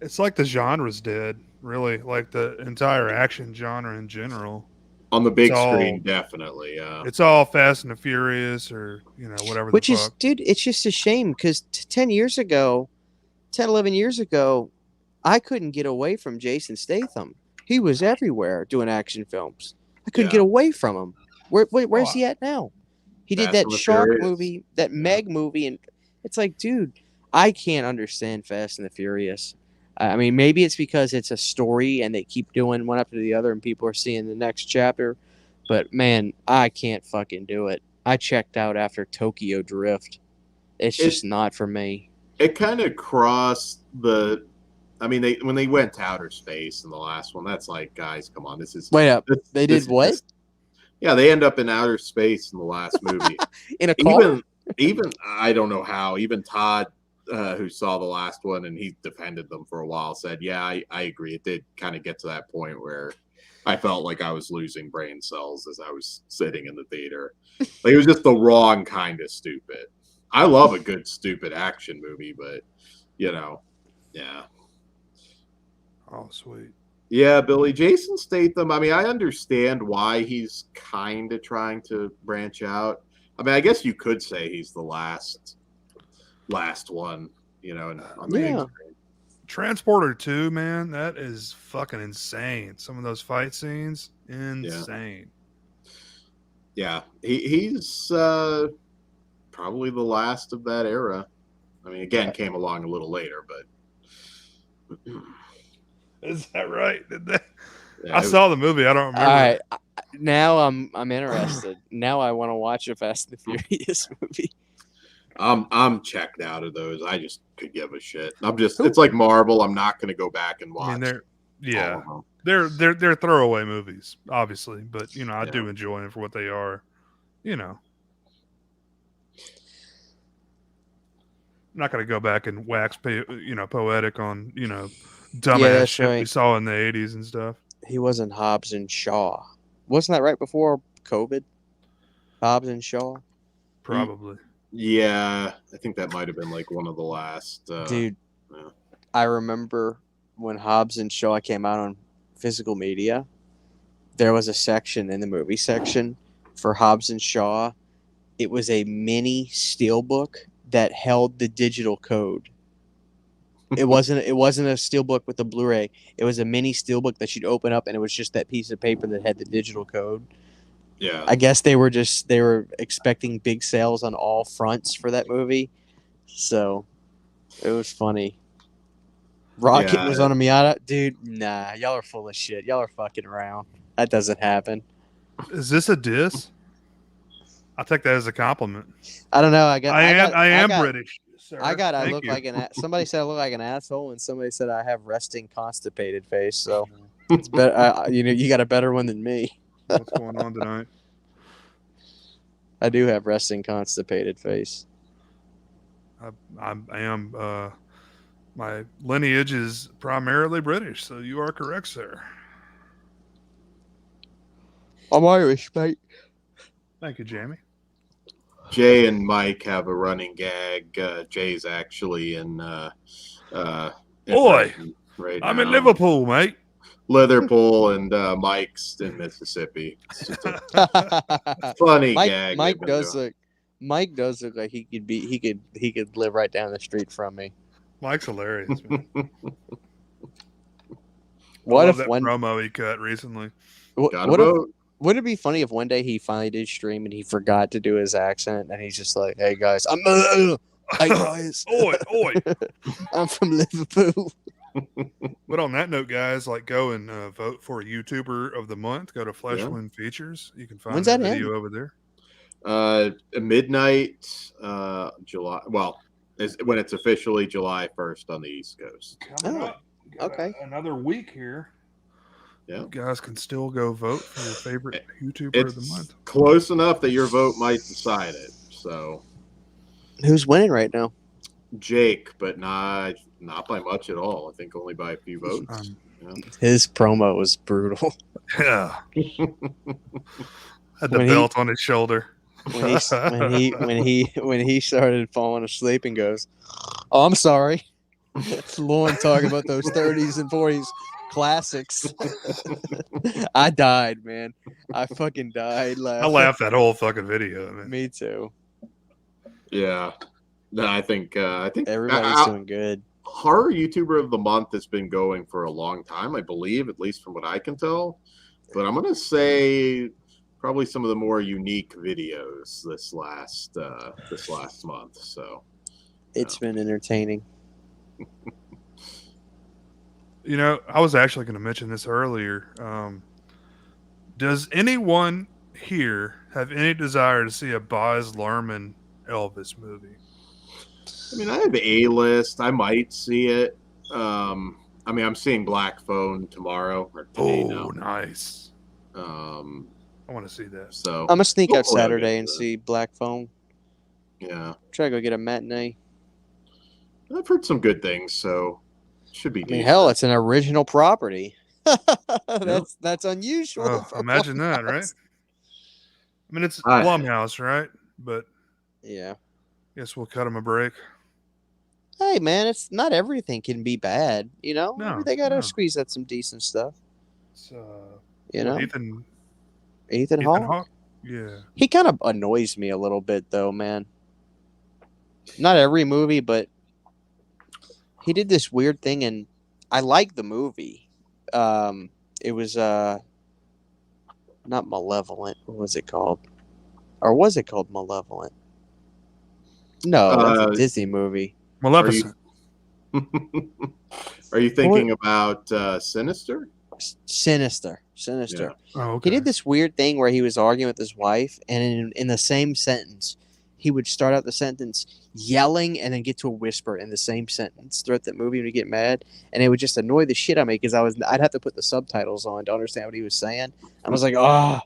It's like the genre's dead, really. Like the entire action genre in general. On the big screen, definitely. Yeah. It's all Fast and the Furious or, whatever the fuck. Dude, it's just a shame because 10, 11 years ago, I couldn't get away from Jason Statham. He was everywhere doing action films. I couldn't get away from him. Where's he at now? He did that Shark movie, that Meg movie, and it's like, dude, I can't understand Fast and the Furious. I mean, maybe it's because it's a story and they keep doing one after the other and people are seeing the next chapter. But, man, I can't fucking do it. I checked out after Tokyo Drift. It's just not for me. It kind of crossed the... I mean, when they went to outer space in the last one, that's like, guys, come on, this is... Wait up. They did what? Yeah, they end up in outer space in the last movie. In a car? Even I don't know how. Even Todd... who saw the last one and he defended them for a while, said, yeah, I agree. It did kind of get to that point where I felt like I was losing brain cells as I was sitting in the theater. Like, it was just the wrong kind of stupid. I love a good stupid action movie, but, yeah. Oh, sweet. Yeah, Billy. Jason Statham, I mean, I understand why he's kind of trying to branch out. I mean, I guess you could say he's the last one, on the big screen. Transporter 2, man, that is fucking insane. Some of those fight scenes, insane. Yeah, he's probably the last of that era. I mean, again, came along a little later, but is that right? Did they? Yeah, I saw the movie. I don't remember. All right, now I'm interested. Now I want to watch a Fast and the Furious movie. I'm checked out of those. I just could give a shit. It's like Marvel. I'm not going to go back and watch. I mean, they're throwaway movies, obviously, but I do enjoy them for what they are. I'm not going to go back and wax, poetic on dumbass shit we saw in the 80s and stuff. He wasn't Hobbs and Shaw. Wasn't that right before COVID? Hobbs and Shaw? Probably. Yeah, I think that might have been like one of the last. Dude, I remember when Hobbs and Shaw came out on physical media, there was a section in the movie section for Hobbs and Shaw. It was a mini steelbook that held the digital code. It wasn't a steelbook with a Blu-ray. It was a mini steelbook that you'd open up, and it was just that piece of paper that had the digital code. Yeah, I guess they were expecting big sales on all fronts for that movie, so it was funny. Rocket was on a Miata, dude. Nah, y'all are full of shit. Y'all are fucking around. That doesn't happen. Is this a diss? I'll take that as a compliment. I don't know. I am British. Sir. I look like somebody said I look like an asshole, and somebody said I have resting constipated face. So it's better. You got a better one than me. What's going on tonight? I do have resting constipated face. I am My lineage is primarily British, so you are correct, sir. I'm Irish, mate. Thank you, Jamie. Jay and Mike have a running gag. Jay's actually in Boy, right I'm now. in Liverpool, mate. Liverpool, and Mike's in Mississippi. It's just a funny gag. Mike does look like he could live right down the street from me. Mike's hilarious, man. What I love if that one promo he cut recently? Wouldn't it be funny if one day he finally did stream and he forgot to do his accent and he's just like, "Hey guys, hey guys, oi, oi, I'm from Liverpool." But on that note, guys, like go and vote for YouTuber of the month. Go to Fleshwind Features. You can find When's the that video end? over there. Midnight, July. Well, when it's officially July 1st on the East Coast. Coming up. Okay. Another week here. Yeah. You guys can still go vote for your favorite YouTuber of the month. Close enough that your vote might decide it. So, Who's winning right now? Jake, but not by much at all. I think only by a few votes. His promo was brutal. Yeah. Had the belt on his shoulder. When he started falling asleep and goes, "Oh, I'm sorry." Lauren talking about those 30s and 40s classics. I died, man. I fucking died laughing. I laughed that whole fucking video, man. Me too. Yeah. No, I think everybody's doing good. Horror YouTuber of the month has been going for a long time, I believe, at least from what I can tell. But I'm gonna say probably some of the more unique videos this last month. So it's been entertaining. You know, I was actually going to mention this earlier. Does anyone here have any desire to see a Baz Luhrmann Elvis movie? I mean, I have A-list. I might see it. I mean, I'm seeing Black Phone tomorrow or today now. Nice. I want to see that. So I'm gonna sneak out hopefully I'll Saturday get and to see Black Phone. Yeah. Try to go get a matinee. I've heard some good things, so should be I mean, decent. hell, it's an original property. That's unusual. Oh, imagine that, right? I mean, it's Blumhouse, right? But yeah, guess we'll cut him a break. Hey, man, it's not everything can be bad, you know. No, they gotta squeeze out some decent stuff. It's, you know, Ethan Hawke. Hawke. Yeah, he kind of annoys me a little bit, though, man. Not every movie, but he did this weird thing, and I like the movie. It was not Malevolent. What was it called? Or was it called Malevolent? No, that's a Disney movie. Maleficent. Are you thinking about Sinister? Sinister. Yeah. Oh, okay. He did this weird thing where he was arguing with his wife, and in the same sentence, he would start out the sentence yelling and then get to a whisper in the same sentence throughout that movie when he get mad, and it would just annoy the shit out of me because I'd have to put the subtitles on to understand what he was saying. I was like, oh,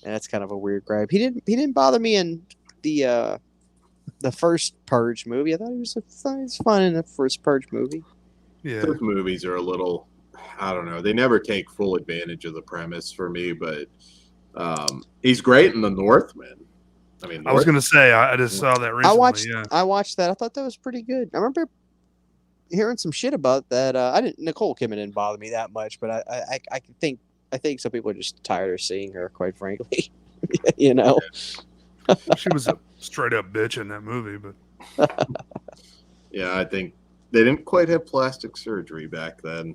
and that's kind of a weird gripe. He didn't bother me in the first Purge movie. I thought he was fun in the first Purge movie. Yeah, those movies are a little, I don't know. They never take full advantage of the premise for me, but he's great in The Northman. I mean, I was going to say, I just saw that recently. I watched that. I thought that was pretty good. I remember hearing some shit about that. Nicole Kidman didn't bother me that much, but I think some people are just tired of seeing her, quite frankly. You know, she was a straight up bitch in that movie, but yeah, I think they didn't quite have plastic surgery back then.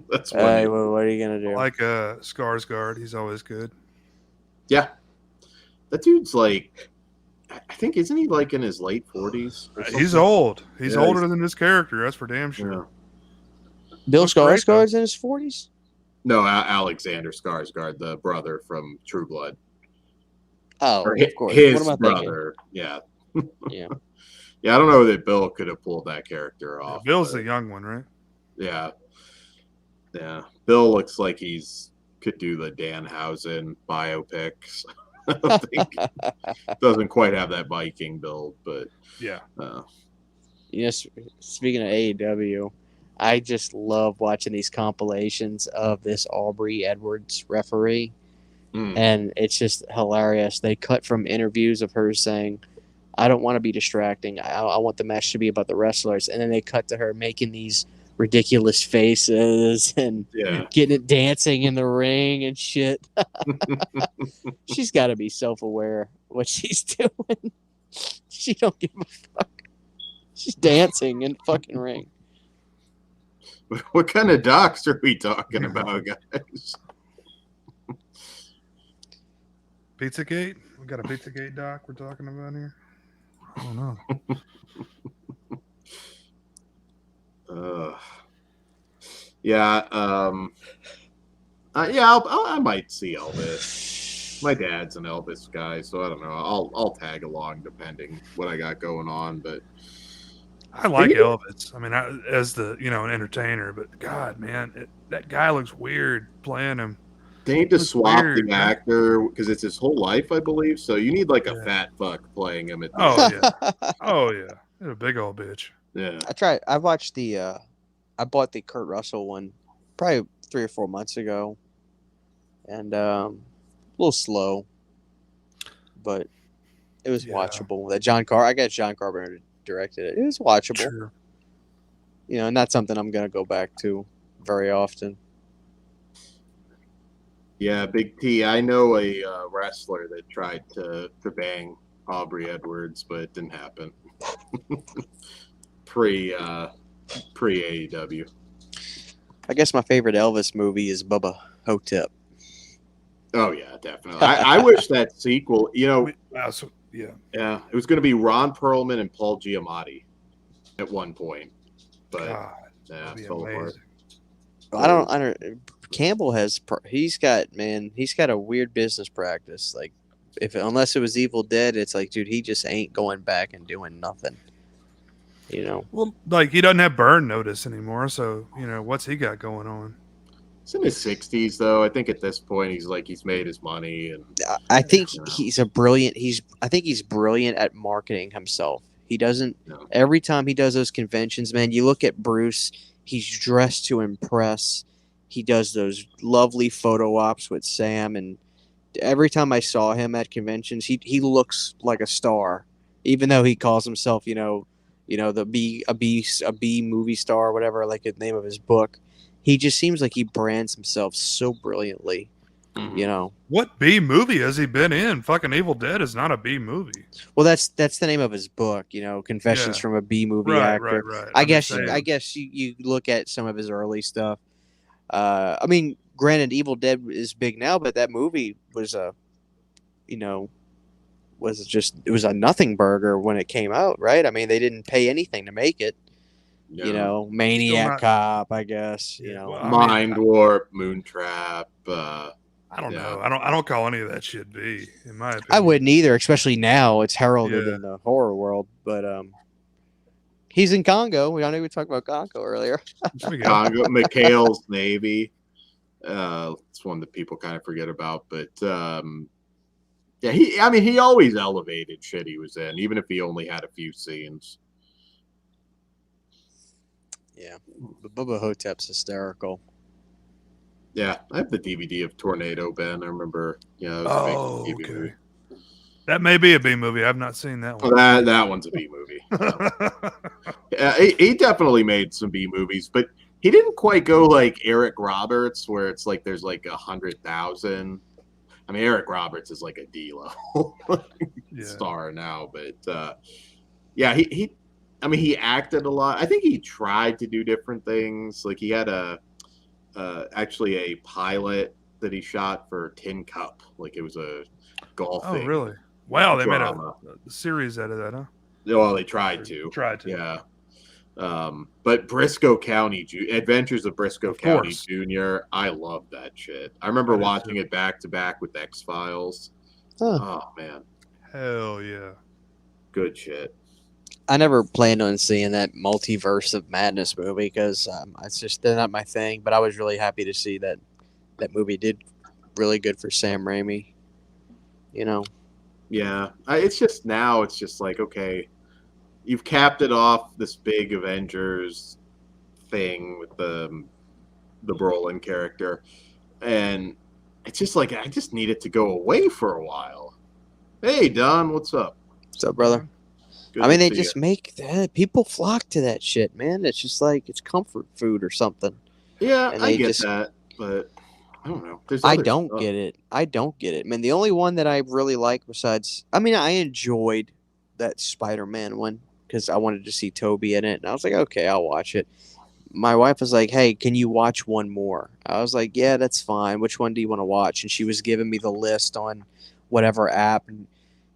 That's why. Well, what are you gonna do? Like Skarsgård, he's always good. Yeah, that dude's like, I think, isn't he like in his late 40s? He's old. He's older than this character. That's for damn sure. Yeah. Bill Skarsgård's in his 40s. No, Alexander Skarsgård, the brother from True Blood. Oh, of course. His brother. Yeah. Yeah. Yeah, I don't know that Bill could have pulled that character off. Yeah, Bill's the young one, right? Yeah. Yeah. Bill looks like could do the Danhausen biopics. I don't think doesn't quite have that Viking build, but yeah. Speaking of AEW, I just love watching these compilations of this Aubrey Edwards referee, and it's just hilarious. They cut from interviews of her saying, "I don't want to be distracting. I want the match to be about the wrestlers," and then they cut to her making these ridiculous faces and getting it dancing in the ring and shit. She's got to be self-aware what she's doing. She don't give a fuck. She's dancing in the fucking ring. What kind of docs are we talking about, guys? Pizzagate? We got a Pizzagate doc we're talking about here? I don't know. I might see Elvis. My dad's an Elvis guy, so I don't know. I'll tag along depending what I got going on, but I like Elvis. I mean, as the an entertainer, but God, man, that guy looks weird playing him. They need to swap the actor because it's his whole life, I believe. So you need like a fat fuck playing him. Oh yeah, he's a big old bitch. Yeah. I watched I bought the Kurt Russell one probably 3 or 4 months ago, and a little slow, but it was watchable. I guess John Carpenter directed it. It was watchable. Sure. And that's something I'm gonna go back to very often. Yeah, Big T. I know a wrestler that tried to bang Aubrey Edwards, but it didn't happen. Pre AEW. I guess my favorite Elvis movie is Bubba Hotep. Oh yeah, definitely. I wish that sequel. Yeah, it was going to be Ron Perlman and Paul Giamatti at one point, but it fell apart. I don't. Campbell he's got a weird business practice. Like, unless it was Evil Dead, it's like, dude, he just ain't going back and doing nothing. Well, like he doesn't have burn notice anymore, so what's he got going on? He's in his 60s, though. I think at this point he's made his money, and I think he's brilliant at marketing himself. He doesn't. Every time he does those conventions, man, you look at Bruce. He's dressed to impress. He does those lovely photo ops with Sam, and every time I saw him at conventions, he looks like a star, even though he calls himself, the B movie star or whatever, like the name of his book. He just seems like he brands himself so brilliantly. What B movie has he been in? Fucking Evil Dead is not a B movie. Well, that's the name of his book. Confessions from a B movie actor. Right. I guess you look at some of his early stuff. I mean, granted, Evil Dead is big now, but that movie was a nothing burger when it came out, right? I mean, they didn't pay anything to make it. Maniac Cop, I guess. Mind Warp, Moontrap. I don't know. I don't call any of that shit B, in my opinion. I wouldn't either, especially now. It's heralded in the horror world, but he's in Congo. I know we talked about Congo earlier. Congo, McHale's Navy. It's one that people kind of forget about, but he always elevated shit he was in, even if he only had a few scenes. Yeah, but Bubba Hotep's hysterical. Yeah, I have the DVD of Tornado Ben. I remember. Yeah. Okay. That may be a B movie. I've not seen that one. Well, that one's a B movie. He definitely made some B movies, but he didn't quite go like Eric Roberts, where it's like there's like 100,000. I mean, Eric Roberts is like a D level star now, but he acted a lot. I think he tried to do different things. Like he had actually a pilot that he shot for Tin Cup. Like it was a golfing. Oh, really? Wow, they made a series out of that, huh? Well, they tried to. Yeah. But Briscoe County, Adventures of Briscoe County Jr., I love that shit. I remember watching it back to back with X-Files. Oh, man. Hell yeah. Good shit. I never planned on seeing that Multiverse of Madness movie because they're not my thing, but I was really happy to see that movie did really good for Sam Raimi. Yeah. It's just like, okay, you've capped it off this big Avengers thing with the Brolin character, and it's just like I just need it to go away for a while. Hey, Don, what's up? What's up, brother? Good I mean, to they see just you. make people flock to that shit, man. It's just like it's comfort food or something. Yeah, And I they get just, that, but I don't know. There's I other don't stuff. get it. I don't get it, man. The only one that I really like besides, I mean, I enjoyed that Spider-Man one because I wanted to see Toby in it, and I was like, okay, I'll watch it. My wife was like, hey, can you watch one more? I was like, yeah, that's fine. Which one do you want to watch? And she was giving me the list on whatever app, and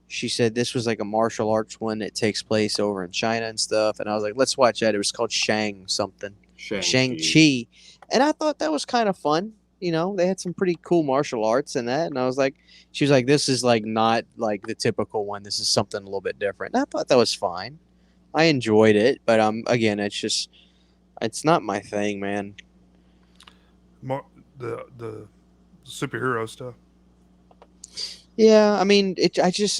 she said this was like a martial arts one that takes place over in China and stuff. And I was like, let's watch that. It was called Shang something. Shang-Chi. And I thought that was kind of fun. You know, they had some pretty cool martial arts in that. And I was like, she was like, this is like not like the typical one. This is something a little bit different. And I thought that was fine. I enjoyed it. But again, it's not my thing, man. More the superhero stuff. Yeah, I mean,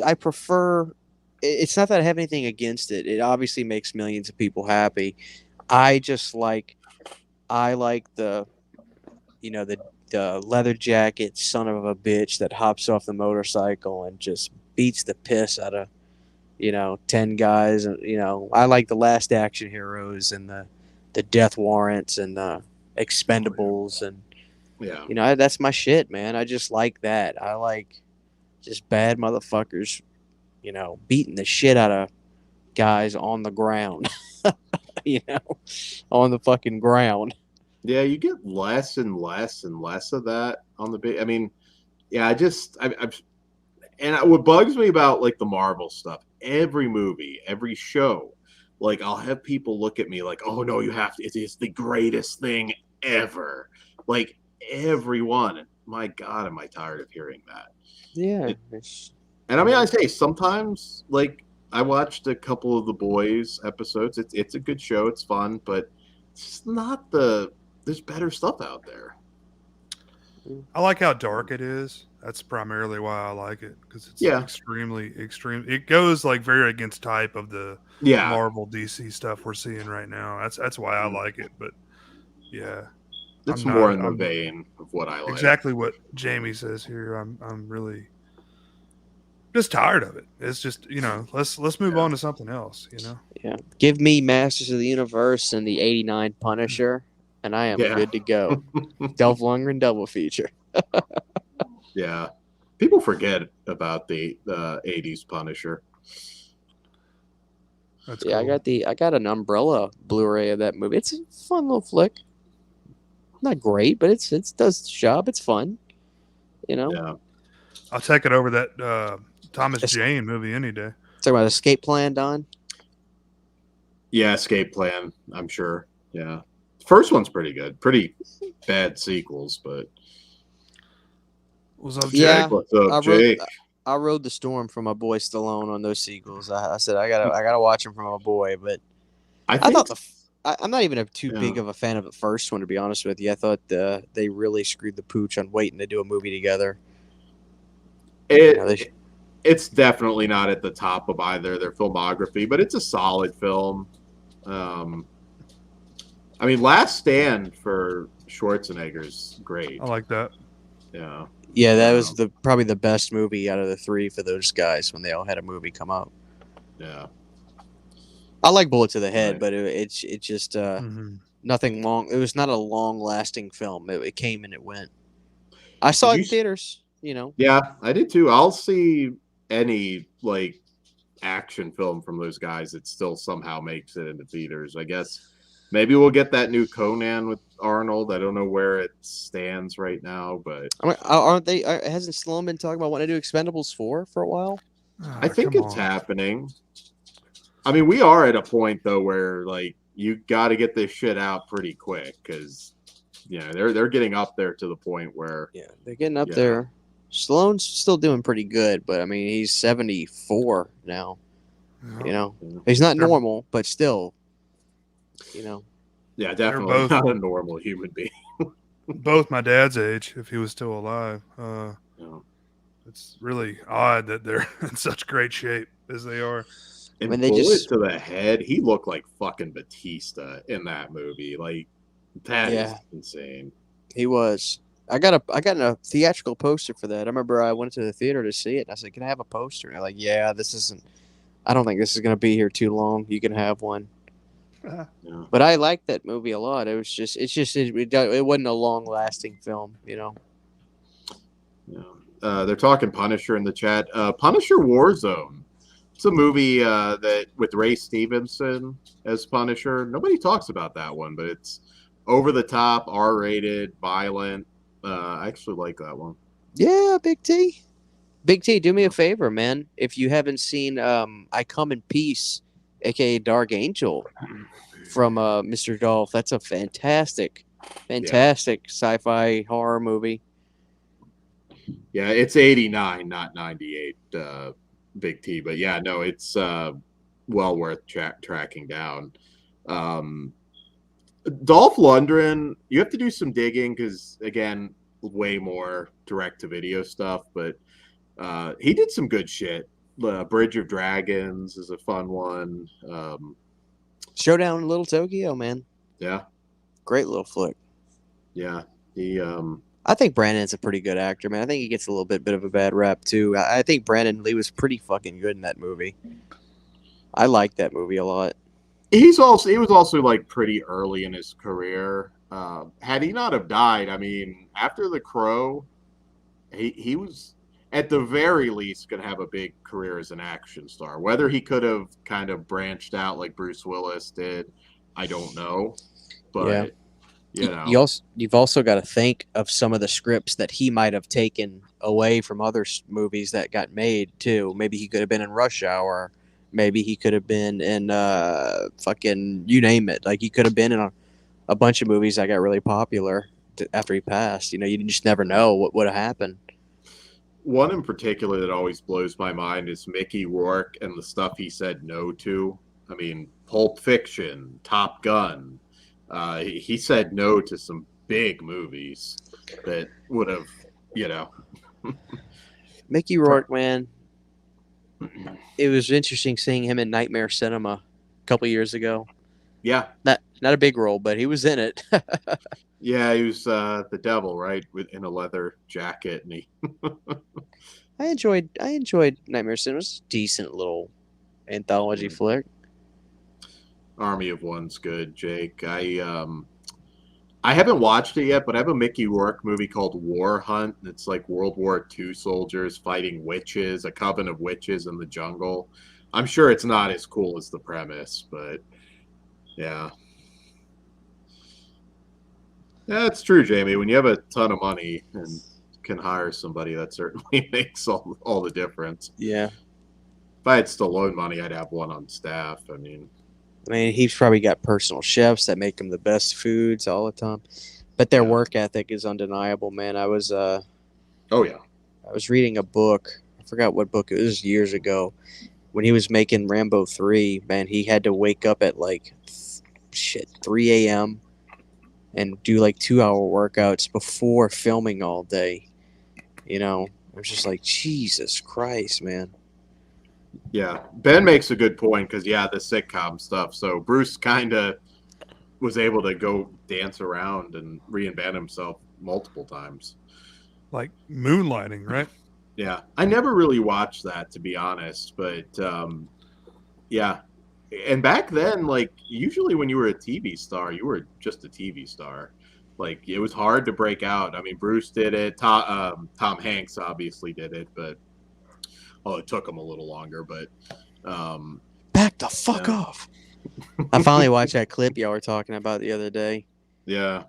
I prefer. It's not that I have anything against it. It obviously makes millions of people happy. I just like, I like the, the leather jacket son of a bitch that hops off the motorcycle and just beats the piss out of, 10 guys. And I like the Last Action Heroes and the Death Warrants and the Expendables and Yeah. that's my shit, man. I just like that. I like just bad motherfuckers, beating the shit out of guys on the ground, on the fucking ground. Yeah, you get less and less and less of that on the big. I mean, yeah, what bugs me about like the Marvel stuff, every movie, every show, like I'll have people look at me like, "Oh no, you have to. It's the greatest thing ever." Like everyone. My God, am I tired of hearing that? Yeah. And I mean, I say sometimes, like I watched a couple of the Boys episodes. It's a good show. It's fun, but it's not the. There's better stuff out there. I like how dark it is. That's primarily why I like it because it's Yeah. extremely extreme. It goes like very against type of the Yeah. Marvel DC stuff we're seeing right now. That's why I like it. But yeah, It's I'm more not. in the I'm vein of what I like. exactly what Jamie says here. I'm really just tired of it. It's just let's move on to something else. Yeah. Give me Masters of the Universe and the '89 Punisher, and I am Yeah. good to go. Dolph Lundgren double feature. Yeah. People forget about the 80s Punisher. That's Yeah, cool. I got an Umbrella Blu-ray of that movie. It's a fun little flick. Not great, but it does the job. It's fun. Yeah. I'll take it over that Thomas Jane movie any day. Talking about Escape Plan, Don. Yeah, Escape Plan, I'm sure. Yeah. First one's pretty good. Pretty bad sequels, but What's up, Jake? Yeah, what's up, Jake? I rode the storm from my boy Stallone on those sequels. I said I gotta watch them from my boy, but I thought I'm not even too big of a fan of the first one, to be honest with you. I thought they really screwed the pooch on waiting to do a movie together. It's definitely not at the top of either their filmography, but it's a solid film. I mean, Last Stand for Schwarzenegger's great. I like that. Yeah. Yeah, that was probably the best movie out of the three for those guys when they all had a movie come out. Yeah. I like Bullet to the Head, but it's just nothing long. It was not a long-lasting film. It came and it went. I saw it in theaters, Yeah, I did too. I'll see any like action film from those guys that still somehow makes it into theaters. I guess maybe we'll get that new Conan with Arnold. I don't know where it stands right now, but aren't they? Hasn't Stallone been talking about wanting to do Expendables 4 for a while? I think it's happening. I mean, we are at a point though where like you got to get this shit out pretty quick because they're getting up there to the point where they're getting up there. Stallone's still doing pretty good, but I mean he's 74 now. He's not normal, but still, Yeah, definitely not a normal human being. Both my dad's age, if he was still alive. It's really odd that they're in such great shape as they are. And When they bullet just to the head, he looked like fucking Batista in that movie. Like that is Yeah. insane. he was. I got a theatrical poster for that. I remember I went to the theater to see it, and I said, "Can I have a poster?" And they're like, "Yeah, this isn't. I don't think this is gonna be here too long. You can have one." Yeah. But I liked that movie a lot. It wasn't a long lasting film, you know. Yeah. They're talking Punisher in the chat. Punisher Warzone. It's a movie that with Ray Stevenson as Punisher. Nobody talks about that one, but it's over the top, R-rated, violent. I actually like that one. Yeah, Big T. Big T, do me a favor, man. If you haven't seen I Come in Peace, aka Dark Angel, from Mr. Dolph, that's a fantastic sci-fi horror movie. Yeah, it's 89, not 98, Big T. But yeah, no, it's well worth tracking down. Dolph Lundgren, you have to do some digging because, again, way more direct-to-video stuff. But he did some good shit. Bridge of Dragons is a fun one. Showdown in Little Tokyo, man. Yeah. Great little flick. Yeah. He I think Brandon's a pretty good actor, man. I think he gets a little bit of a bad rap too. I think Brandon Lee was pretty fucking good in that movie. I like that movie a lot. he was also like pretty early in his career. Had he not have died, I mean, after The Crow, he was at the very least going to have a big career as an action star. Whether he could have kind of branched out like Bruce Willis did, I don't know. But you know, you've also got to think of some of the scripts that he might have taken away from other movies that got made too. Maybe he could have been in Rush Hour. Maybe he could have been in fucking you name it. Like he could have been in a bunch of movies that got really popular after he passed. You know, you just never know what would have happened. One in particular that always blows my mind is Mickey Rourke and the stuff he said no to. I mean, Pulp Fiction, Top Gun. He said no to some big movies that would have, you know. Mickey Rourke, man. It was interesting seeing him in Nightmare Cinema a couple years ago. Yeah. Not a big role, but he was in it. Yeah, he was the devil, right? In a leather jacket, and he. I enjoyed Nightmare Cinema. It was a decent little anthology flick. Army of One's good, Jake. I haven't watched it yet, but I have a Mickey Rourke movie called War Hunt. It's like World War II soldiers fighting witches, a coven of witches in the jungle. I'm sure it's not as cool as the premise, but yeah. Yeah, it's true, Jamie. When you have a ton of money and can hire somebody, that certainly makes all the difference. Yeah. If I had Stallone money, I'd have one on staff. I mean, he's probably got personal chefs that make him the best foods all the time. But their work ethic is undeniable, man. I was I was reading a book. I forgot what book it was years ago. When he was making Rambo 3, man, he had to wake up at like 3 a.m. and do like 2-hour workouts before filming all day. You know, I was just like, Jesus Christ, man. Yeah, Ben makes a good point because, the sitcom stuff. So Bruce kind of was able to go dance around and reinvent himself multiple times. Like moonlighting, right? Yeah, I never really watched that, to be honest. But, yeah. And back then, like, usually when you were a TV star, you were just a TV star. Like, it was hard to break out. I mean, Bruce did it. Tom Hanks obviously did it, but it took him a little longer. But back the fuck off. I finally watched that clip y'all were talking about the other day. Yeah.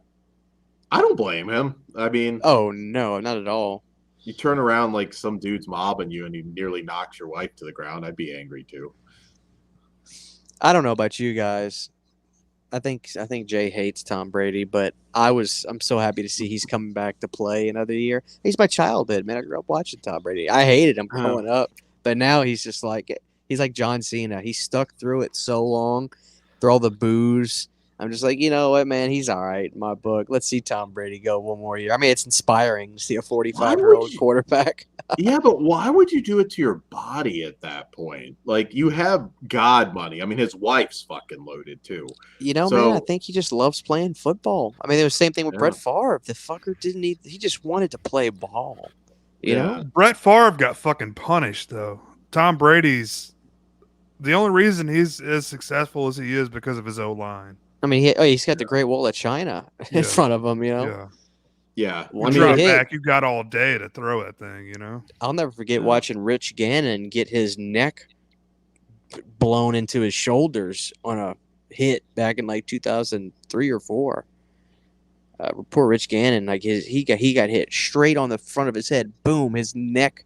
I don't blame him. I mean, oh, no, not at all. You turn around like some dude's mobbing you and he nearly knocks your wife to the ground. I'd be angry too. I don't know about you guys. I think Jay hates Tom Brady, but I'm so happy to see he's coming back to play another year. He's my childhood, man. I grew up watching Tom Brady. I hated him growing up, but now he's like John Cena. He stuck through it so long, through all the boos. I'm just like, you know what, man? He's all right in my book. Let's see Tom Brady go one more year. I mean, it's inspiring to see a 45-year-old quarterback. Yeah, but why would you do it to your body at that point? Like, you have God money. I mean, his wife's fucking loaded too. You know, man, I So think he just loves playing football. I mean, it was the same thing with yeah, Brett Favre. The fucker didn't he just wanted to play ball. You yeah. know? Brett Favre got fucking punished though. Tom Brady's the only reason he's as successful as he is because of his O line. I mean, he's got the Great Wall of China in Yeah. front of him, you know? Yeah. Yeah. One You good drop hit. back, you got all day to throw that thing, you know? I'll never forget Yeah. watching Rich Gannon get his neck blown into his shoulders on a hit back in like 2003 or 4. Poor Rich Gannon, like he got hit straight on the front of his head. Boom, his neck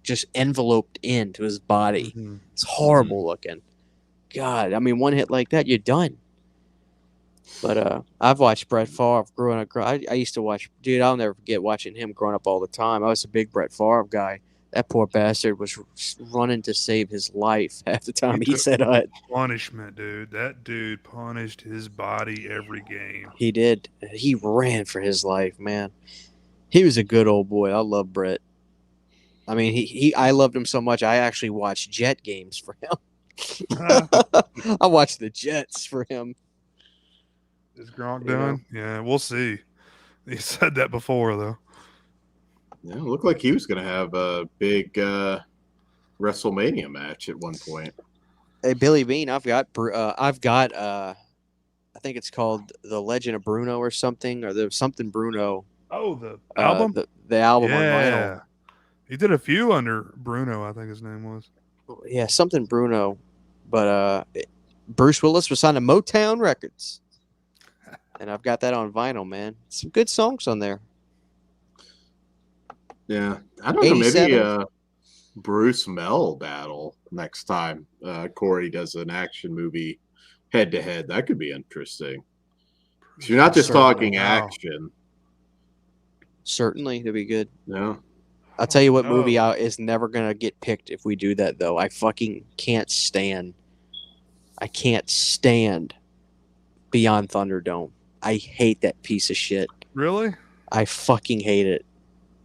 just enveloped into his body. Mhm. It's horrible looking. God, I mean, one hit like that, you're done. But I've watched Brett Favre growing up. I used to watch, dude. I'll never forget watching him growing up all the time. I was a big Brett Favre guy. That poor bastard was running to save his life half the time he took said it. punishment, dude. That dude punished his body every game. He did. He ran for his life, man. He was a good old boy. I love Brett. I mean, I loved him so much. I actually watched Jet games for him. I watched the Jets for him. Is Gronk You know? done? Yeah, we'll see. He said that before, though. Yeah, it looked like he was going to have a big WrestleMania match at one point. Hey, Billy Bean, I've got I think it's called The Legend of Bruno or something, or the something Bruno. Oh, the album? The album on vinyl. He did a few under Bruno, I think his name was. Yeah, something Bruno. But Bruce Willis was signed to Motown Records. And I've got that on vinyl, man. Some good songs on there. Yeah. I don't know, 87. maybe Bruce Mel battle next time Corey does an action movie head-to-head. That could be interesting. 'Cause you're not just Certainly. talking Wow. action. Certainly, it'll be good. No. I'll tell you what no. movie is never going to get picked if we do that, though. I fucking can't stand. I can't stand Beyond Thunderdome. I hate that piece of shit. Really? I fucking hate it.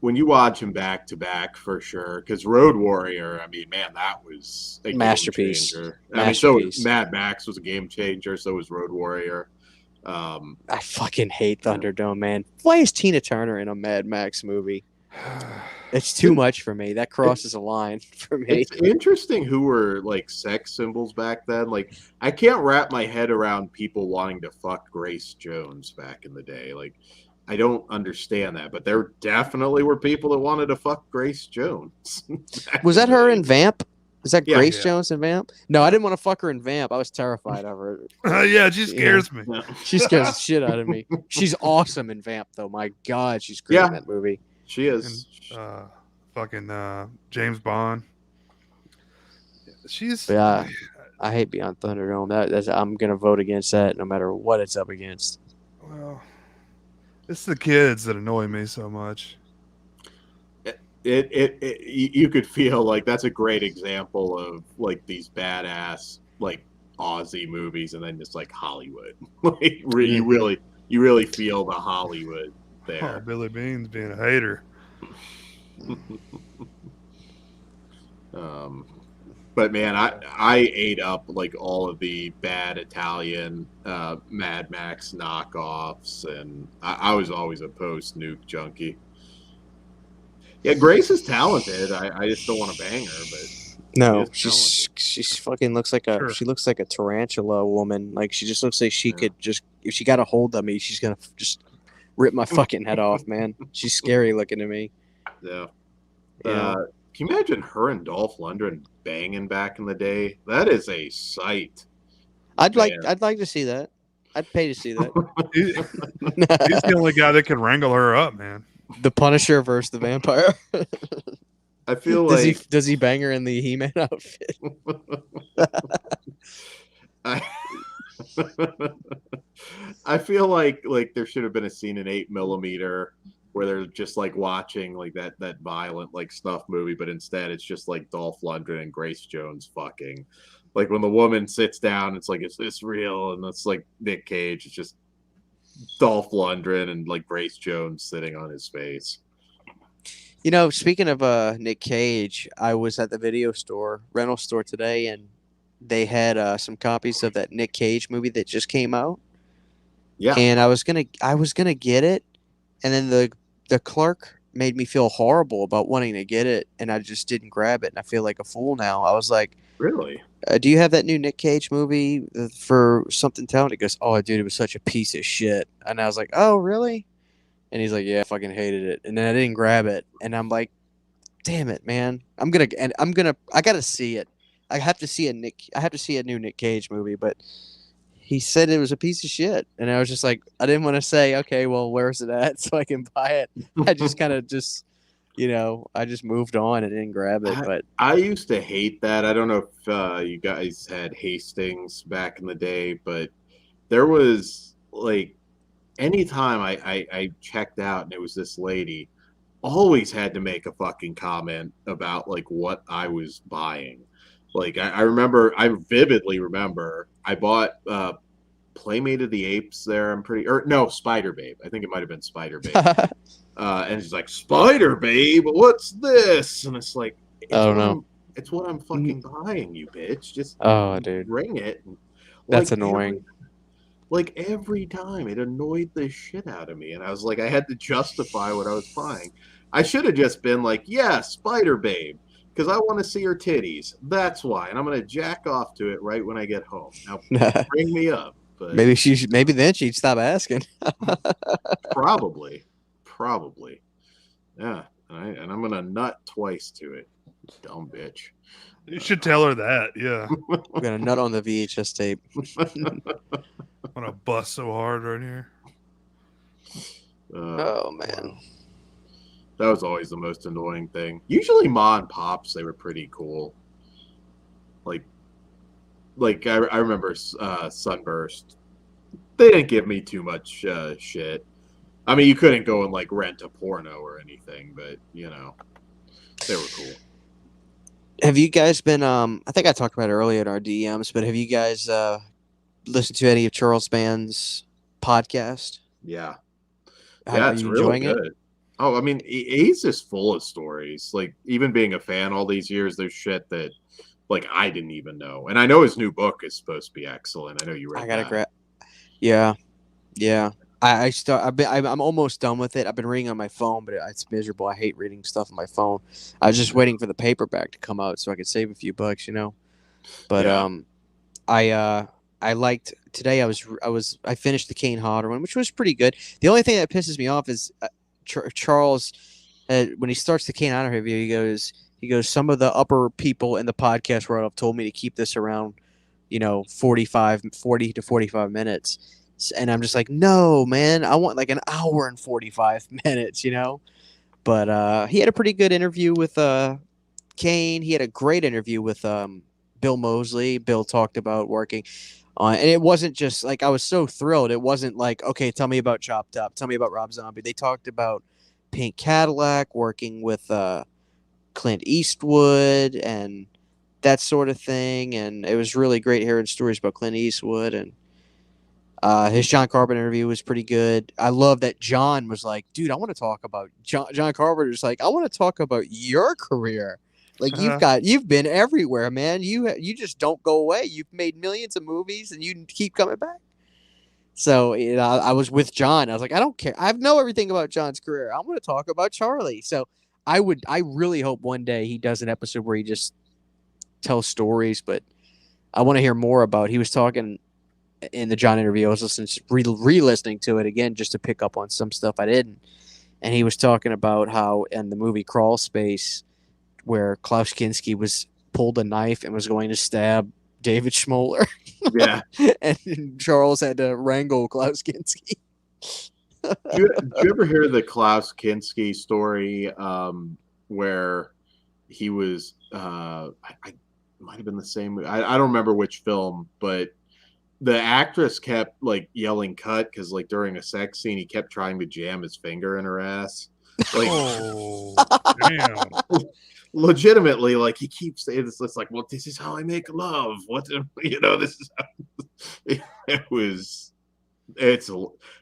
When you watch them back to back, for sure. Because Road Warrior, I mean, man, that was a Masterpiece. Game changer. I mean, so Masterpiece. Mad Max was a game changer. So was Road Warrior. I fucking hate Thunderdome, man. Why is Tina Turner in a Mad Max movie? It's too much for me. That crosses a line for me. It's interesting who were like sex symbols back then. Like, I can't wrap my head around people wanting to fuck Grace Jones back in the day. Like, I don't understand that, but there definitely were people that wanted to fuck Grace Jones. Was that her in Vamp? Is that Yeah. Grace Yeah. Jones in Vamp? No, I didn't want to fuck her in Vamp. I was terrified of her. Yeah, she scares me. Yeah. She scares the shit out of me. She's awesome in Vamp, though. My God, she's great Yeah. in that movie. She is. And fucking James Bond. She's But yeah, I hate Beyond Thunderdome. I'm gonna vote against that, no matter what it's up against. well, it's the kids that annoy me so much. You could feel like that's a great example of like these badass like Aussie movies, and then just like Hollywood. Like you really feel the Hollywood Oh, there. Billy Bean's being a hater. But man, I ate up like all of the bad Italian Mad Max knockoffs, and I was always a post nuke junkie. Yeah, Grace is talented. I just don't want to bang her, but No, She is she's fucking looks like Sure. she looks like a tarantula woman. Like she just looks like she could just, if she got a hold of me, she's gonna just rip my fucking head off, man. She's scary looking to me. yeah. Yeah. Can you imagine her and Dolph Lundgren banging back in the day? That is a sight. I'd like Man. to see that. I'd pay to see that. He's the only guy that can wrangle her up, man. The Punisher versus the Vampire. I feel does like does he bang her in the He-Man outfit? I feel like there should have been a scene in 8mm where they're just like watching like that violent like snuff movie, but instead it's just like Dolph Lundgren and Grace Jones fucking. Like when the woman sits down, it's like, is this real? And it's like Nick Cage. It's just Dolph Lundgren and like Grace Jones sitting on his face. You know, speaking of Nick Cage, I was at the rental store today, and they had some copies of that Nick Cage movie that just came out. Yeah. And I was gonna get it, and then the clerk made me feel horrible about wanting to get it, and I just didn't grab it, and I feel like a fool now. I was like, Really? "Do you have that new Nick Cage movie for something town?" He goes, "Oh, dude, it was such a piece of shit." And I was like, "Oh, really?" And he's like, "Yeah, I fucking hated it." And then I didn't grab it, and I'm like, "Damn it, man! I gotta see it. I have to see a new Nick Cage movie." But he said it was a piece of shit, and I was just like, I didn't want to say, okay, well, where's it at so I can buy it. I just kind of I just moved on and didn't grab it. But I used to hate that. I don't know if you guys had Hastings back in the day, but there was like anytime I checked out and it was this lady, always had to make a fucking comment about like what I was buying. Like I vividly remember I bought Playmate of the Apes there. Spider Babe. I think it might have been Spider Babe. And she's like, Spider Babe, what's this? And it's like, it's what I'm fucking buying, you bitch. Just dude, bring it. That's annoying. Every time it annoyed the shit out of me, and I was like, I had to justify what I was buying. I should have just been like, yeah, Spider Babe, because I want to see her titties. That's why, and I'm gonna jack off to it right when I get home. Now, bring me up. But maybe then she'd stop asking. Probably, yeah. And I'm gonna nut twice to it, dumb bitch. You should tell her that. Yeah, I'm gonna nut on the VHS tape. I'm gonna bust so hard right here. Oh man. That was always the most annoying thing. Usually Ma and Pops, they were pretty cool. Like I remember Sunburst. They didn't give me too much shit. I mean, you couldn't go and like rent a porno or anything, but you know, they were cool. Have you guys been I think I talked about it earlier in our DMs, but have you guys listened to any of Charles Band's podcast? Yeah. Are you enjoying it? Oh, I mean, he's just full of stories. Like, even being a fan all these years, there's shit that, like, I didn't even know. And I know his new book is supposed to be excellent. I know you read I gotta that. grab. Yeah. I'm almost done with it. I've been reading on my phone, but it's miserable. I hate reading stuff on my phone. I was just waiting for the paperback to come out so I could save a few bucks, you know. But I liked today. I finished the Kane Hodder one, which was pretty good. The only thing that pisses me off is Charles when he starts the Kane Hodder review. He goes. Some of the upper people in the podcast world have told me to keep this around, 40 to 45 minutes. And I'm just like, no, man, I want like an hour and 45 minutes, But he had a pretty good interview with Kane. He had a great interview with Bill Moseley. Bill talked about working on, and it wasn't just like, I was so thrilled. It wasn't like, okay, tell me about Chopped Up. Tell me about Rob Zombie. They talked about Pink Cadillac, working with Clint Eastwood and that sort of thing. And it was really great hearing stories about Clint Eastwood, and his John Carpenter interview was pretty good. I love that John was like, dude, I want to talk about John Carpenter's like, I want to talk about your career. Like, you've been everywhere, man. You just don't go away. You've made millions of movies and you keep coming back. So, I was with John. I was like, I don't care. I know everything about John's career. I want to talk about Charlie. So I really hope one day he does an episode where he just tells stories, but I want to hear more about, he was talking in the John interview. I was listening, re-listening to it again just to pick up on some stuff I didn't. And he was talking about how in the movie Crawl Space, where Klaus Kinski pulled a knife and was going to stab David Schmoller. Yeah. And Charles had to wrangle Klaus Kinski. Did you ever hear the Klaus Kinski story where he was, I might have been the same, I don't remember which film, but the actress kept like yelling cut because like during a sex scene he kept trying to jam his finger in her ass. Like, damn. Legitimately, like he keeps saying it's like, well, this is how I make love. What this is how it was. It's.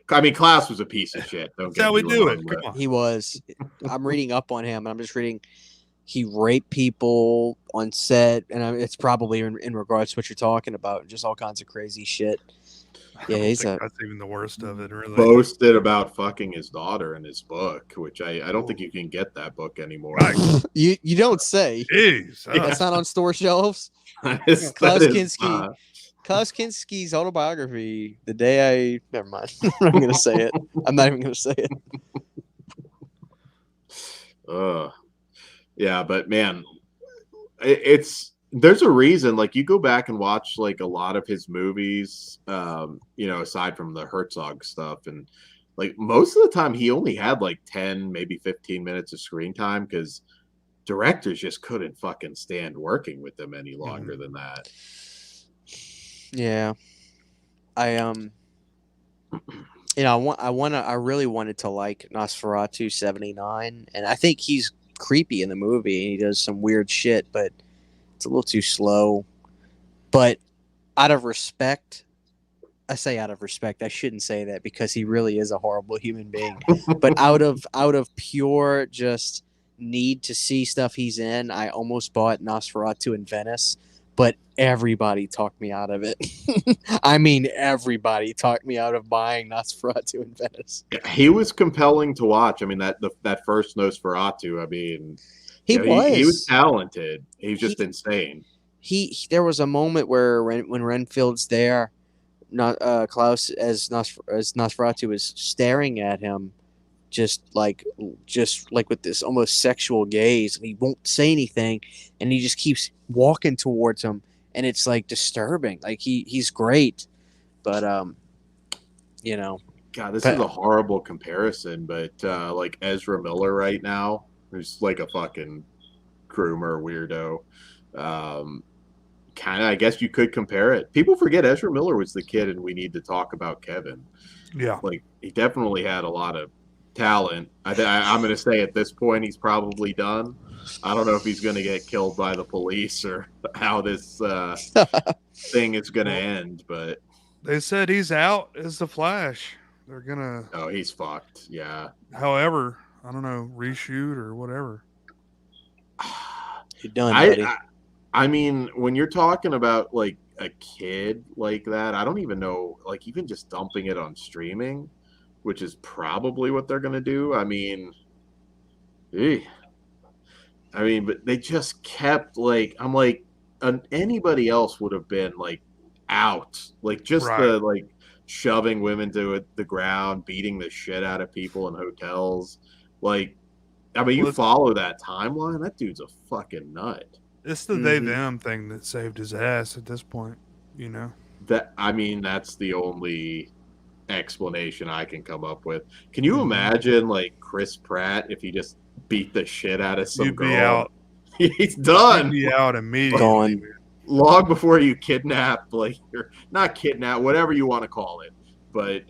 I mean, Klaus was a piece of shit. Don't That's get how me we do wrong, it. but- Come on. He was. I'm reading up on him, and I'm just reading. He raped people on set, and it's probably in regards to what you're talking about, just all kinds of crazy shit. Yeah, I he's think a. that's even the worst of it, really. Boasted about fucking his daughter in his book, which I don't think you can get that book anymore. You don't say. Jeez, That's not on store shelves. That Klaus is Kinski. not. Klaus Kinski's autobiography. The day I. Never mind. I'm not gonna say it. I'm not even gonna say it. Yeah, but man, it's there's a reason. Like you go back and watch like a lot of his movies, aside from the Herzog stuff, and like most of the time he only had like 10, maybe 15 minutes of screen time because directors just couldn't fucking stand working with them any longer than that. Yeah, I I really wanted to like Nosferatu 79, and I think he's creepy in the movie. He does some weird shit, but it's a little too slow. But out of respect, I say out of respect, I shouldn't say that because he really is a horrible human being. But out of pure just need to see stuff he's in, I almost bought Nosferatu in Venice, but everybody talked me out of it. I mean, everybody talked me out of buying Nosferatu in Venice. He was compelling to watch. I mean, that first Nosferatu. I mean, He was talented. He was just insane. There was a moment where when Renfield's there, not Klaus as Nosferatu was staring at him, just like with this almost sexual gaze, and he won't say anything, and he just keeps walking towards him, and it's like disturbing. Like he's great, but God, this is a horrible comparison, but like Ezra Miller right now, who's like a fucking groomer weirdo. Kind of, I guess you could compare it. People forget Ezra Miller was the kid, and we need to talk about Kevin. Yeah, like he definitely had a lot of talent. I'm going to say at this point he's probably done. I don't know if he's going to get killed by the police or how this thing is going to end, but they said he's out as the Flash. They're gonna. Oh, he's fucked. Yeah. However, I don't know, reshoot or whatever. You're done, buddy. I mean, when you're talking about like a kid like that, I don't even know, like even just dumping it on streaming, which is probably what they're going to do. I mean, but they just kept like, I'm like, anybody else would have been like out, like just the like shoving women to the ground, beating the shit out of people in hotels. Like, I mean, you follow that timeline, that dude's a fucking nut. It's the they them thing that saved his ass at this point, you know. That's the only explanation I can come up with. Can you imagine like Chris Pratt if he just beat the shit out of some girl? Be out. He's done. He'd be out immediately. Gone. Long before you kidnap, like, or not kidnap, whatever you want to call it, but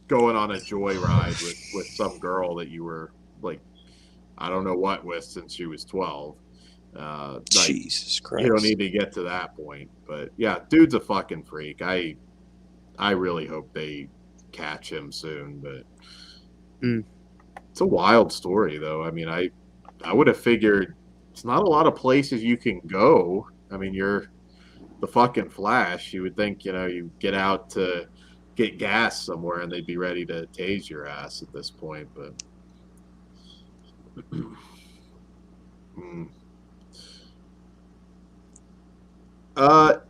going on a joyride with some girl that you were like, I don't know what with since she was 12. Jesus Christ. You don't need to get to that point. But yeah, dude's a fucking freak. I really hope they catch him soon, but it's a wild story though. I mean, I would have figured it's not a lot of places you can go. I mean, you're the fucking Flash. You would think, you get out to get gas somewhere and they'd be ready to tase your ass at this point, but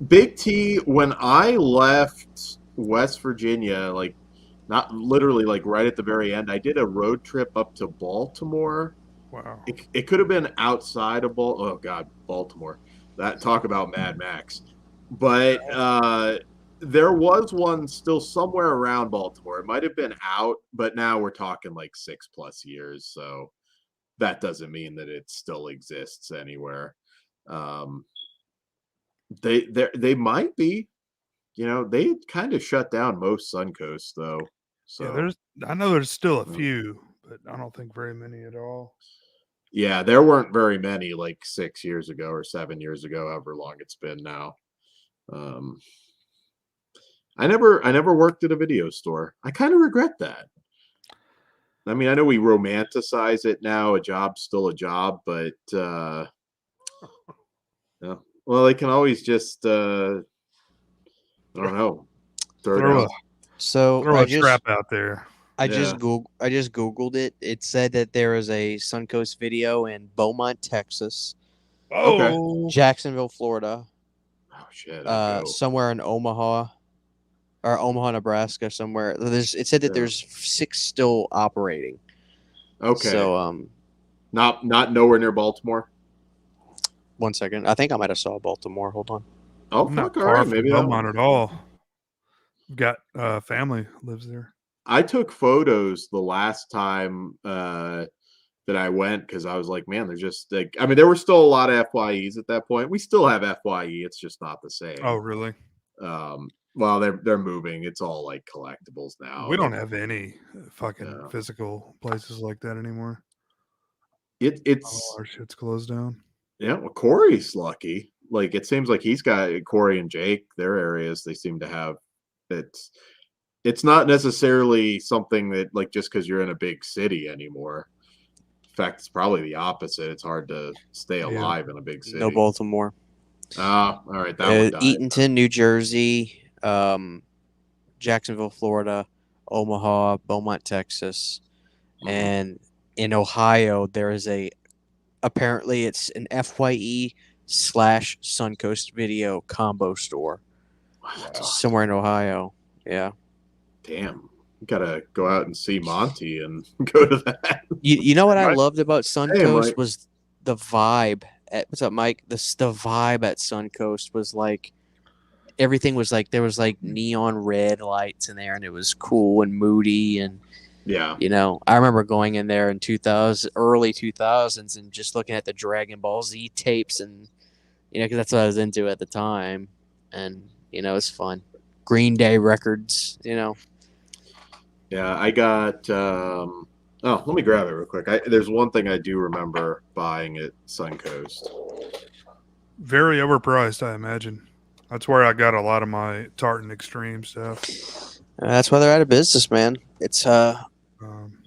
Big T, when I left West Virginia, like not literally like right at the very end, I did a road trip up to Baltimore. Wow. It could have been outside of Baltimore. That talk about Mad Max. But there was one still somewhere around Baltimore. It might have been out, but now we're talking like 6+ years, so that doesn't mean that it still exists anywhere. They might be, they kind of shut down most Suncoast though. So yeah, I know there's still a few, but I don't think very many at all. Yeah, there weren't very many like 6 years ago or 7 years ago, however long it's been now. I never worked at a video store. I kind of regret that. I mean, I know we romanticize it now. A job's still a job, but yeah. Well, they can always just I don't know, throw it Throw out. So Throw I a just trap out there. I Yeah. just googled it. It said that there is a Suncoast video in Beaumont, Texas, Okay. Oh, Jacksonville, Florida, Oh shit. I'd go. somewhere in Omaha or Omaha, Nebraska, somewhere. It said that Yeah. there's 6 still operating. Okay. So Not nowhere near Baltimore. one second. I think I might have saw Baltimore. Hold on. Oh I'm not fuck! All far right, from maybe that Beaumont one. at all. Got family lives there. I took photos the last time that I went because I was like, man, they're just like. I mean, there were still a lot of FYEs at that point. We still have FYE. It's just not the same. Oh, really? Well, they're moving. It's all like collectibles now. We don't have any fucking Yeah. physical places like that anymore. It's All our shit's closed down. yeah. Well, Corey's lucky. Like it seems like he's got Corey and Jake. Their areas they seem to have. It's not necessarily something that like just because you're in a big city anymore. In fact, it's probably the opposite. It's hard to stay alive in a big city. No Baltimore. All right, that one died. Eatonton, New Jersey, Jacksonville, Florida, Omaha, Beaumont, Texas, and in Ohio there is apparently it's an FYE / Suncoast Video combo store somewhere in Ohio. Yeah. Damn, you gotta go out and see Monty and go to that. You know what I Right. loved about Suncoast Mike. was the vibe. What's up, Mike? The vibe at Suncoast was like everything was like there was like neon red lights in there, and it was cool and moody. And Yeah, you know, I remember going in there in early 2000s, and just looking at the Dragon Ball Z tapes, and you know, because that's what I was into at the time, and you know, it's fun. Green Day records, you know. yeah. I got. Oh, let me grab it real quick. There's one thing I do remember buying at Suncoast. Very overpriced, I imagine. That's where I got a lot of my Tartan Extreme stuff. That's why they're out of business, man. It's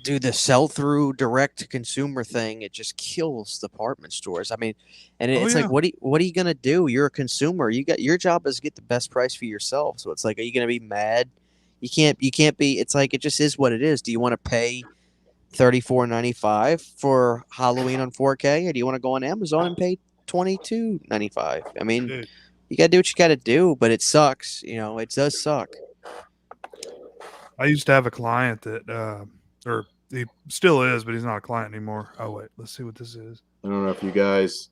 dude, the sell through direct to consumer thing, it just kills department stores. I mean, and it's like, what are you gonna do? You're a consumer. Your job is to get the best price for yourself. So it's like, are you gonna be mad? You can't be. It's like it just is what it is. Do you want to pay $34.95 for Halloween on 4K, or do you want to go on Amazon and pay $22.95? I mean, you gotta do what you gotta do, but it sucks. You know, it does suck. I used to have a client that, or he still is, but he's not a client anymore. Oh, wait, let's see what this is. I don't know if you guys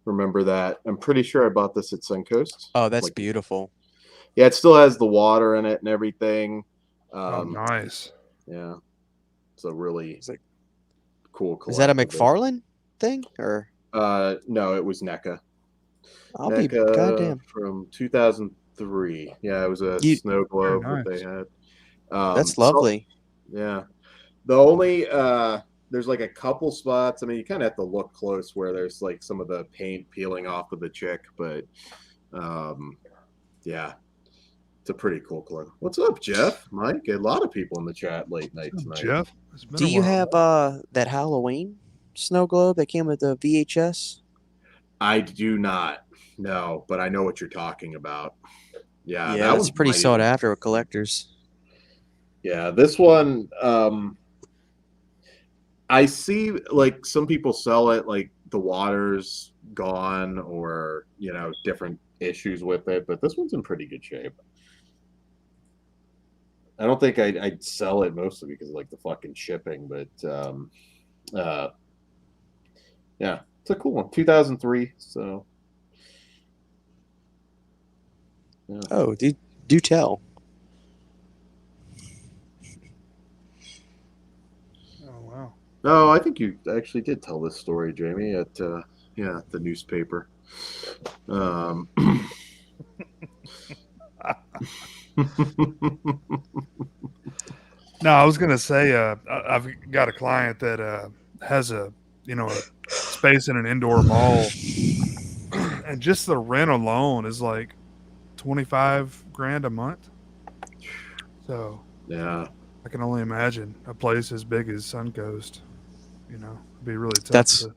remember that. I'm pretty sure I bought this at Suncoast. Oh, that's beautiful. Yeah, it still has the water in it and everything. Oh, nice. Yeah, it's a really cool. Is that a collectible. McFarlane thing or? No, it was NECA. I'll be NECA goddamn. from 2003. Yeah, it was a snow globe that they had. That's lovely. Yeah, the only there's like a couple spots. I mean, you kind of have to look close where there's like some of the paint peeling off of the chick, but yeah, it's a pretty cool color. What's up, Jeff? Mike? A lot of people in the chat late night tonight. Jeff, Do you have that Halloween snow globe that came with the VHS? I do not. No, but I know what you're talking about. Yeah, Yeah, that's pretty sought after with collectors. Yeah, this one, I see like some people sell it like the water's gone or, you know, different issues with it, but this one's in pretty good shape. I don't think I'd sell it mostly because of like the fucking shipping, but yeah, it's a cool one. 2003, so. Yeah. Oh, do tell. Oh, wow. No, I think you actually did tell this story, Jamie, at the newspaper. No, I was gonna say I've got a client that has a space in an indoor mall, and just the rent alone is like $25,000 a month. So Yeah. I can only imagine a place as big as Suncoast. You know, it'd be really tough That's to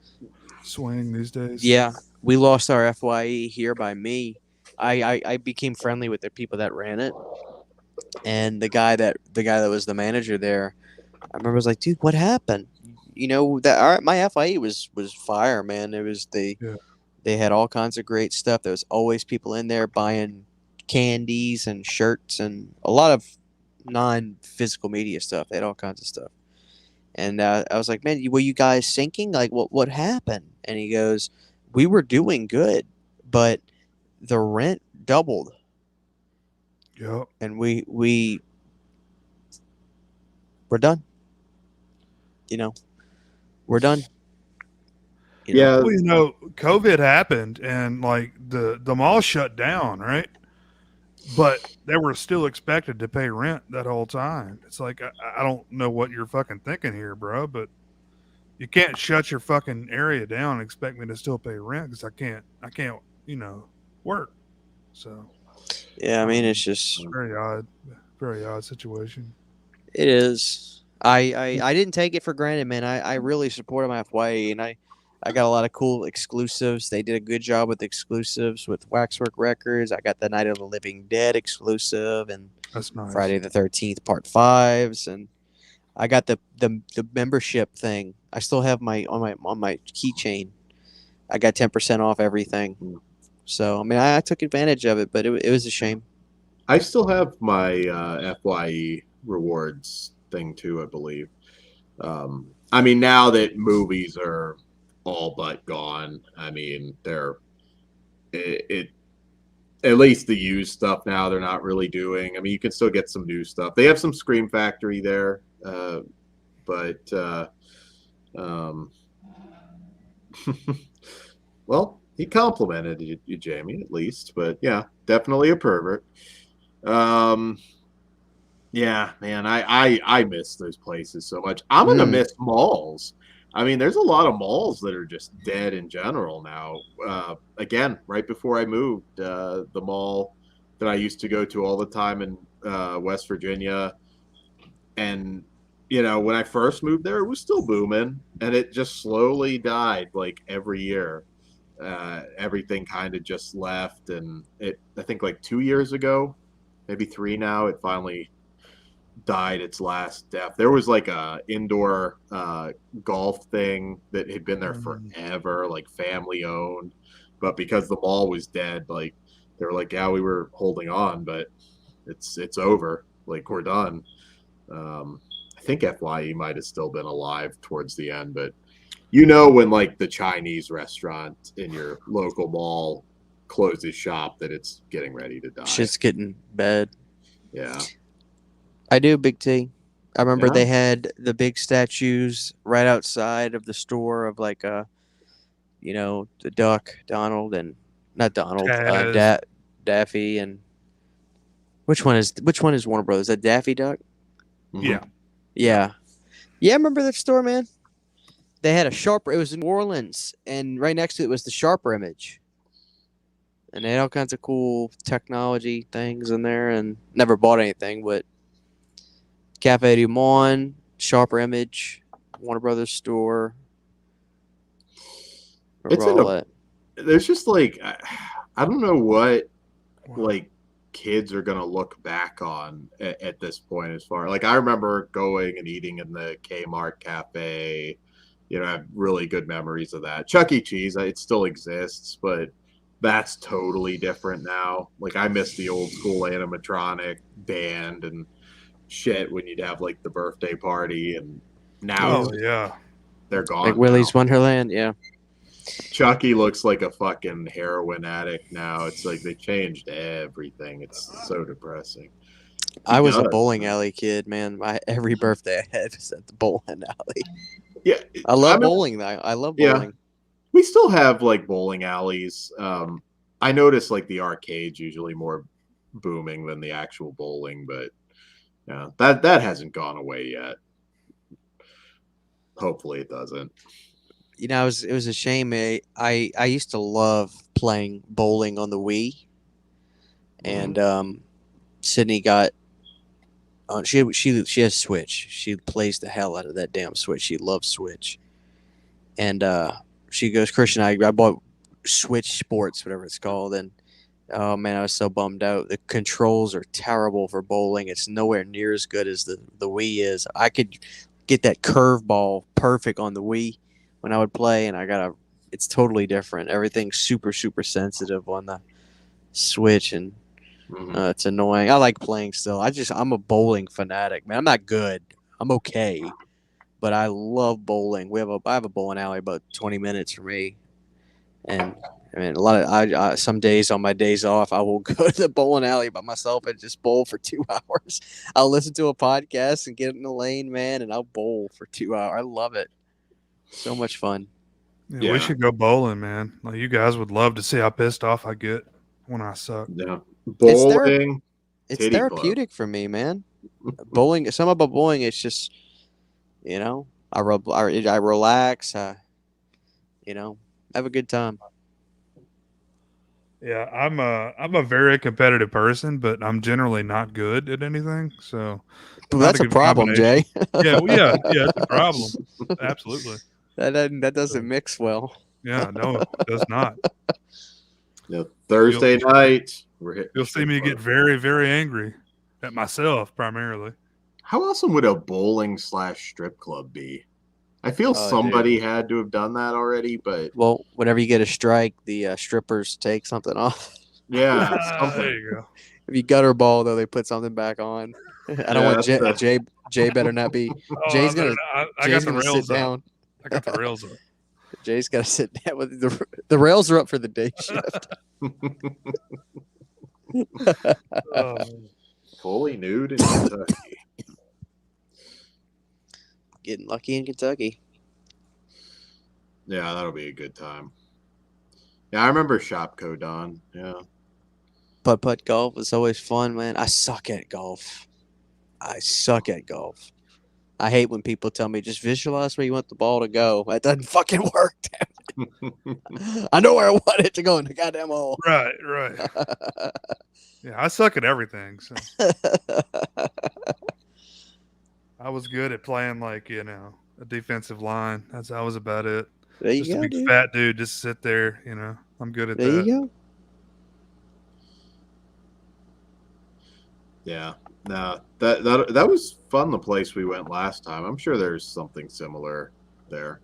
swing these days. yeah. We lost our FYE here by me. I became friendly with the people that ran it, and the guy that was the manager there. I remember I was like, dude, what happened? You know that my FIE was fire, man. It was Yeah. they had all kinds of great stuff. There was always people in there buying candies and shirts and a lot of non-physical media stuff. They had all kinds of stuff. And I was like, man, were you guys sinking? Like, what happened? And he goes, we were doing good, but the rent doubled, Yep. and we're done. You know, we're done. You know? Yeah. Well, you know, COVID happened and like the mall shut down, right? But they were still expected to pay rent that whole time. It's like I don't know what you're fucking thinking here, bro, but you can't shut your fucking area down and expect me to still pay rent because I can't, you know, work. So Yeah, I mean, it's just very odd situation. it is. I didn't take it for granted, man. I really supported my FYE, and I got a lot of cool exclusives. They did a good job with exclusives with Waxwork Records. I got the Night of the Living Dead exclusive and That's nice. Friday the 13th Part 5s, and I got the membership thing. I still have my on my keychain. I got 10% off everything. So I mean, I took advantage of it, but it was a shame. I still have my FYE rewards thing too, I believe. I mean, now that movies are all but gone, I mean, it at least the used stuff now they're not really doing. I mean, you can still get some new stuff. They have some Scream Factory there, but well, he complimented you, Jamie, at least. But yeah, definitely a pervert. Yeah, man, I miss those places so much. I'm gonna miss malls. I mean, there's a lot of malls that are just dead in general now. Again, right before I moved, the mall that I used to go to all the time in West Virginia, and you know, when I first moved there, it was still booming, and it just slowly died like every year. Everything kind of just left, and I think like 2 years ago, maybe 3 now, it finally died its last death. There was like a indoor golf thing that had been there forever, like family owned, but because the mall was dead, like they were like, yeah, we were holding on, but it's over, like we're done. I think FYE might have still been alive towards the end, but you know, when like the Chinese restaurant in your local mall closes shop, that it's getting ready to die. Shit's getting bad. Yeah. I do, Big T. I remember Yeah. they had the big statues right outside of the store of like you know, the Duck, Donald, and not Donald, Taz. Daffy, and which one is Warner Brothers? Is that Daffy Duck? Yeah. Yeah. Yeah, I remember that store, man. They had a Sharper. It was in New Orleans, and right next to it was the Sharper image. And they had all kinds of cool technology things in there, and never bought anything, but Cafe du Monde, Sharper Image, Warner Brothers store. It's Remember all that. There's just like I don't know what like kids are gonna look back on at this point. As far like I remember going and eating in the Kmart cafe. You know, I have really good memories of that. Chuck E. Cheese, it still exists, but that's totally different now. Like I miss the old school animatronic band and shit when you'd have like the birthday party, and now yeah, they're gone. Like Willy's Wonderland, yeah. Chucky looks like a fucking heroin addict now. It's like they changed everything. It's so depressing. I was a bowling alley kid, man. Every birthday I had was at the bowling alley. Yeah, I love bowling though. I love bowling. Yeah, we still have like bowling alleys. I notice like the arcades usually more booming than the actual bowling, but yeah, that hasn't gone away yet. Hopefully, it doesn't. You know, it was a shame. I used to love playing bowling on the Wii, and Sydney got She has Switch. She plays the hell out of that damn Switch. She loves Switch. And she goes, Christian, I bought Switch Sports, whatever it's called, and oh man, I was so bummed out. The controls are terrible for bowling. It's nowhere near as good as the Wii is. I could get that curveball perfect on the Wii when I would play, and it's totally different. Everything's super, super sensitive on the Switch, and it's annoying. I like playing still. I'm a bowling fanatic, man. I'm not good. I'm okay, but I love bowling. I have a bowling alley about 20 minutes from me, and I mean, I some days on my days off, I will go to the bowling alley by myself and just bowl for 2 hours. I'll listen to a podcast and get in the lane, man, and I'll bowl for 2 hours. I love it. So much fun. Yeah, we should go bowling, man. Like, you guys would love to see how pissed off I get when I suck. Yeah, bowling. It's therapeutic for me, man. Bowling. Some about bowling, it's just, I relax. Have a good time. Yeah, I'm a very competitive person, but I'm generally not good at anything. So that's a problem, Jay. yeah, it's a problem. Absolutely. That doesn't mix well. Yeah, no, it does not. Yeah, Thursday night, you'll see me get very, very angry at myself primarily. How awesome would a bowling / strip club be? I feel somebody had to have done that already, but whenever you get a strike, the strippers take something off. Yeah, there you go. If you gutter ball, though, they put something back on. I don't want Jay better not be. Jay's gonna sit down. I got the rails up. Jay's got to sit down with the rails are up for the day shift. Fully nude in Kentucky. Getting lucky in Kentucky. Yeah, that'll be a good time. Yeah, I remember Shopko Don. Yeah. Putt golf is always fun, man. I suck at golf. I hate when people tell me just visualize where you want the ball to go. That doesn't fucking work. I know where I want it to go in the goddamn hole. Right. Yeah, I suck at everything. So. I was good at playing a defensive line. That was about it. There you just go, a big dude. Fat dude, just sit there. I'm good at that. There you go. Yeah. No, that was fun. The place we went last time. I'm sure there's something similar there.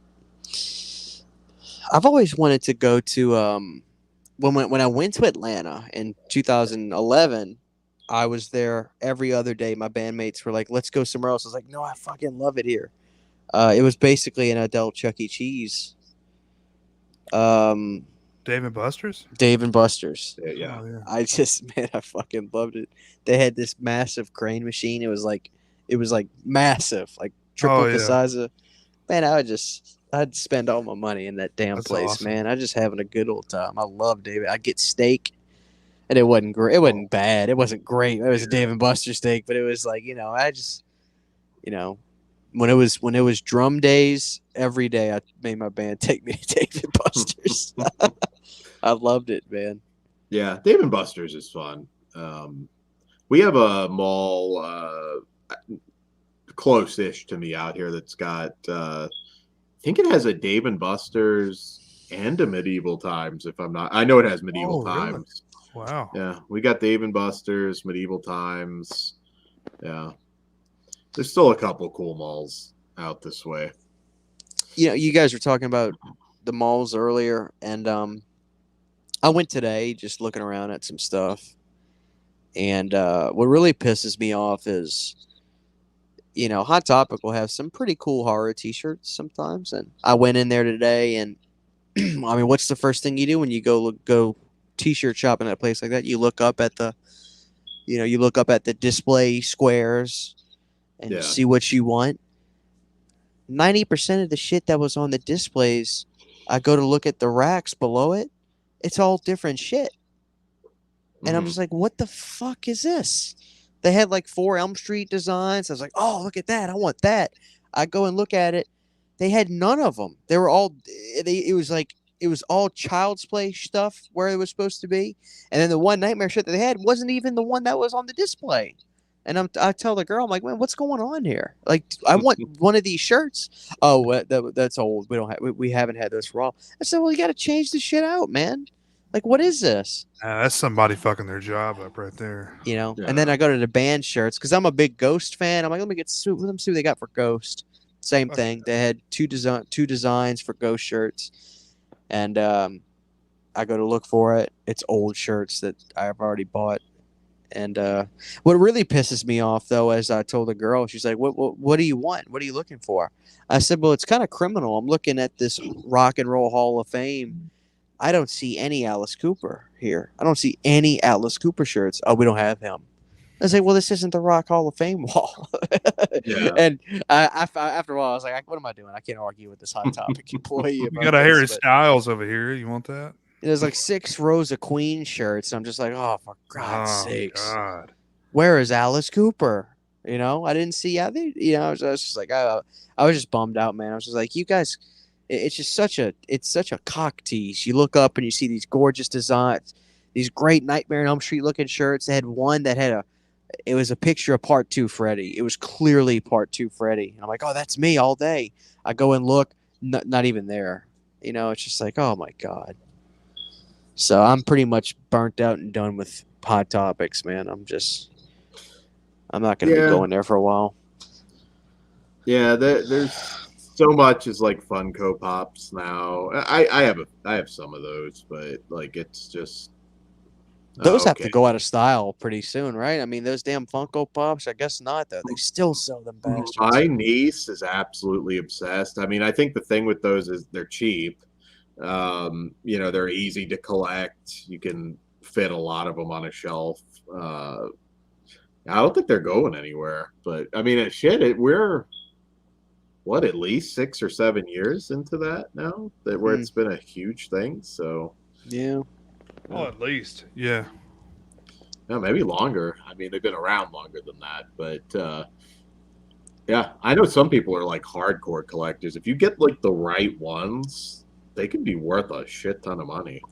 I've always wanted to go to when I went to Atlanta in 2011. I was there every other day. My bandmates were like, "Let's go somewhere else." I was like, "No, I fucking love it here." It was basically an adult Chuck E. Cheese. Dave and Buster's. Yeah. Oh, yeah. I fucking loved it. They had this massive crane machine. It was like massive, like triple the size of. Man, I'd spend all my money in that damn place, awesome. man. I just having a good old time. I love David. I get steak, and it wasn't great. It wasn't bad. It wasn't great. It was a Dave and Buster's steak, but it was like when it was drum days, every day I made my band take me to Dave and Buster's. I loved it, man. Yeah, Dave and Buster's is fun. We have a mall close-ish to me out here that's got I think it has a Dave and Buster's and a Medieval Times. I know it has Medieval Times. Really? Wow. Yeah, we got Dave and Buster's, Medieval Times. Yeah, there's still a couple cool malls out this way. You guys were talking about the malls earlier, and I went today just looking around at some stuff, and what really pisses me off is, Hot Topic will have some pretty cool horror T-shirts sometimes, and I went in there today, and I mean, what's the first thing you do when you go T-shirt shopping at a place like that? You look up at the display squares and see what you want. 90% of the shit that was on the displays, I go to look at the racks below it. It's all different shit. And I'm just like, what the fuck is this? They had like 4 Elm Street designs. I was like, oh, look at that. I want that. I go and look at it. They had none of them. They were all, it was all Child's Play stuff where it was supposed to be. And then the one Nightmare shit that they had wasn't even the one that was on the display. And I tell the girl, I'm like, man, what's going on here? Like, I want one of these shirts. Oh, that's old. We haven't had those for a while. I said, well, you got to change the shit out, man. Like, what is this? That's somebody fucking their job up right there. You know. Yeah. And then I go to the band shirts because I'm a big Ghost fan. I'm like, let me see what they got for Ghost. Same thing. They had two designs for Ghost shirts, and I go to look for it. It's old shirts that I've already bought. And what really pisses me off, though, as I told the girl, she's like, what do you want? What are you looking for? I said, well, it's kind of criminal. I'm looking at this Rock and Roll Hall of Fame. I don't see any Alice Cooper here. I don't see any Alice Cooper shirts. Oh, we don't have him. I say, well, this isn't the Rock Hall of Fame wall. Yeah. And after a while, I was like, what am I doing? I can't argue with this Hot Topic employee. You about got a Harry this, but Styles over here. You want that? there's like 6 rows of Queen shirts. And I'm just like, oh, for God's sakes. God. Where is Alice Cooper? You know, I didn't see I was just like, I was just bummed out, man. I was just like, you guys, it's such a cock tease. You look up and you see these gorgeous designs, these great Nightmare on Elm Street looking shirts. They had one that had it was a picture of Part 2 Freddy. It was clearly Part 2 Freddy. And I'm like, oh, that's me all day. I go and look, not even there. You know, it's just like, oh my God. So I'm pretty much burnt out and done with Hot Topics, man. I'm not going to be going there for a while. Yeah, there's so much is like Funko Pops now. I have some of those, but like it's just those have to go out of style pretty soon, right? I mean, those damn Funko Pops. I guess not though. They still sell them bastards. My niece is absolutely obsessed. I mean, I think the thing with those is they're cheap. You know, they're easy to collect. You can fit a lot of them on a shelf. I don't think they're going anywhere, but I mean, we're what, at least 6 or 7 years into that now, where it's been a huge thing. So yeah, well, at least, yeah. No, maybe longer. I mean, they've been around longer than that, but yeah, I know some people are like hardcore collectors. If you get like the right ones, they can be worth a shit ton of money.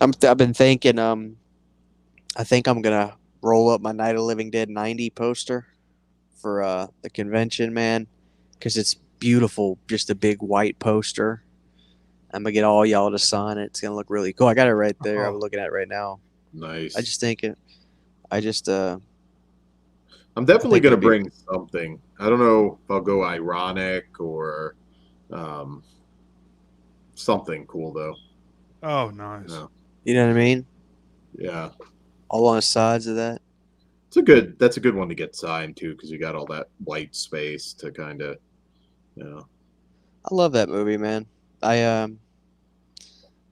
I've been thinking. I think I'm gonna roll up my Night of the Living Dead 90 poster for the convention, man, because it's beautiful. Just a big white poster. I'm gonna get all y'all to sign it. It's gonna look really cool. I got it right there. I'm looking at it right now. Nice. I just think it. I'm definitely gonna bring something. I don't know if I'll go ironic or something cool though. Oh, nice. No. You know what I mean? Yeah. All on the sides of that. That's a good one to get signed too, because you got all that white space to kind of, you know. I love that movie, man. I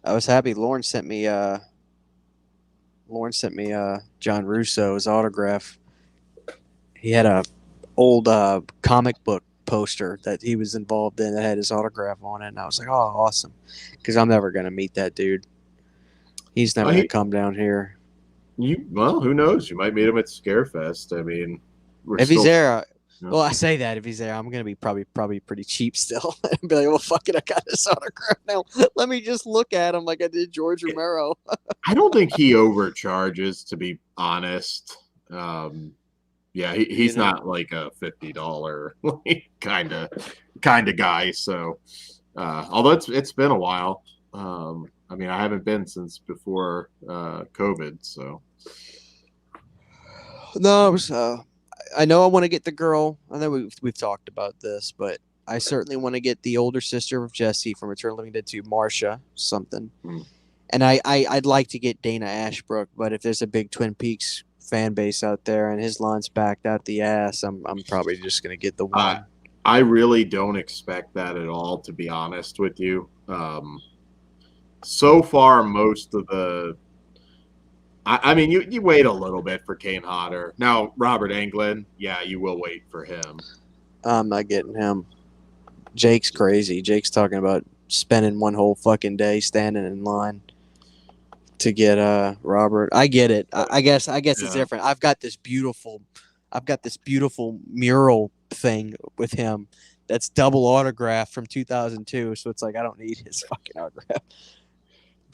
was happy. Lauren sent me John Russo's autograph. He had a old comic book poster that he was involved in that had his autograph on it, and I was like, oh, awesome, because I'm never gonna meet that dude. He's never gonna come down here. Well, who knows? You might meet him at Scarefest. I mean, if he's there, well, I say that if he's there, I'm gonna be probably pretty cheap still. And be like, well, fuck it, I got this autograph now. Let me just look at him like I did George Romero. I don't think he overcharges, to be honest. Yeah, he's not like a $50 kind of guy. So, although it's been a while. I mean, I haven't been since before COVID. So, no, it was. I know I want to get the girl. I know we've talked about this, but I certainly want to get the older sister of Jesse from Return of the Living Dead 2, Marcia, something. And I'd like to get Dana Ashbrook, but if there's a big Twin Peaks fan base out there and his line's backed out the ass, I'm probably just gonna get the one. I really don't expect that at all, to be honest with you. So far, most of the I mean, you wait a little bit for Kane Hodder. Now, Robert Englund, yeah, you will wait for him. I'm not getting him. Jake's crazy. Jake's talking about spending one whole fucking day standing in line to get Robert. I get it. I guess it's different. I've got this beautiful mural thing with him that's double autograph from 2002. So it's like I don't need his fucking autograph.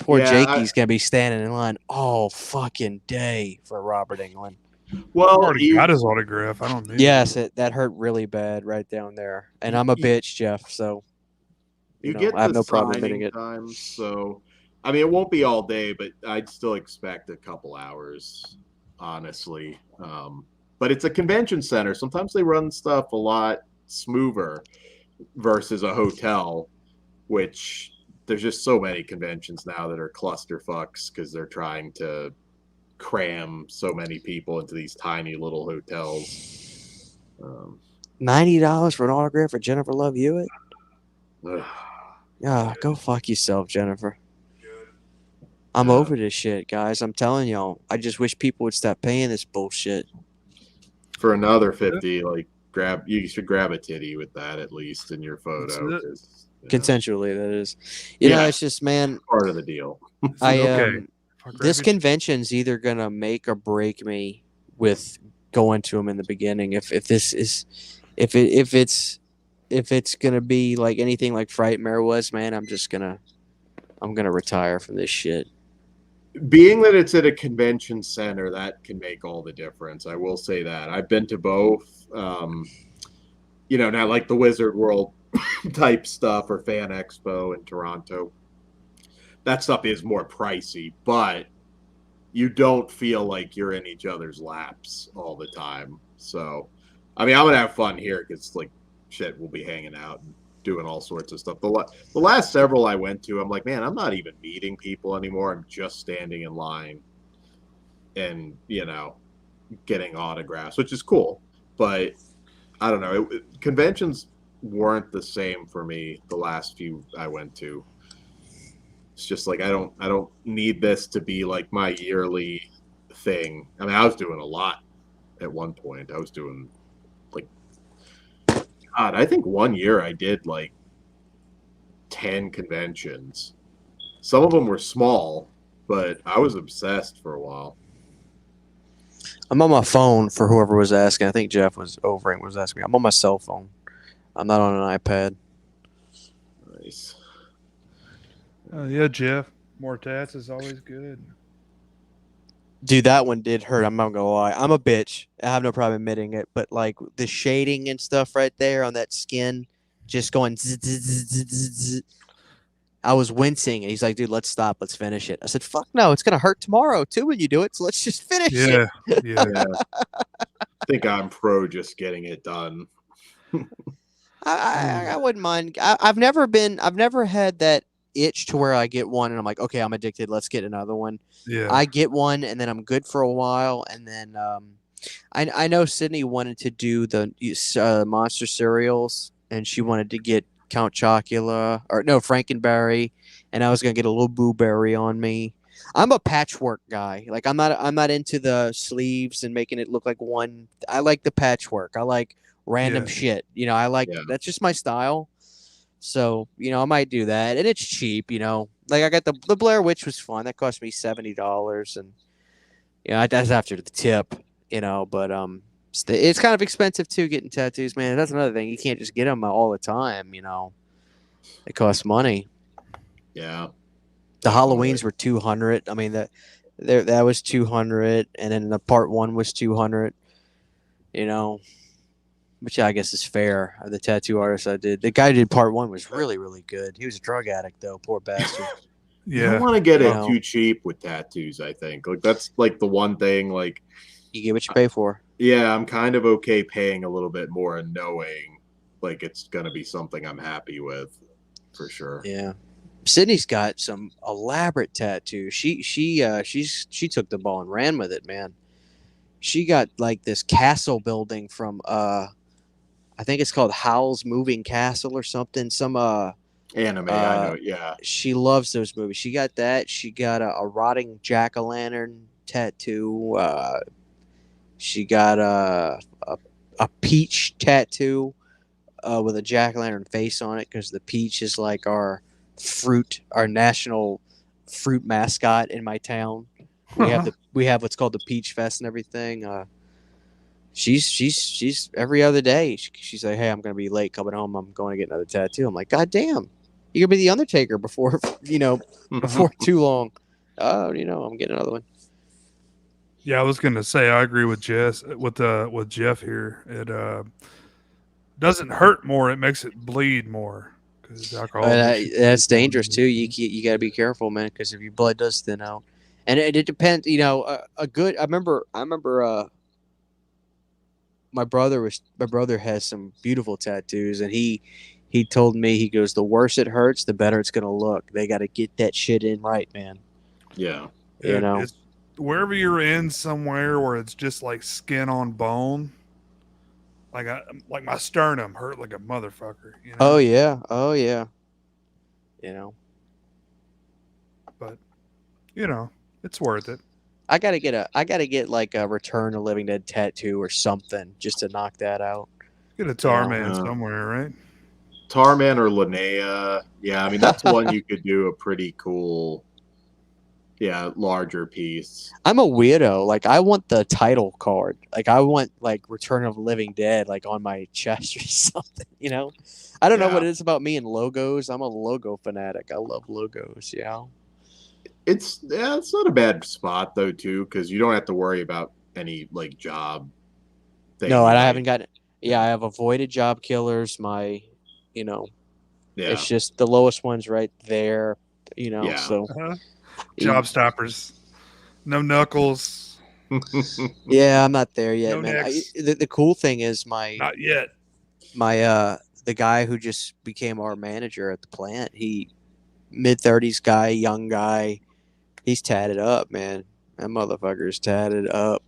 Poor Yeah, Jakey's gonna be standing in line all fucking day for Robert England. I've well, already got his autograph. I don't need it. Yes, that hurt really bad right down there. And I'm a bitch, Jeff. So you know, get I have the no problem admitting signing it. times, so I mean, it won't be all day, but I'd still expect a couple hours, honestly. But it's a convention center. Sometimes they run stuff a lot smoother versus a hotel, which there's just so many conventions now that are clusterfucks because they're trying to cram so many people into these tiny little hotels. $90 for an autograph for Jennifer Love Hewitt? Ugh. Yeah, go fuck yourself, Jennifer. I'm over this shit, guys. I'm telling y'all. I just wish people would stop paying this bullshit. For another 50, like you should grab a titty with that at least in your photo. Consensually, that is. You know, it's just, man, part of the deal. This convention's either gonna make or break me with going to them in the beginning. If it's gonna be like anything like Frightmare was, man, I'm gonna retire from this shit. Being that it's at a convention center, that can make all the difference. I will say that. I've been to both. Not like the Wizard World type stuff or Fan Expo in Toronto. That stuff is more pricey, but you don't feel like you're in each other's laps all the time. So, I mean, I'm going to have fun here because, like, shit, we'll be hanging out and doing all sorts of stuff. The last several I went to, I'm like, man, I'm not even meeting people anymore. I'm just standing in line and, getting autographs, which is cool. But I don't know. Conventions weren't the same for me the last few I went to. It's just like I don't need this to be like my yearly thing. I mean, I was doing a lot at one point. I was doing God, I think one year I did like 10 conventions. Some of them were small, but I was obsessed for a while. I'm on my phone for whoever was asking. I think Jeff was asking me. I'm on my cell phone. I'm not on an iPad. Nice. Yeah, Jeff. More tats is always good. Dude, that one did hurt. I'm not gonna lie. I'm a bitch. I have no problem admitting it. But like the shading and stuff right there on that skin, just going. Zzz, zzz, zzz, zzz, zzz. I was wincing, and he's like, "Dude, let's stop. Let's finish it." I said, "Fuck no, it's gonna hurt tomorrow too when you do it. So let's just finish it." Yeah. I think I'm pro just getting it done. I wouldn't mind. I've never had that itch to where I get one and I'm like, okay, I'm addicted. Let's get another one. Yeah. I get one and then I'm good for a while, and then I know Sydney wanted to do the monster cereals, and she wanted to get Count Chocula Frankenberry, and I was gonna get a little blueberry on me. I'm a patchwork guy. Like I'm not into the sleeves and making it look like one. I like the patchwork. I like random shit. I like that's just my style. So, I might do that. And it's cheap, Like I got the Blair Witch was fun. That cost me $70, and that's after the tip, but it's kind of expensive too getting tattoos, man. That's another thing. You can't just get them all the time, It costs money. Yeah. The Halloweens were $200. I mean that was $200, and then the part 1 was $200, Which I guess is fair. The tattoo artist I did. The guy who did part 1 was really, really good. He was a drug addict, though. Poor bastard. You don't want to get it too cheap with tattoos, I think. Like, that's, like, the one thing, like... You get what you pay for. Yeah, I'm kind of okay paying a little bit more and knowing, like, it's going to be something I'm happy with, for sure. Yeah. Sydney's got some elaborate tattoos. She took the ball and ran with it, man. She got, like, this castle building from... I think it's called Howl's Moving Castle or something. Some anime, I know, yeah. She loves those movies. She got that. She got a rotting jack-o'-lantern tattoo. She got a peach tattoo with a jack-o'-lantern face on it, because the peach is like our national fruit mascot in my town. We have what's called the Peach Fest and everything. She's every other day. She's like, hey, I'm going to be late coming home. I'm going to get another tattoo. I'm like, God damn. You could be the Undertaker before before too long. Oh, I'm getting another one. Yeah, I was gonna say I agree with Jess with Jeff here. It doesn't hurt more; it makes it bleed more because alcohol. That's dangerous too. You got to be careful, man, because if your blood does thin out, and it depends. A good. I remember. My brother has some beautiful tattoos, and he told me, he goes, the worse it hurts, the better it's gonna look. They got to get that shit in right, man. Yeah, It's wherever you're in somewhere where it's just like skin on bone. Like my sternum hurt like a motherfucker. Oh yeah. But it's worth it. I gotta get like a Return of Living Dead tattoo or something just to knock that out. Get a Tarman somewhere, right? Tarman or Linnea. Yeah, I mean that's one you could do a pretty cool, larger piece. I'm a weirdo. Like I want the title card. Like I want like Return of the Living Dead like on my chest or something. I don't know what it is about me and logos. I'm a logo fanatic. I love logos. It's not a bad spot though too, because you don't have to worry about any like job thing. No, and I haven't got it. Yeah, I have avoided job killers. My, it's just the lowest ones right there. So job stoppers, no knuckles. Yeah, I'm not there yet, No man. The cool thing is not yet. The guy who just became our manager at the plant. He mid-30s guy, young guy. He's tatted up, man. That motherfucker's tatted up.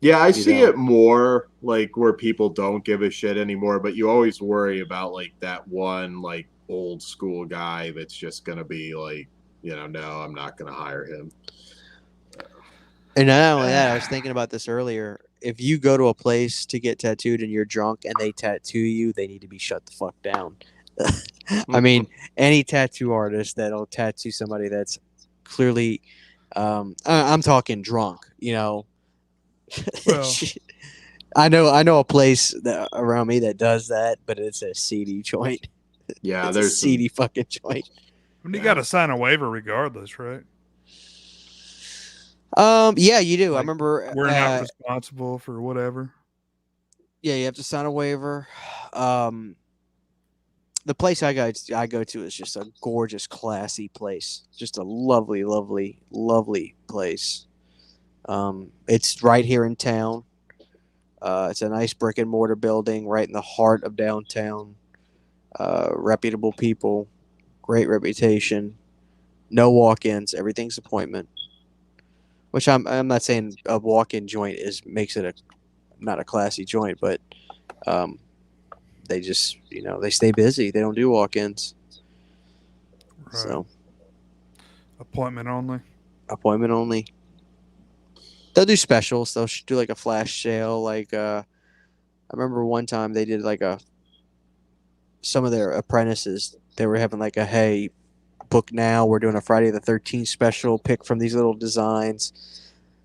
Yeah, I see it more like where people don't give a shit anymore, but you always worry about like that one like old school guy that's just gonna be like, no, I'm not gonna hire him. And not only that, I was thinking about this earlier. If you go to a place to get tattooed and you're drunk and they tattoo you, they need to be shut the fuck down. I mean, any tattoo artist that'll tattoo somebody that's clearly, I'm talking drunk, Well, I know a place around me that does that, but it's a seedy joint. Yeah, it's there's a seedy fucking joint. You got to sign a waiver regardless, right? Yeah, you do. I remember we're not responsible for whatever. Yeah, you have to sign a waiver. The place I go to is just a gorgeous, classy place. Just a lovely, lovely, lovely place. It's right here in town. It's a nice brick and mortar building right in the heart of downtown. Reputable people, great reputation. No walk-ins. Everything's appointment. Which I'm not saying a walk-in joint makes it not a classy joint, but they just they stay busy. They don't do walk-ins. Right. So appointment only. Appointment only. They'll do specials. They'll do like a flash sale. Like I remember one time they did like some of their apprentices. They were having like hey, book now. We're doing a Friday the 13th special. Pick from these little designs.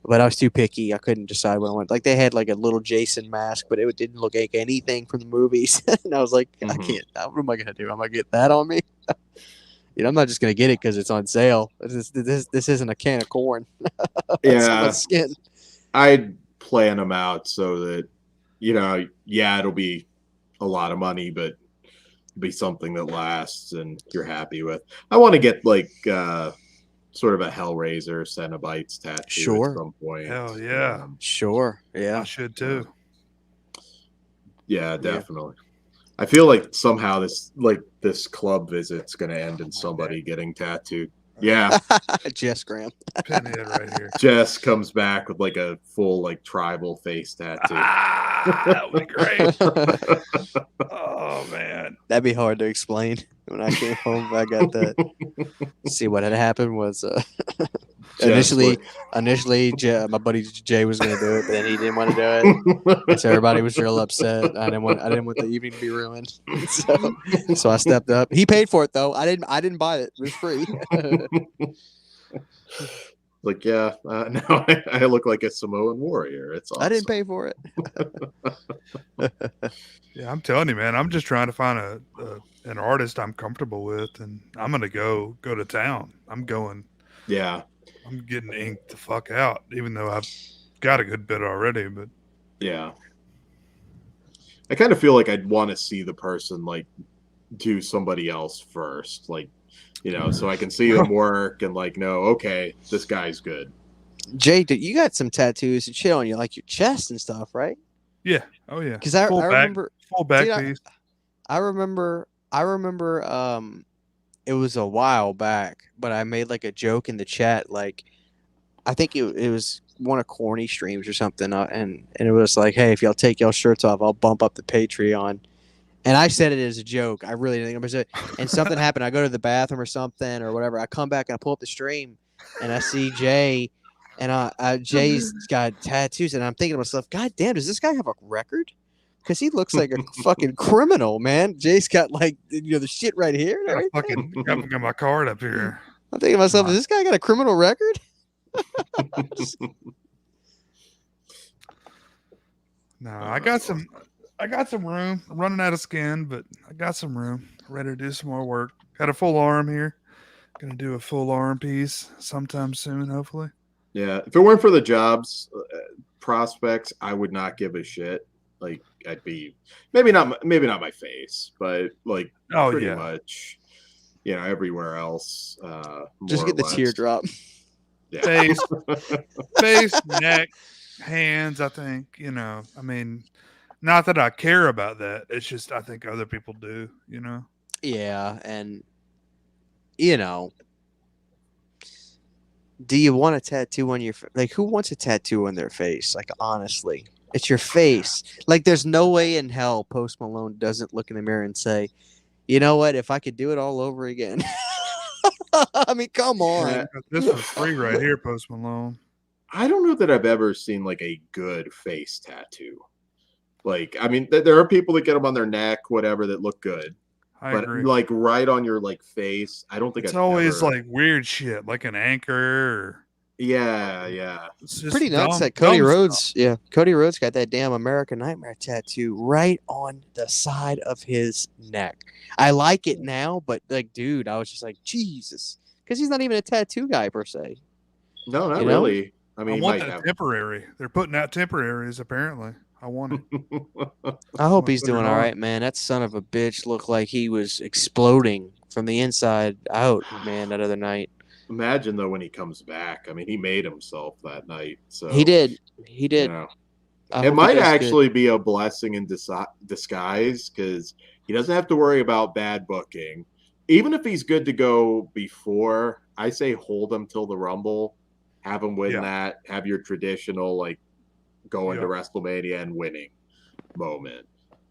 But I was too picky. I couldn't decide what I wanted. Like they had like a little Jason mask, but it didn't look like anything from the movies. And I was like, I can't. What am I gonna do? I'm gonna get that on me. I'm not just gonna get it because it's on sale. This isn't a can of corn. Yeah, skin. I'd plan them out so that it'll be a lot of money, but it'll be something that lasts and you're happy with. I want to get like sort of a Hellraiser Cenobites tattoo at some point. Hell yeah. Sure. Yeah. I should too. Yeah, definitely. I feel like somehow this club visit's gonna end in somebody getting tattooed. Yeah. Jess Graham. Pinhead right here. Jess comes back with like a full like tribal face tattoo. That would be great. Oh man. That'd be hard to explain. When I came home, I got that. See, what had happened was initially, my buddy Jay was going to do it, but then he didn't want to do it, and so everybody was real upset. I didn't want the evening to be ruined, so I stepped up. He paid for it though. I didn't buy it. It was free. Like, yeah, now I look like a Samoan warrior. It's awesome. I didn't pay for it. Yeah, I'm telling you, man. I'm just trying to find an artist I'm comfortable with, and I'm gonna go to town. I'm going. Yeah, I'm getting inked the fuck out, even though I've got a good bit already. But yeah. I kind of feel like I'd want to see the person like do somebody else first, like, so I can see them work and like, no, okay, this guy's good. Jay, you got some tattoos and shit on you, like your chest and stuff, right? yeah, oh yeah. Because I remember full back dude, piece. I remember it was a while back, but I made like a joke in the chat, like I think it was one of Corny streams or something, and it was like, hey, if y'all take y'all shirts off, I'll bump up the Patreon. And I said it as a joke. I really didn't think it was it. And something happened. I go to the bathroom or something or whatever. I come back and I pull up the stream, and I see Jay, and Jay's got tattoos, and I'm thinking to myself, God damn, does this guy have a record? Because he looks like a fucking criminal, man. Jay's got like the shit right here. And I everything. fucking got my card up here. I'm thinking to myself, has this guy got a criminal record? No, I got some room. I'm running out of skin, but I got some room. Ready to do some more work. Got a full arm here. Gonna do a full arm piece sometime soon, hopefully. Yeah, if it weren't for the jobs prospects, I would not give a shit. Like, I'd be maybe not my face, but like pretty much, everywhere else. Just get the teardrop. Yeah. Face, neck, hands. I think I mean, not that I care about that. It's just I think other people do. Yeah, and do you want a tattoo on your like? Who wants a tattoo on their face? Like, honestly, it's your face. Like, there's no way in hell Post Malone doesn't look in the mirror and say, "You know what? If I could do it all over again." I mean, come on. This was free right here, Post Malone. I don't know that I've ever seen like a good face tattoo. Like, I mean, there are people that get them on their neck, whatever, that look good. I but agree. Like right on your like face, I don't think it's always like weird shit, like an anchor. Or... Yeah. It's pretty nuts that Cody Rhodes. Yeah, Cody Rhodes got that damn American Nightmare tattoo right on the side of his neck. I like it now, but like, dude, I was just like, Jesus, because he's not even a tattoo guy per se. No, not really. I mean, I want that temporary. They're putting out temporaries apparently. I want it. I hope he's doing all right, man. That son of a bitch looked like he was exploding from the inside out, man, that other night. Imagine though when he comes back. I mean, he made himself that night. So he did. It might actually be a blessing in disguise because he doesn't have to worry about bad booking. Even if he's good to go before, I say hold him till the Rumble, have him win that, have your traditional like going to WrestleMania and winning moment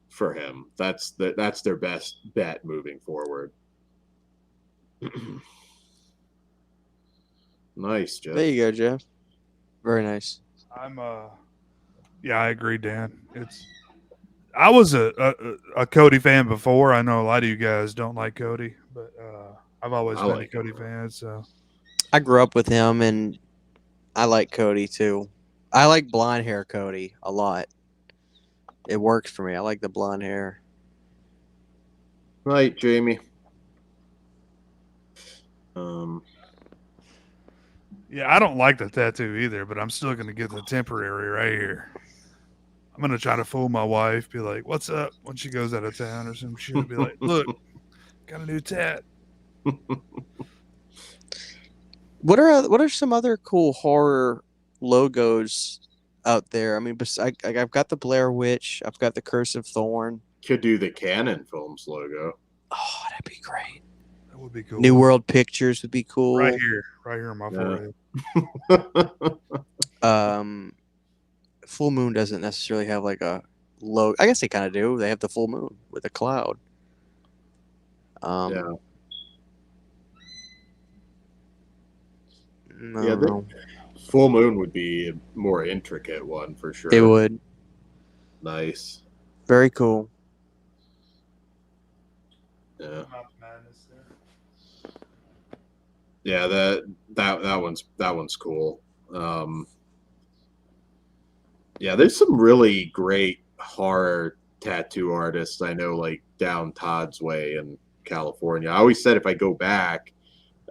for him. That's their best bet moving forward. Nice, Jeff. There you go, Jeff. Very nice. I'm I agree, Dan. I was a Cody fan before. I know a lot of you guys don't like Cody, but I've always been a Cody fan. So I grew up with him, and I like Cody too. I like blonde hair Cody a lot. It works for me. I like the blonde hair. Right, Jamie. Yeah, I don't like the tattoo either, but I'm still going to get the temporary right here. I'm going to try to fool my wife, be like, what's up? When she goes out of town or some shit, be like, look, got a new tat. What are some other cool horror logos out there? I mean, I've got the Blair Witch. I've got the Curse of Thorn. Could do the Canon Films logo. Oh, that'd be great. That would be cool. New World Pictures would be cool. Right here on my forehead. Full Moon doesn't necessarily have like a logo. I guess they kind of do. They have the full moon with a cloud. Full Moon would be a more intricate one for sure. It would. Nice. Very cool. Yeah. Yeah, that one's cool. Yeah, there's some really great horror tattoo artists I know, like down Todd's Way in California. I always said if I go back,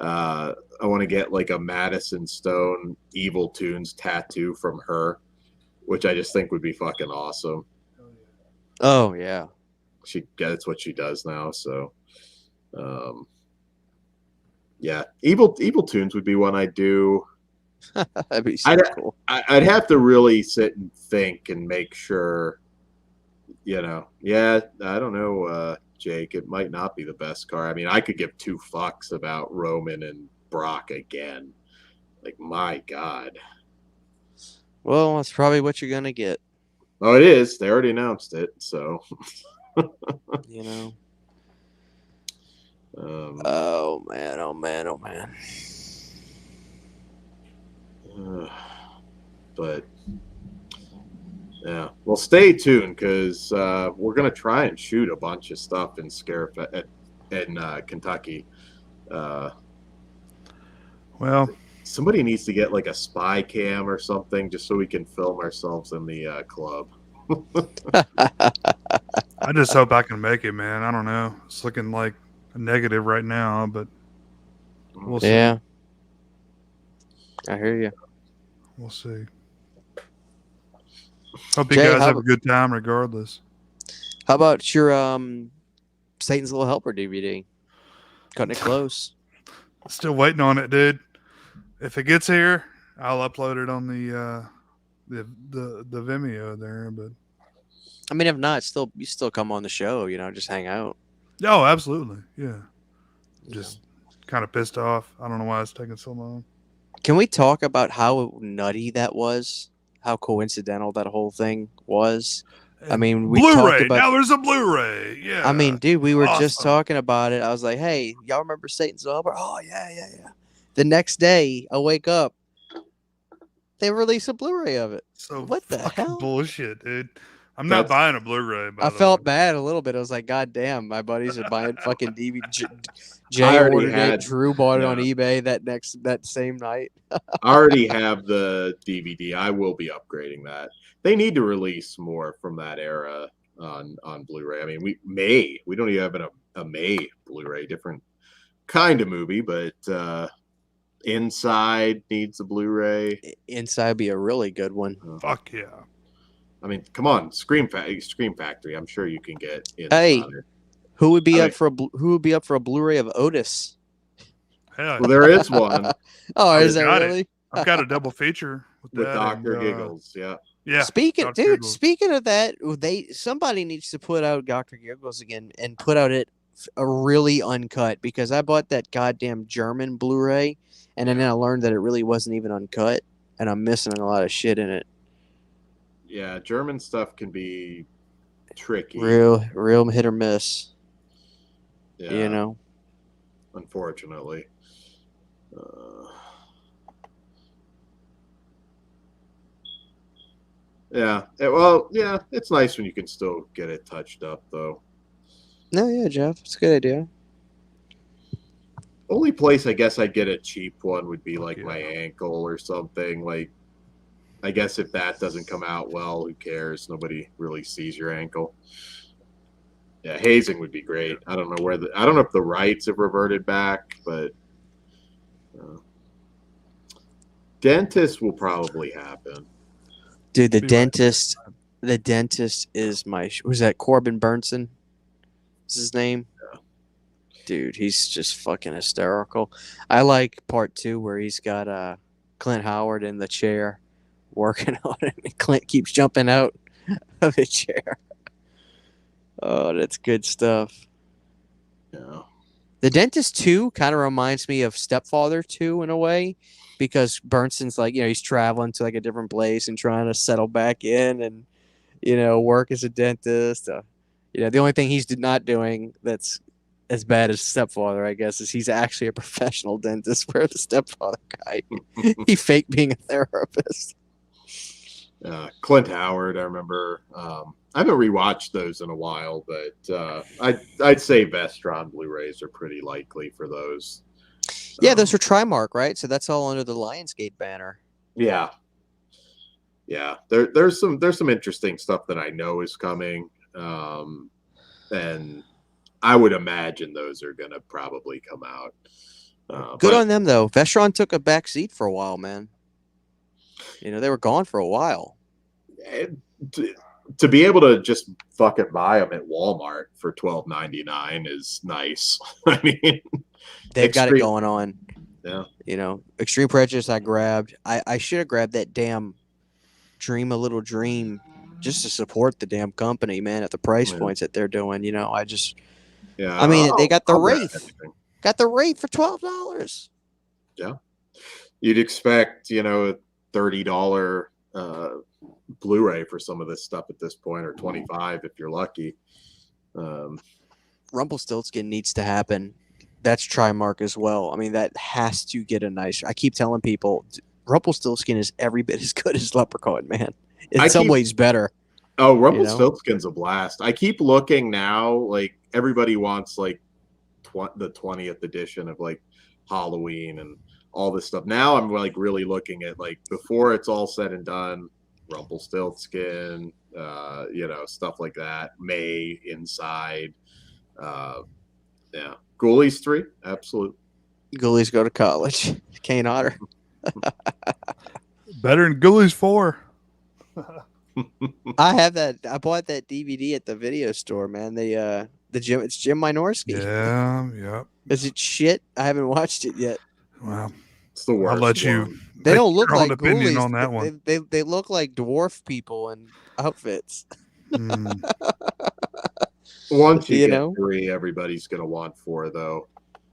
I want to get like a Madison Stone Evil Tunes tattoo from her, which I just think would be fucking awesome. Oh yeah. That's what she does now. So, yeah, Evil Tunes would be one I'd do. That'd be so cool. I'd have to really sit and think and make sure, Yeah, I don't know, Jake. It might not be the best car. I mean, I could give two fucks about Roman and Brock again. Like, my God. Well, that's probably what you're gonna get. Oh, it is. They already announced it, so. You know. Oh man! Oh man! Oh man! But yeah, well, stay tuned because we're gonna try and shoot a bunch of stuff in in Kentucky. Well, somebody needs to get like a spy cam or something just so we can film ourselves in the club. I just hope I can make it, man. I don't know. It's looking like a negative right now, but we'll see. Yeah. I hear you. We'll see. Hope you Jay, guys have a good time regardless. How about your Satan's Little Helper DVD? Cutting it close. Still waiting on it, dude. If it gets here, I'll upload it on the Vimeo there. But I mean, if not, you still come on the show. Just hang out. Oh, absolutely, yeah. Just kind of pissed off. I don't know why it's taking so long. Can we talk about how nutty that was? How coincidental that whole thing was? I mean, we Blu-ray. talked about. Now there's a Blu-ray. Yeah. I mean, dude, we were just Awesome. talking about it. I was like, "Hey, y'all remember Satan's Little Helper?" Oh yeah. The next day, I wake up, they release a Blu-ray of it. So what the hell? Bullshit, dude. I'm not buying a Blu-ray. I felt bad a little bit. I was like, God damn, my buddies are buying fucking DVD. Jay I already ordered had- it. Drew bought it on yeah. eBay that same night. I already have the DVD. I will be upgrading that. They need to release more from that era on Blu-ray. I mean, we don't even have a May Blu-ray, different kind of movie, but Inside needs a Blu-ray. Inside would be a really good one. Fuck yeah. I mean, come on, Scream Factory. I'm sure you can get Inside. Hey, who would be up for a Blu-ray of Otis? Hell, Well, there is one Oh, is I've there got it. really? I've got a double feature with with that Dr. and, Giggles. Yeah. Yeah. Speaking Dr. Giggles. of that, somebody needs to put out Dr. Giggles again and put out a really uncut, because I bought that goddamn German Blu-ray and then I learned that it really wasn't even uncut and I'm missing a lot of shit in it. Yeah, German stuff can be tricky. Real hit or miss. Yeah. Unfortunately. Yeah. Well, yeah, it's nice when you can still get it touched up, though. No, yeah, Jeff, it's a good idea. Only place I guess I'd get a cheap one would be like my ankle or something. Like, I guess if that doesn't come out well, who cares? Nobody really sees your ankle. Yeah, hazing would be great. I don't know if the rights have reverted back, but dentist will probably happen. Dude, the dentist is was that Corbin Burnson? Is his name? Yeah. Dude, he's just fucking hysterical. I like part 2 where he's got Clint Howard in the chair working on it, and Clint keeps jumping out of the chair. Oh, that's good stuff. Yeah. The Dentist 2 kind of reminds me of Stepfather 2 in a way, because Burnson's like, he's traveling to like a different place and trying to settle back in and, work as a dentist. The only thing he's not doing that's as bad as Stepfather, I guess, is he's actually a professional dentist, where the Stepfather guy, he faked being a therapist. Clint Howard, I remember. I haven't rewatched those in a while, but I'd say Vestron Blu-rays are pretty likely for those. Yeah, those are Trimark, right? So that's all under the Lionsgate banner. Yeah. There's some interesting stuff that I know is coming, and I would imagine those are gonna probably come out. Good on them though. Vestron took a back seat for a while, man. They were gone for a while. To be able to just fucking buy them at Walmart for $12.99 is nice. I mean, they've got it going on. Yeah. Extreme Prejudice I grabbed. I should have grabbed that damn Dream a Little Dream just to support the damn company, man, at the price points that they're doing. I mean, they got the Wraith. Got the Wraith for $12. Yeah. You'd expect, a $30 Blu-ray for some of this stuff at this point, or $25 if you're lucky. Rumpelstiltskin needs to happen. That's Trimark as well. I mean, that has to get a nice. I keep telling people, Rumpelstiltskin is every bit as good as Leprechaun, man. In some ways, better. Oh, Rumpelstiltskin's a blast. I keep looking now. Like everybody wants like the 20th edition of like Halloween and all this stuff. Now I'm like really looking at like before it's all said and done, Rumpelstiltskin, stuff like that. May Inside, yeah. Ghoulies 3, absolute. Ghoulies go to college. Kane Otter. Better than Ghoulies 4. I have that. I bought that DVD at the video store, man. It's Jim Wynorski. Yeah. Is it shit? I haven't watched it yet. Well, it's the worst. I'll let you. They don't look like opinion ghoulies. on that one. They look like dwarf people in outfits. Once you get 3, everybody's gonna want 4, though.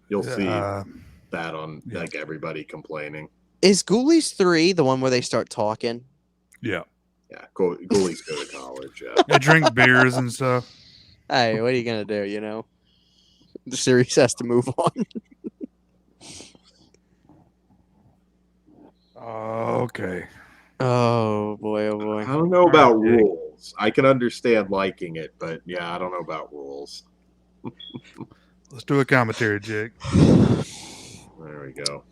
You'll see that on like everybody complaining. Is Ghoulies 3 the one where they start talking? Yeah. Yeah, Ghoulies go to college. Yeah. They drink beers and stuff. Hey, what are you gonna do? The series has to move on. Okay. Oh boy! I don't know about rules. I can understand liking it, but yeah, I don't know about rules. Let's do a commentary, Jake. There we go.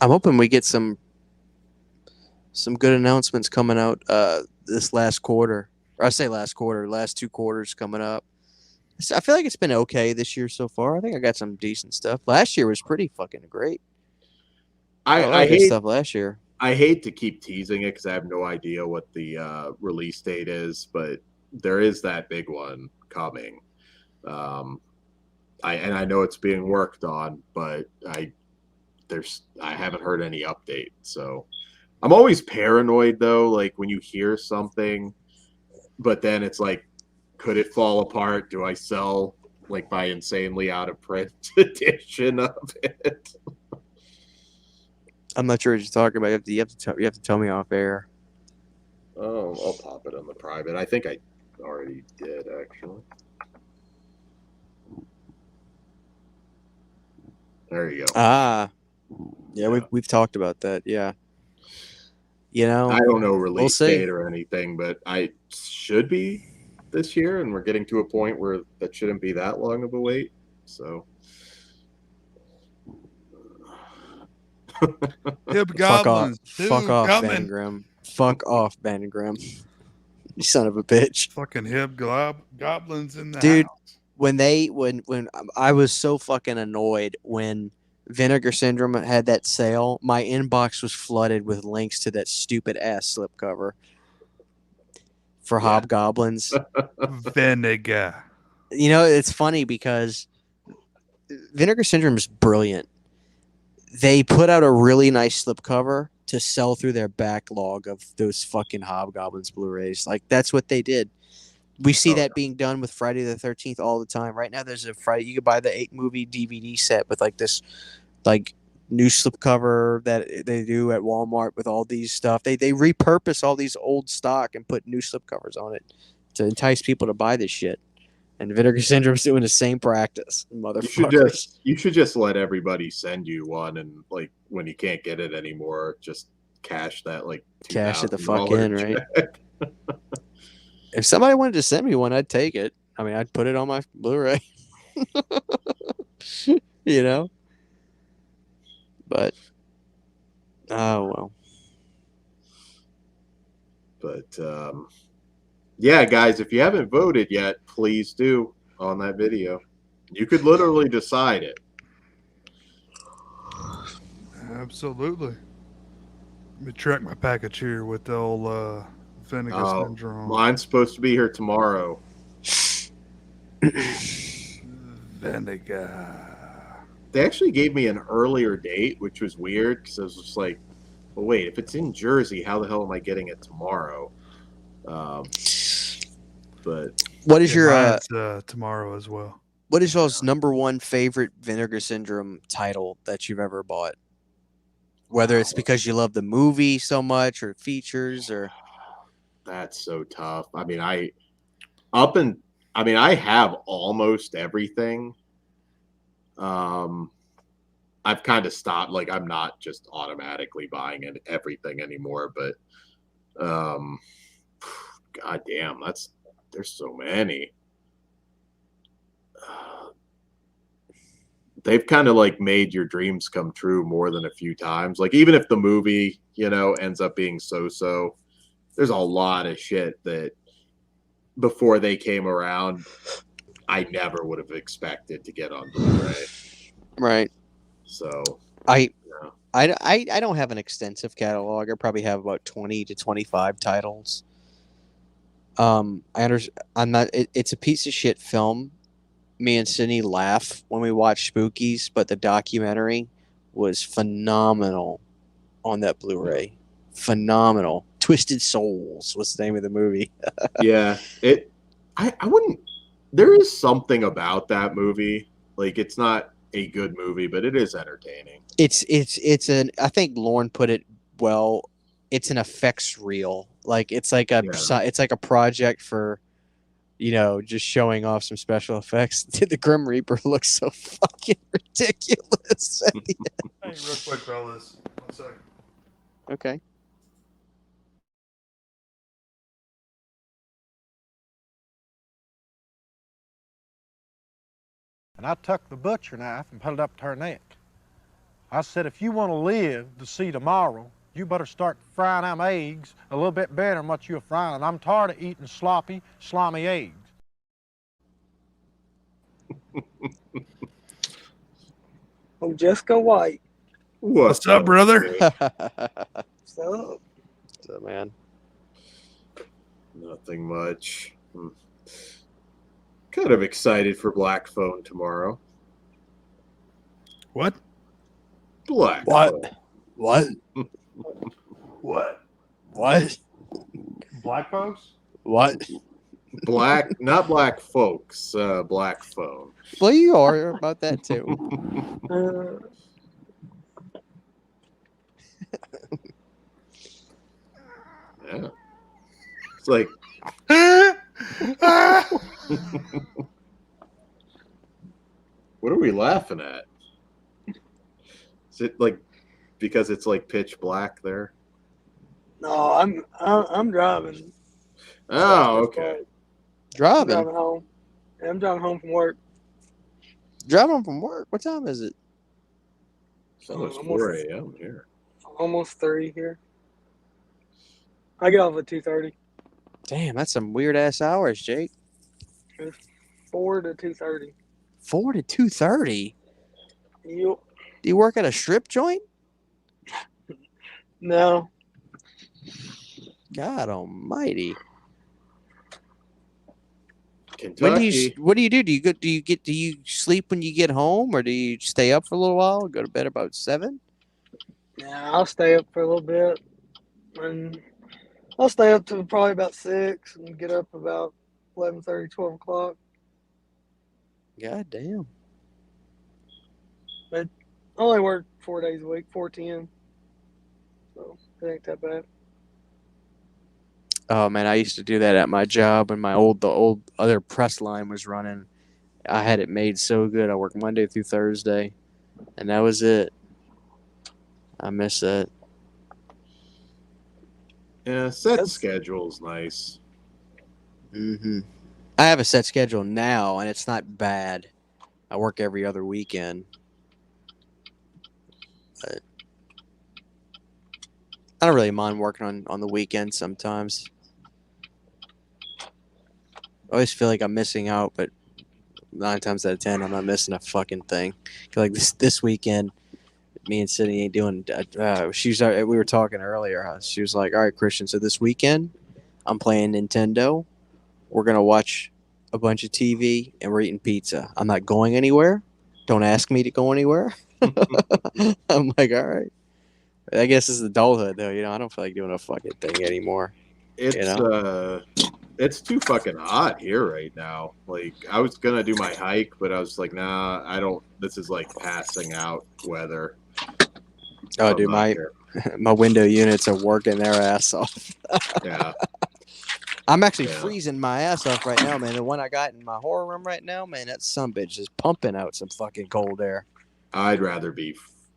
I'm hoping we get some good announcements coming out this last quarter. Or I say last quarter, last 2 quarters coming up. I feel like it's been okay this year so far. I think I got some decent stuff. Last year was pretty fucking great. I hate hate stuff last year. I hate to keep teasing it because I have no idea what the release date is, but there is that big one coming. I know it's being worked on, but I haven't heard any update. So I'm always paranoid though, like when you hear something, but then it's like, could it fall apart? Do I sell like my insanely out of print edition of it? I'm not sure what you're talking about. You have to tell me off air. Oh, I'll pop it on the private. I think I already did actually. There you go. Yeah. We've talked about that. Yeah. I don't know release we'll date or anything, but I should be this year, and we're getting to a point where that shouldn't be that long of a wait. So. Goblins. Fuck off, Bangram. Fuck off, Bangram. You son of a bitch. Fucking goblins in the dude. House. When I was so fucking annoyed when Vinegar Syndrome had that sale, my inbox was flooded with links to that stupid ass slipcover for Hobgoblins. Vinegar. It's funny because Vinegar Syndrome is brilliant. They put out a really nice slipcover to sell through their backlog of those fucking Hobgoblins Blu-rays. Like, that's what they did. We see that being done with Friday the 13th all the time. Right now, there's a Friday. You can buy the 8-movie DVD set with like this, like new slipcover that they do at Walmart with all these stuff. They repurpose all these old stock and put new slipcovers on it to entice people to buy this shit. And Vinegar Syndrome's doing the same practice, motherfuckers. You should just let everybody send you one, and like when you can't get it anymore, just cash that like cash it the fuck in, check. right? If somebody wanted to send me one, I'd take it. I mean, I'd put it on my Blu-ray. You know? But, oh, well. But yeah, guys, if you haven't voted yet, please do on that video. You could literally decide it. Absolutely. Let me track my package here with the old vinegar Oh, syndrome. mine's supposed to be here tomorrow. Vinegar. They actually gave me an earlier date, which was weird because I was just like, well, wait, if it's in Jersey, how the hell am I getting it tomorrow? But what is your mine's, tomorrow as well? what is y'all's number one favorite Vinegar Syndrome title that you've ever bought? Whether it's because you love the movie so much or features or that's so tough. I mean, I have almost everything. I've kind of stopped. Like, I'm not just automatically buying everything anymore. But, god damn, there's so many. They've kind of like made your dreams come true more than a few times. Like, even if the movie, ends up being so, there's a lot of shit that before they came around, I never would have expected to get on Blu-ray. right. So I don't have an extensive catalog. I probably have about 20 to 25 titles. I'm not. It's a piece of shit film. Me and Sydney laugh when we watch Spookies, but the documentary was phenomenal on that Blu-ray. Phenomenal. Twisted Souls was the name of the movie. yeah, I wouldn't. There is something about that movie. Like, it's not a good movie, but it is entertaining. I think Lauren put it well. It's an effects reel. Like, it's like a project for, just showing off some special effects. The Grim Reaper looks so fucking ridiculous at the end. Hey, real quick, fellas. 1 second. Okay. And I took the butcher knife and put it up to her neck. I said, if you want to live to see tomorrow, you better start frying them eggs a little bit better than what you're frying. And I'm tired of eating sloppy, slimy eggs. I'm Jessica White. What's up, brother? What's up? What's up, man? Nothing much. Kind of excited for Black Phone tomorrow. What? Black. What? Phone. What? What? What? Black folks? What? Black, not black folks. Black Phone. Well, you are about that too. Yeah. It's like. What are we laughing at? Is it like because it's like pitch black there? No, I'm driving. Oh, okay. Driving? I'm driving home. Yeah, I'm driving home from work. Driving from work? What time is it? It's almost 4 a.m. here. Almost 3 here. I get off at 2:30. Damn, that's some weird ass hours, Jake. It's 4 to 2:30. 4 to 2:30. Yep. Do you work at a strip joint? No. God Almighty. Kentucky. What do you do? Do you sleep when you get home, or do you stay up for a little while? Go to bed about 7? Yeah, I'll stay up for a little bit, and I'll stay up to probably about 6 and get up about 11:30, 12 o'clock. God damn. But I only work 4 days a week, 410. So it ain't that bad. Oh man, I used to do that at my job when the old other press line was running. I had it made so good. I worked Monday through Thursday, and that was it. I miss that. Yeah, set schedule's nice. Mm-hmm. I have a set schedule now, and it's not bad. I work every other weekend. But I don't really mind working on the weekends sometimes. I always feel like I'm missing out, but 9 times out of 10, I'm not missing a fucking thing. I feel like this weekend, me and Sydney ain't doing. We were talking earlier. She was like, "All right, Christian. So this weekend, I'm playing Nintendo. We're gonna watch a bunch of TV and we're eating pizza. I'm not going anywhere. Don't ask me to go anywhere." I'm like, all right. I guess it's adulthood, though. I don't feel like doing a fucking thing anymore. It's too fucking hot here right now. Like, I was gonna do my hike, but I was like, nah, I don't. This is like passing out weather. Oh, dude, my window units are working their ass off. Yeah. I'm actually freezing my ass off right now, man. The one I got in my horror room right now, man, that sumbitch is pumping out some fucking cold air. I'd rather be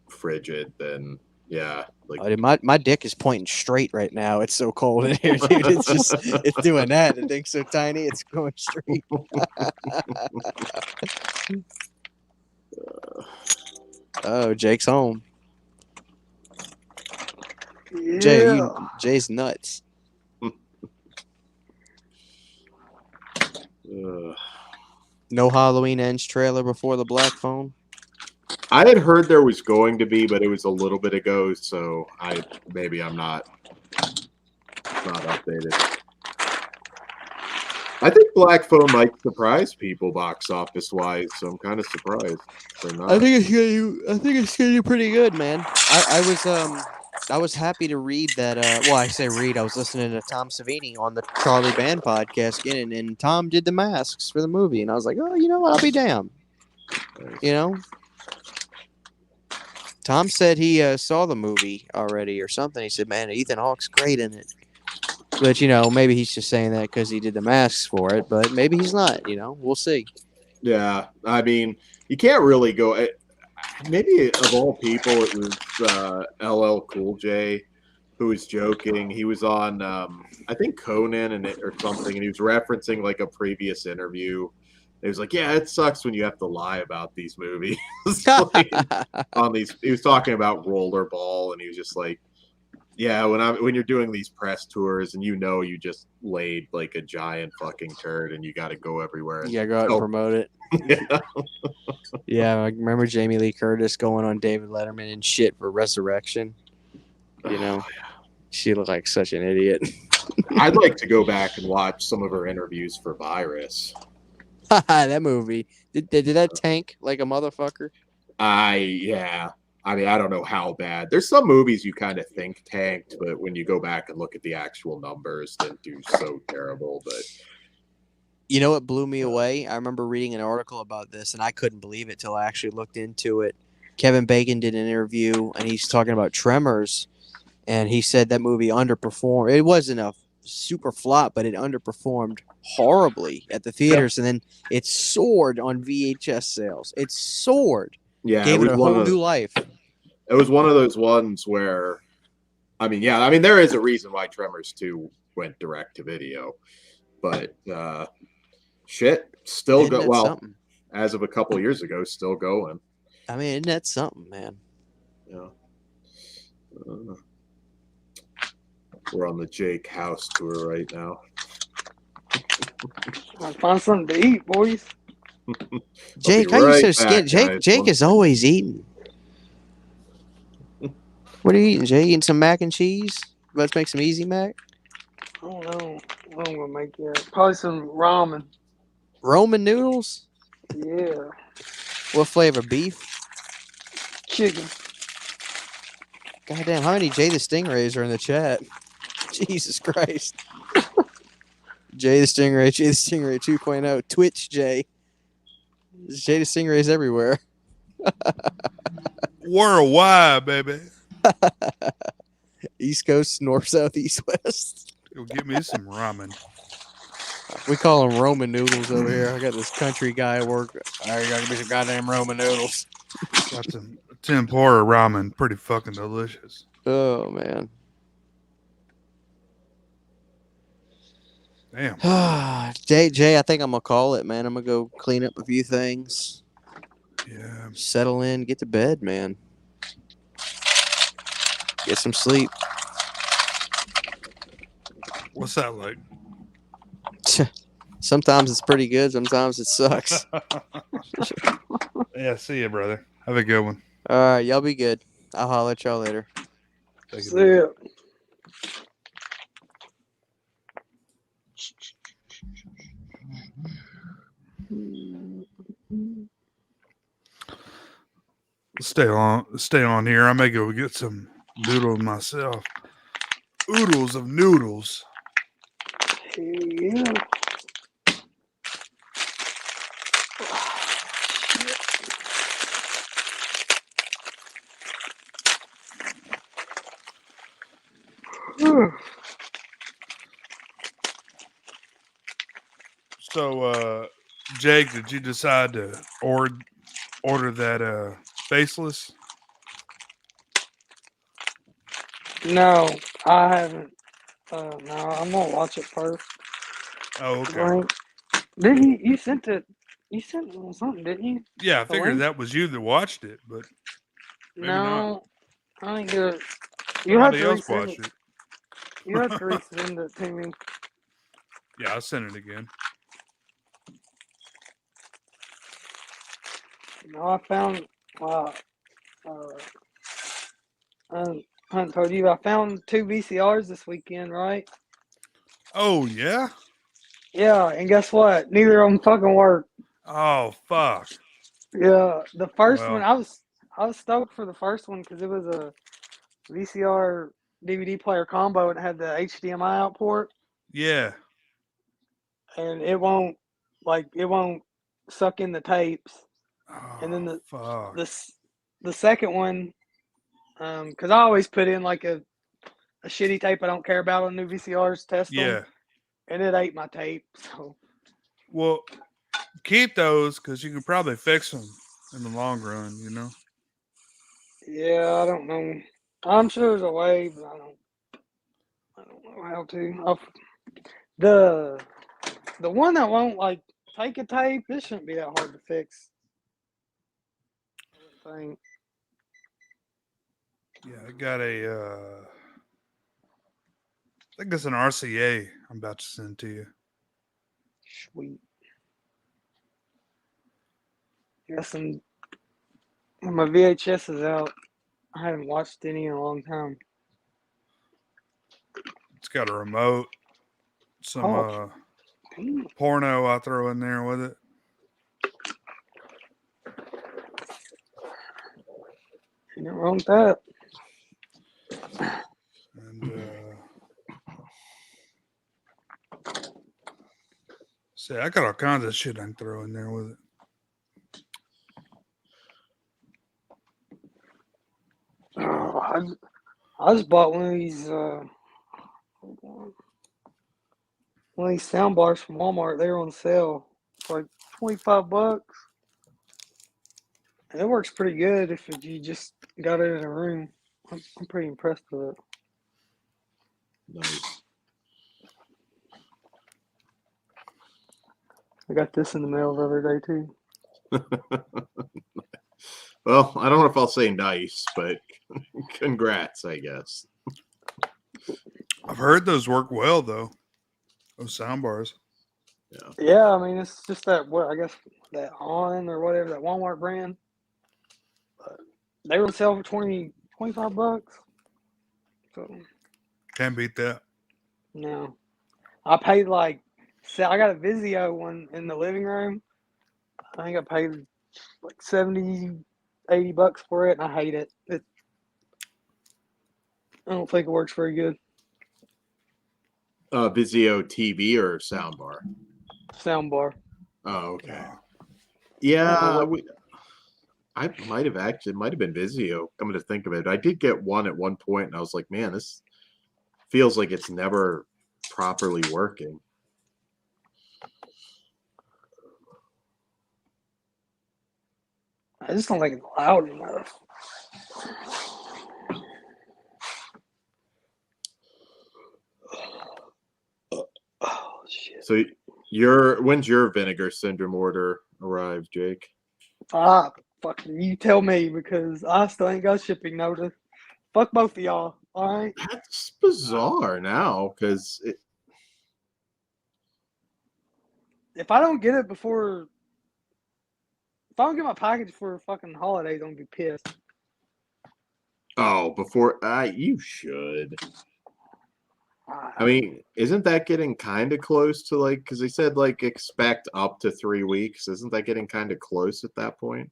frigid than like. Oh, dude, my dick is pointing straight right now. It's so cold in here, dude. It's doing that. The thing's so tiny, it's going straight. Oh, Jake's home. Yeah. Jay's nuts. No Halloween Ends trailer before the Black Phone. I had heard there was going to be, but it was a little bit ago, so I'm not updated. I think Black Phone might surprise people box office wise, so I'm kind of surprised they're not. I think it's gonna do pretty good, man. I was happy to read that. I say read. I was listening to Tom Savini on the Charlie Band podcast again, and Tom did the masks for the movie, and I was like, oh, you know what? I'll be damned. Tom said he saw the movie already or something. He said, man, Ethan Hawke's great in it. But, maybe he's just saying that because he did the masks for it. But maybe he's not, We'll see. Yeah. I mean, you can't really go. Maybe of all people, it was LL Cool J who was joking. He was on, I think, Conan or something, and he was referencing like a previous interview. He was like, yeah, it sucks when you have to lie about these movies. He was talking about Rollerball, and he was just like, yeah, when you're doing these press tours and you just laid like a giant fucking turd and you got to go everywhere. Yeah, go out and promote it. Yeah. Yeah, I remember Jamie Lee Curtis going on David Letterman and shit for Resurrection. She looked like such an idiot. I'd like to go back and watch some of her interviews for Virus. That movie. Did that tank like a motherfucker? Yeah. I mean, I don't know how bad. There's some movies you kind of think tanked, but when you go back and look at the actual numbers, they do so terrible. But you know what blew me away? I remember reading an article about this, and I couldn't believe it till I actually looked into it. Kevin Bacon did an interview, and he's talking about Tremors, and he said that movie underperformed. It wasn't a super flop, but it underperformed horribly at the theaters, and then it soared on VHS sales. It soared. Yeah, gave it a whole new life. It was one of those ones where, there is a reason why Tremors 2 went direct to video, but shit, still go well. Something? As of a couple years ago, still going. I mean, isn't that something, man? Yeah. We're on the Jake house tour right now. Find something to eat, boys. Jake, how you so scared? Jake is always eating. What are you eating, Jay? Eating some mac and cheese? Let's make some easy mac. I don't know what I'm gonna make yet. Probably some ramen. Roman noodles? Yeah. What flavor? Beef? Chicken. Goddamn, how many Jaythestingrays are in the chat? Jesus Christ. Jaythestingray 2.0. Twitch Jay. Jaythestingrays everywhere. Worldwide, baby. East Coast, North, South, East, West. Go get me some ramen. We call them Roman noodles over here. I got this country guy at work. I gotta be some goddamn Roman noodles. Got some tempura ramen. Pretty fucking delicious. Oh, man. Damn. Jay, I think I'm gonna call it, man. I'm gonna go clean up a few things. Yeah. Settle in, get to bed, man. Get some sleep. What's that like? Sometimes it's pretty good. Sometimes it sucks. Yeah, see you, brother. Have a good one. All right, y'all be good. I'll holler at y'all later. Take it See ya. Stay on here. I may go get some noodles myself. Oodles of noodles. Yeah. So, Jake, did you decide to order that faceless? No, I haven't. No, I'm gonna watch it first. Oh, okay. Like, did you sent it? You sent me something, didn't you? Yeah, I The figured link? that was you that watched it, but maybe not. No, I ain't good. You have Somebody to else resend watched it. it. You have to resend it to me. Yeah, I'll send it again. No, I found. I hadn't told you. I found 2 VCRs this weekend, right? Oh, yeah? Yeah, and guess what? Neither of them fucking work. Oh, fuck. Yeah, the first one, Well, I was stoked for the first one because it was a VCR DVD player combo and it had the HDMI out port, yeah. and it won't suck in the tapes. And then Oh, fuck. the second one, because I always put in like a shitty tape I don't care about on new VCRs, test them, Yeah. and it ate my tape. So Well, keep those because you can probably fix them in the long run, you know? yeah, I don't know. I'm sure there's a way, but I don't know how to. The one that won't like take a tape, this shouldn't be that hard to fix. I wouldn't think. Yeah, I got I think it's an RCA I'm about to send to you. Sweet. Got some. My VHS is out. I haven't watched any in a long time. It's got a remote, some Oh, damn. porno I throw in there with it. Ain't nothing wrong with that. And see, I got all kinds of shit I can throw in there with it. Oh, I just bought one of these sound bars from Walmart. They were on sale for like $25. And it works pretty good if you just got it in a room. I'm pretty impressed with it. Nice. I got this in the mail the other day too. Well, I don't know if I'll say nice, but congrats, I guess. I've heard those work well though. Those sound bars. Yeah. Yeah, I mean it's just that I guess that On or whatever, that Walmart brand. But they were on sale for $25. So Can't beat that. no. I paid I got a Vizio one in the living room. I think I paid like $70-$80 for it, and I hate it. I don't think it works very good. Vizio TV or soundbar? Soundbar. Oh, okay. Yeah, I might have been Vizio. Coming to think of it, I did get one at one point, and I was like, man, this feels like it's never properly working. I just don't think it's loud enough. Oh shit! So when's your vinegar syndrome order arrive, Jake? Fucking, you tell me because I still ain't got shipping notice. Fuck both of y'all. All right. That's bizarre now because If I don't get it before, if I don't get my package for fucking holidays, I'm gonna be pissed. before you should. I mean, isn't that getting kind of close to like? Because they said like expect up to 3 weeks. Isn't that getting kind of close at that point?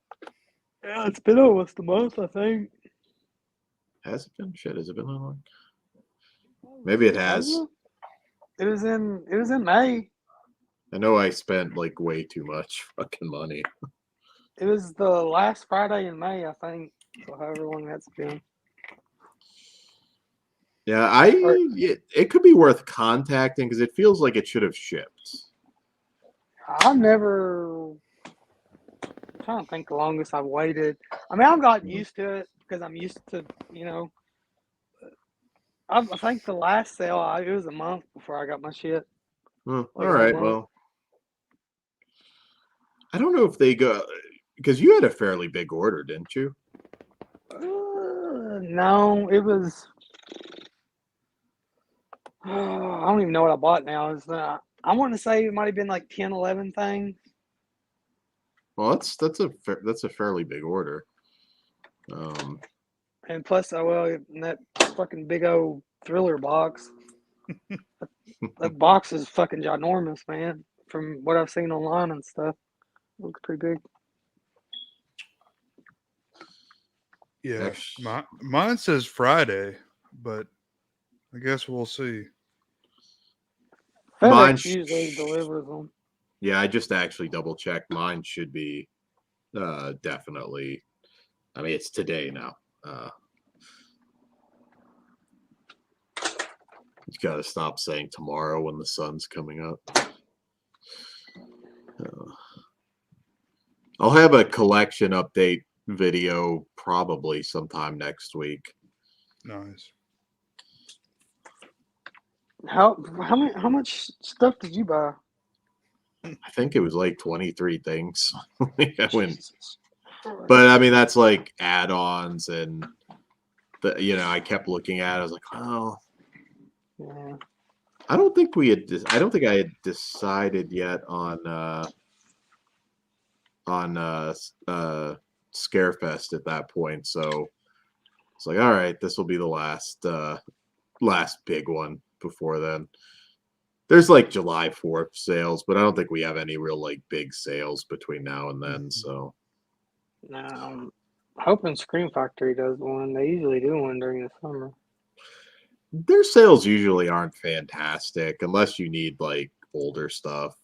Yeah, it's been almost a month, I think. Has it been? Shit, has it been that long? Maybe it has. It was in May. I know I spent like way too much fucking money. It was the last Friday in May, I think. So however long that's been. Yeah, it could be worth contacting because it feels like it should have shipped. I'm trying to think the longest I've waited. I mean, I've gotten used to it because I'm used to, I think the last sale, it was a month before I got my shit. All Like right, well, I don't know if they go because you had a fairly big order, didn't you? No, it was. I don't even know what I bought now. I want to say it might have been like 10, 11 things. Well, that's a fairly big order. And plus, that fucking big old Thriller box. That box is fucking ginormous, man. From what I've seen online and stuff, it looks pretty big. Yeah, mine says Friday, but I guess we'll see. FedEx usually delivers them. Yeah, I just actually double checked. Mine should be definitely. I mean, it's today now. You got to stop saying tomorrow when the sun's coming up. I'll have a collection update video probably sometime next week. Nice. How much stuff did you buy? I think it was like 23 things. I went, but I mean that's like add-ons and I kept looking at it. I was like, oh, yeah. I don't think I had decided yet on Scarefest at that point. So it's like, all right, this will be the last big one before then. There's like July 4th sales, but I don't think we have any real like big sales between now and then. So No, I'm hoping Scream Factory does one. They usually do one during the summer. Their sales usually aren't fantastic unless you need like older stuff.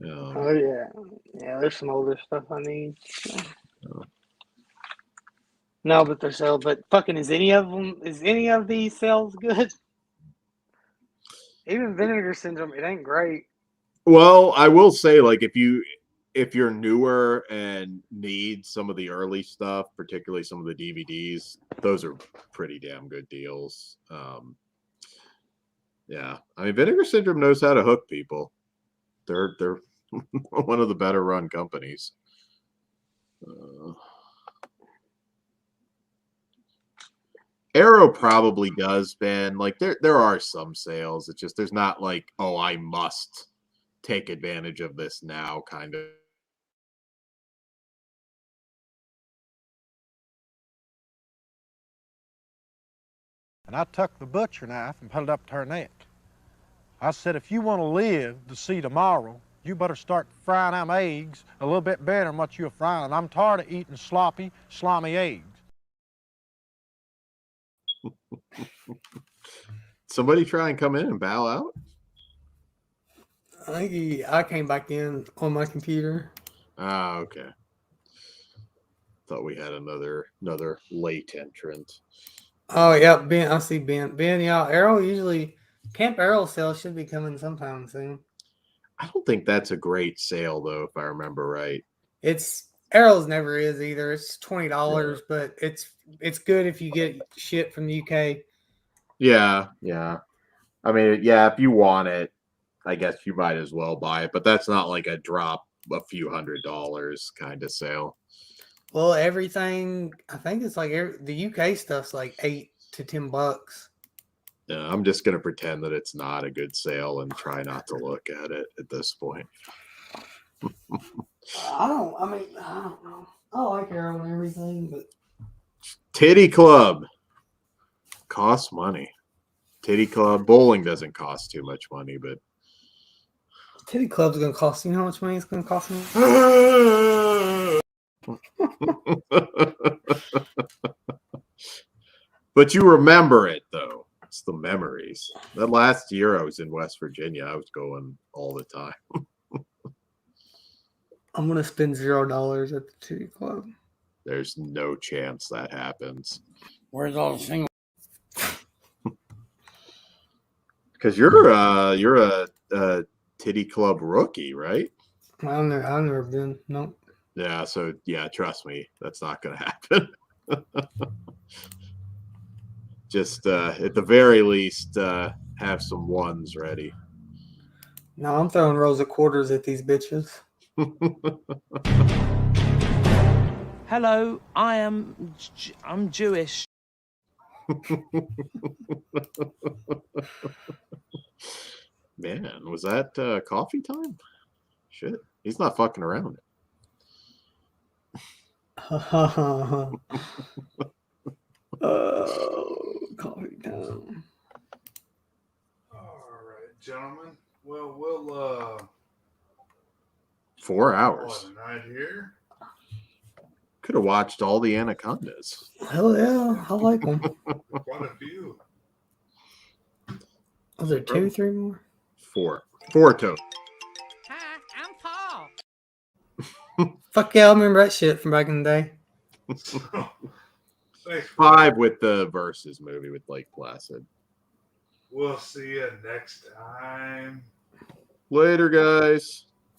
Oh yeah, there's some older stuff I need. No, but they're sales. But fucking, is any of these sales good? Even Vinegar Syndrome, it ain't great. Well, I will say, like, if you're newer and need some of the early stuff, particularly some of the DVDs, those are pretty damn good deals. Yeah, I mean, Vinegar Syndrome knows how to hook people. They're one of the better run companies. Arrow probably does, Ben. Like there are some sales. It's just there's not like, oh, I must take advantage of this now kind of. And I tucked the butcher knife and put it up to her neck. I said, if you want to live to see tomorrow, you better start frying them eggs a little bit better than what you're frying. I'm tired of eating sloppy, slimy eggs. Somebody try and come in and bow out? I think I came back in on my computer. Ah, okay. Thought we had another late entrant. Oh yeah, Ben. I see Ben. Ben, yeah. Arrow usually Camp Arrow sale should be coming sometime soon. I don't think that's a great sale though, if I remember right. It's Arrows never is either. It's $20, but it's good if you get shit from the UK. Yeah. I mean, yeah, if you want it, I guess you might as well buy it, but that's not like a drop a few $100s kind of sale. Well, everything. I think it's like the UK stuff's like $8 to $10. Yeah, I'm just gonna pretend that it's not a good sale and try not to look at it at this point. I don't know. I like her on everything, but Titty Club costs money. Titty Club bowling doesn't cost too much money, but Titty Club's gonna cost. You know how much money it's gonna cost me? but you remember it though. It's the memories. That last year I was in West Virginia, I was going all the time. I'm gonna spend $0 at the Titty Club. There's no chance that happens. Where's all the single? Because you're a Titty Club rookie, right? I've never been. Nope. Yeah, so yeah, trust me, that's not gonna happen. Just at the very least, have some ones ready. No, I'm throwing rows of quarters at these bitches. Hello, I'm Jewish. Man, was that coffee time? Shit, he's not fucking around. Oh, coffee time. All right, gentlemen. Well, we'll 4 call hours. it a night here. Could have watched all the Anacondas. Hell yeah, I like them. Quite a few. Was there 2, 3 more? 4 total. Hi, I'm Paul. Fuck yeah, I remember that shit from back in the day. Thanks. 5 with the Versus movie with Lake Placid. We'll see you next time. Later, guys.